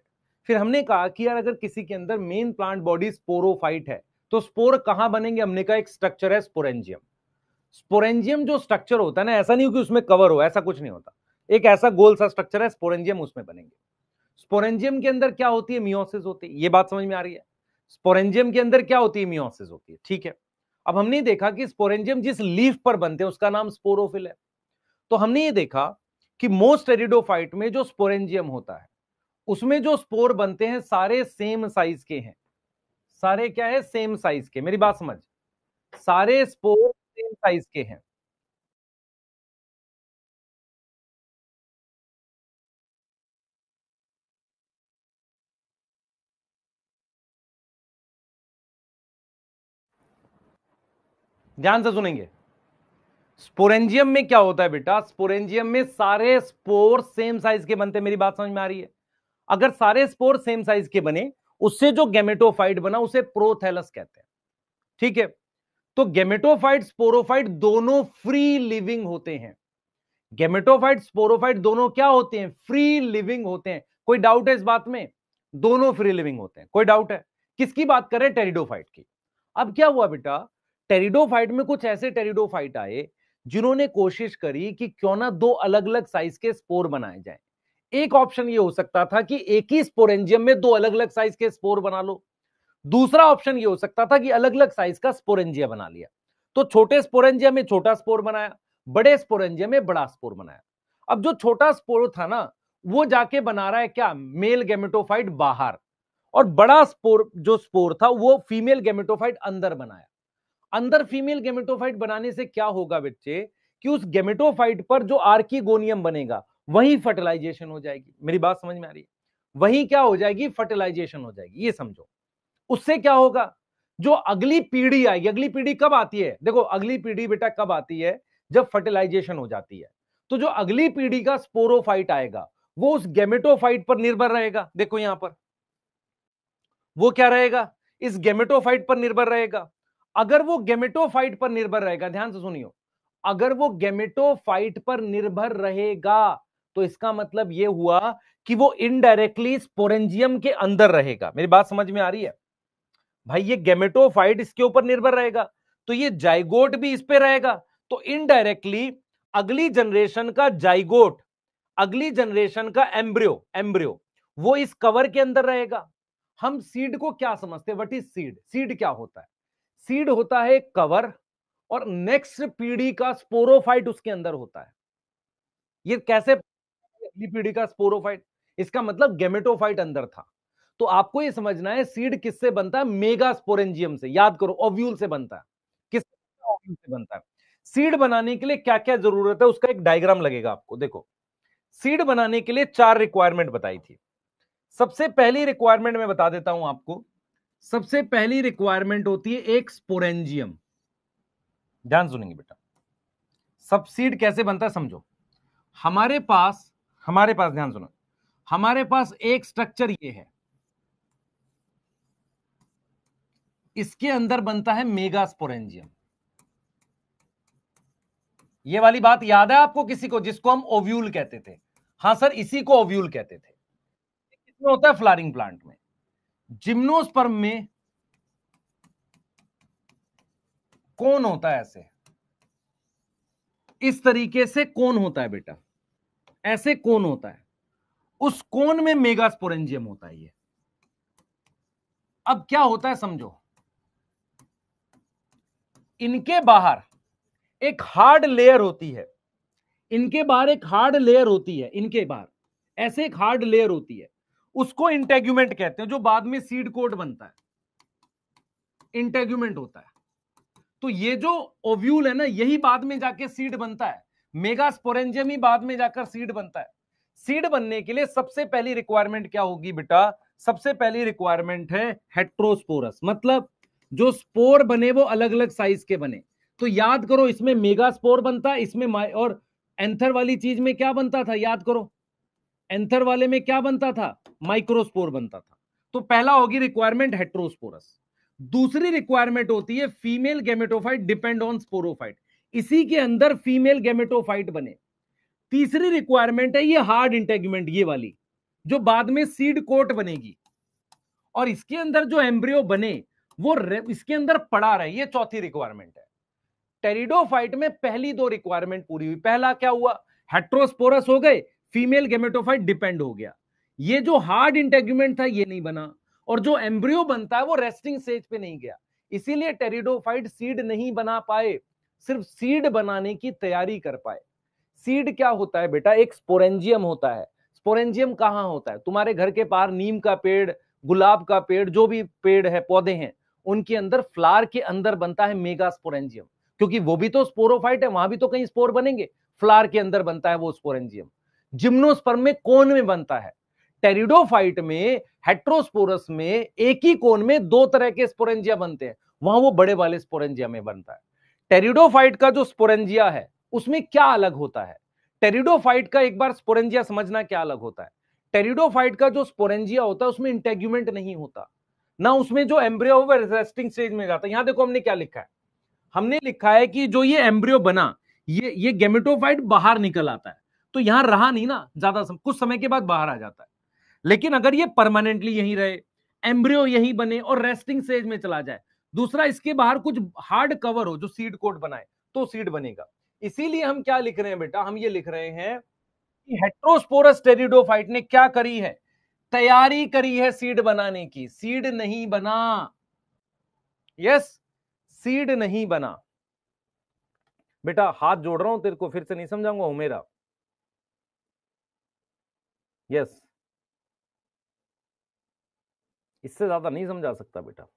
फिर हमने कहा कि यार अगर किसी के अंदर मेन प्लांट बॉडी स्पोरोफाइट है तो स्पोर कहां बनेंगे? हमने कहा एक स्ट्रक्चर है स्पोरेंजियम। स्पोरेंजियम जो स्ट्रक्चर होता है ना, ऐसा नहीं हो कि उसमें कवर हो, ऐसा कुछ नहीं होता। एक ऐसा गोल सा स्ट्रक्चर है स्पोरेंजियम, उसमें बनेंगे। स्पोरेंजियम के अंदर क्या होती है? मियोसिस होती है। ये बात समझ में आ रही है? स्पोरेंजियम के अंदर क्या होती है? मियोसिस होती है, ठीक है? अब हमने देखा कि स्पोरेंजियम जिस लीफ पर बनते हैं उसका नाम स्पोरोफिल है। तो हमने ये देखा कि मोस्ट टेरिडोफाइट में जो स्पोरेंजियम होता है उसमें जो स्पोर बनते हैं सारे सेम साइज के हैं। सारे क्या है? सेम साइज के। मेरी बात समझ, सारे स्पोर सेम साइज के हैं। ध्यान से सुनेंगे। स्पोरेंजियम में क्या होता है बेटा? स्पोरेंजियम में सारे स्पोर सेम साइज के बनते हैं। मेरी बात समझ में आ रही है? अगर सारे स्पोर सेम साइज के बने, उससे जो गैमेटोफाइट बना उसे प्रोथैलस कहते हैं, ठीक है? तो गेमेटोफाइट स्पोरोफाइट दोनों फ्री लिविंग होते हैं। गेमेटोफाइट स्पोरोफाइट दोनों क्या होते हैं? फ्री लिविंग होते हैं। कोई डाउट है इस बात में? दोनों फ्री लिविंग होते हैं। कोई डाउट है? किसकी बात कर रहे हैं? टेरिडोफाइट की। अब क्या हुआ बेटा, टेरिडोफाइट में कुछ ऐसे टेरिडोफाइट आए जिन्होंने कोशिश करी कि क्यों ना दो अलग अलग साइज के स्पोर बनाए जाएं। एक ऑप्शन ये हो सकता था कि एक ही स्पोरेंजियम में दो अलग अलग साइज के स्पोर बना लो। दूसरा ऑप्शन ये हो सकता था कि अलग अलग साइज का स्पोरेंजिया बना लिया। तो छोटे स्पोरेंजिया में छोटा स्पोर बनाया, बड़े स्पोरेंजिया में बड़ा स्पोर बनाया। अब जो छोटा स्पोर था ना, वो जाके बना रहा है क्या? मेल गेमेटोफाइट बाहर, और बड़ा स्पोर जो स्पोर था वो फीमेल गेमेटोफाइट अंदर बनाया। अंदर फीमेल गेमेटोफाइट बनाने से क्या होगा बच्चे, कि उस गेमेटोफाइट पर जो आर्किगोनियम बनेगा वही फर्टिलाइजेशन हो जाएगी। मेरी बात समझ में आ रही है? वही क्या हो जाएगी? फर्टिलाइजेशन हो जाएगी। ये समझो। उससे क्या होगा, जो अगली पीढ़ी आएगी, अगली पीढ़ी कब आती है? देखो अगली पीढ़ी बेटा कब आती है? जब फर्टिलाइजेशन हो जाती है। तो जो अगली पीढ़ी का स्पोरोफाइट आएगा वो उस गेमेटोफाइट पर निर्भर रहेगा। देखो यहां पर वो क्या रहेगा? इस गेमेटोफाइट पर निर्भर रहेगा। अगर वो गेमेटोफाइट पर निर्भर रहेगा, ध्यान से सुनियो, अगर वो गेमेटोफाइट पर निर्भर रहेगा तो इसका मतलब यह हुआ कि वो इनडायरेक्टली स्पोरेंजियम के अंदर रहेगा। मेरी बात समझ में आ रही है भाई? ये गेमेटोफाइट इसके ऊपर निर्भर रहेगा तो ये जाइगोट भी इस पे रहेगा। तो इनडायरेक्टली अगली जनरेशन का जाइगोट, अगली जनरेशन का एम्ब्रियो एम्ब्रियो वो इस कवर के अंदर रहेगा। हम सीड को क्या समझते हैं? What is seed? सीड क्या होता है? सीड होता है कवर, और नेक्स्ट पीढ़ी का स्पोरोफाइट उसके अंदर होता है। ये कैसे? अगली पीढ़ी का स्पोरोफाइट, इसका मतलब गेमेटोफाइट अंदर था। तो आपको ये समझना है सीड किससे बनता है? मेगा स्पोरेंजियम से। याद करो, ओव्यूल से बनता है। किससे? ओव्यूल से बनता है। सीड बनाने के लिए क्या क्या जरूरत है उसका एक डायग्राम लगेगा आपको। देखो, सीड बनाने के लिए 4 रिक्वायरमेंट बताई थी। सबसे पहली रिक्वायरमेंट मैं बता देता हूं आपको। सबसे पहली रिक्वायरमेंट होती है एक स्पोरेंजियम। ध्यान सुनेंगे बेटा, सब सीड कैसे बनता है समझो। हमारे पास ध्यान सुनो, हमारे पास एक स्ट्रक्चर ये है, इसके अंदर बनता है मेगा स्पोरेंजियम। ये वाली बात याद है आपको किसी को, जिसको हम ओव्यूल कहते थे? हां सर, इसी को ओव्यूल कहते थे। किसमें होता है? फ्लावरिंग प्लांट में। जिम्नोस्पर्म में कौन होता है? ऐसे इस तरीके से कौन होता है बेटा? ऐसे कौन होता है, उस कोन में मेगा स्पोरेंजियम होता है। ये अब क्या होता है समझो, इनके बाहर एक हार्ड लेयर होती है, इनके बाहर एक हार्ड लेयर होती है, इनके बाहर ऐसे एक हार्ड लेयर होती है, उसको इंटेग्यूमेंट कहते हैं, जो बाद में सीड कोट बनता है, इंटेग्यूमेंट होता है। तो ये जो ओव्यूल है ना, यही बाद में जाके सीड बनता है। मेगा स्पोरेंजियम ही बाद में जाकर सीड बनता है। सीड बनने के लिए सबसे पहली रिक्वायरमेंट क्या होगी बेटा? सबसे पहली रिक्वायरमेंट है हेट्रोस्पोरस, मतलब जो स्पोर बने वो अलग अलग साइज के बने। तो याद करो, इसमें मेगा स्पोर बनता है, इसमें और एंथर वाली चीज में क्या बनता था? याद करो, एंथर वाले में क्या बनता था? माइक्रोस्पोर बनता था। तो पहला होगी रिक्वायरमेंट हेट्रोस्पोरस। दूसरी रिक्वायरमेंट होती है female gametophyte depend on sporophyte, इसी के अंदर फीमेल गेमेटोफाइट बने। तीसरी रिक्वायरमेंट है ये हार्ड इंटेग्यूमेंट, ये वाली जो बाद में सीड कोट बनेगी, और इसके अंदर जो एम्ब्रियो बने वो इसके अंदर पड़ा रहे। ये चौथी रिक्वायरमेंट है। टेरिडोफाइट में पहली दो रिक्वायरमेंट पूरी हुई। पहला क्या हुआ? हेट्रोस्पोरस हो गए, फीमेल गेमेटोफाइट डिपेंड हो गया। ये जो हार्ड इंटेग्यूमेंट था ये नहीं बना, और जो एम्ब्रियो बनता है वो रेस्टिंग स्टेज पे नहीं गया, इसीलिए टेरिडोफाइट सीड नहीं बना पाए, सिर्फ सीड बनाने की तैयारी कर पाए। सीड क्या होता है बेटा? एक स्पोरेंजियम होता है। स्पोरेंजियम कहां होता है? तुम्हारे घर के पार नीम का पेड़, गुलाब का पेड़, जो भी पेड़ है, पौधे हैं, उनके अंदर फ्लावर के अंदर बनता है मेगा स्पोरेंजियम, क्योंकि वो भी तो स्पोरोफाइट है, वहां भी तो कहीं स्पोर बनेंगे। फ्लावर के अंदर बनता है वो स्पोरेंजियम। जिम्नोस्पर्म में कोन में बनता है। टेरिडोफाइट में, हेट्रोस्पोरस में एक ही कोन में दो तरह के स्पोरेंजिया बनते हैं, वहां वो बड़े वाले स्पोरेंजिया में बनता है। टेरिडोफाइट का जो स्पोरेंजिया है उसमें क्या अलग होता है? टेरिडोफाइट का एक बार स्पोरेंजिया समझना क्या अलग होता है। टेरिडोफाइट का जो स्पोरेंजिया होता है उसमें इंटेग्यूमेंट नहीं होता, ना उसमें जो एम्ब्रियो रेस्टिंग स्टेज में जाता है। यहां देखो हमने क्या लिखा है, हमने लिखा है कि जो ये एम्ब्रियो बना, ये गेमेटोफाइट बाहर निकल आता है, तो यहां रहा नहीं ना ज्यादा कुछ समय के बाद बाहर आ जाता है। लेकिन अगर ये परमानेंटली यहीं रहे, एम्ब्रियो यहीं बने और रेस्टिंग स्टेज में चला जाए, दूसरा इसके बाहर कुछ हार्ड कवर हो जो सीड कोट बनाए, तो सीड बनेगा। इसीलिए हम क्या लिख रहे हैं बेटा, हम ये लिख रहे हैं कि हेट्रोस्पोरस टेरिडोफाइट ने क्या करी है, तैयारी करी है सीड बनाने की, सीड नहीं बना। यस, सीड नहीं बना। बेटा हाथ जोड़ रहा हूं तेरे को, फिर से नहीं समझाऊंगा हूं मेरा। यस, इससे ज्यादा नहीं समझा सकता बेटा।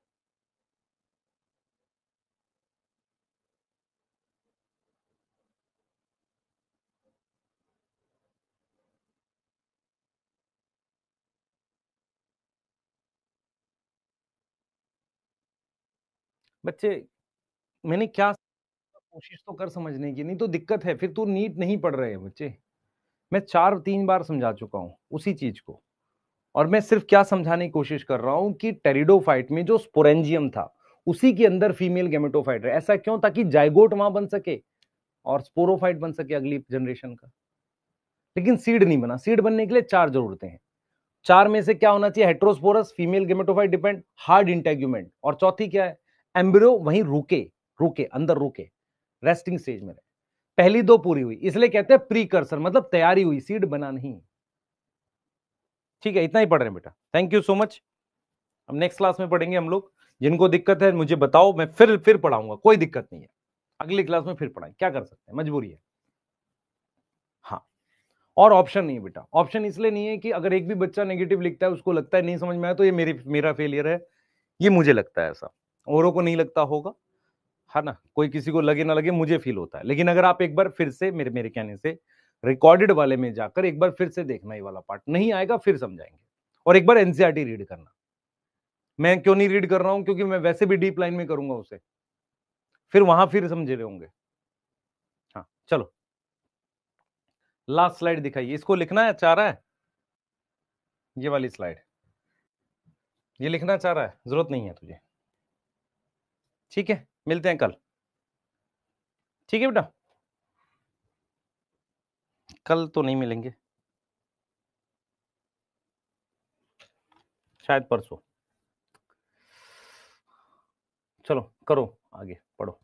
बच्चे मैंने क्या कोशिश तो कर समझने की, नहीं तो दिक्कत है फिर। तू नीट नहीं पढ़ रहे हैं बच्चे, मैं 4-3 बार समझा चुका हूं उसी चीज को। और मैं सिर्फ क्या समझाने की कोशिश कर रहा हूं कि टेरिडोफाइट में जो स्पोरेंजियम था, उसी के अंदर फीमेल गेमेटोफाइट है। ऐसा क्यों? ताकि जाइगोट वहां बन सके और स्पोरोफाइट बन सके अगली जनरेशन का। लेकिन सीड नहीं बना। सीड बनने के लिए 4 जरूरतें हैं। 4 में से क्या होना चाहिए? Heterosporous, female gametophyte depend, hard integument, और चौथी क्या है? एम्ब्रियो वहीं रुके, रुके अंदर रुके, रेस्टिंग स्टेज में रहे। पहली 2 पूरी हुई, इसलिए कहते हैं प्रीकर्सर, मतलब तैयारी हुई, सीड बना नहीं। ठीक है, इतना ही पढ़ रहे हैं बेटा। Thank you so much. अब नेक्स्ट क्लास में पढ़ेंगे हम लोग। जिनको दिक्कत है मुझे बताओ, मैं फिर पढ़ाऊंगा, कोई दिक्कत नहीं है। अगली क्लास में फिर पढ़ाएं, क्या कर सकते हैं, मजबूरी है। हाँ, और ऑप्शन नहीं है बेटा। ऑप्शन इसलिए नहीं है कि अगर एक भी बच्चा नेगेटिव लिखता है, उसको लगता है नहीं समझ में आया तो ये मेरा फेलियर है, ये मुझे लगता है ऐसा, औरों को नहीं लगता होगा, है ना। कोई किसी को लगे ना लगे, मुझे फील होता है। लेकिन अगर आप एक बार फिर से मेरे कहने से रिकॉर्डेड वाले में जाकर एक बार फिर से देखना, ये वाला पार्ट नहीं आएगा फिर समझाएंगे। और एक बार एनसीईआरटी रीड करना। मैं क्यों नहीं रीड कर रहा हूं? क्योंकि मैं वैसे भी डीप लाइन में करूंगा उसे, फिर वहां फिर समझे रहे होंगे। हाँ चलो, लास्ट स्लाइड दिखाइए। इसको लिखना है चाह रहा है, ये वाली स्लाइड, ये लिखना चाह रहा है, जरूरत नहीं है तुझे। ठीक है, मिलते हैं कल। ठीक है बेटा, कल तो नहीं मिलेंगे, शायद परसों। चलो करो, आगे पढ़ो।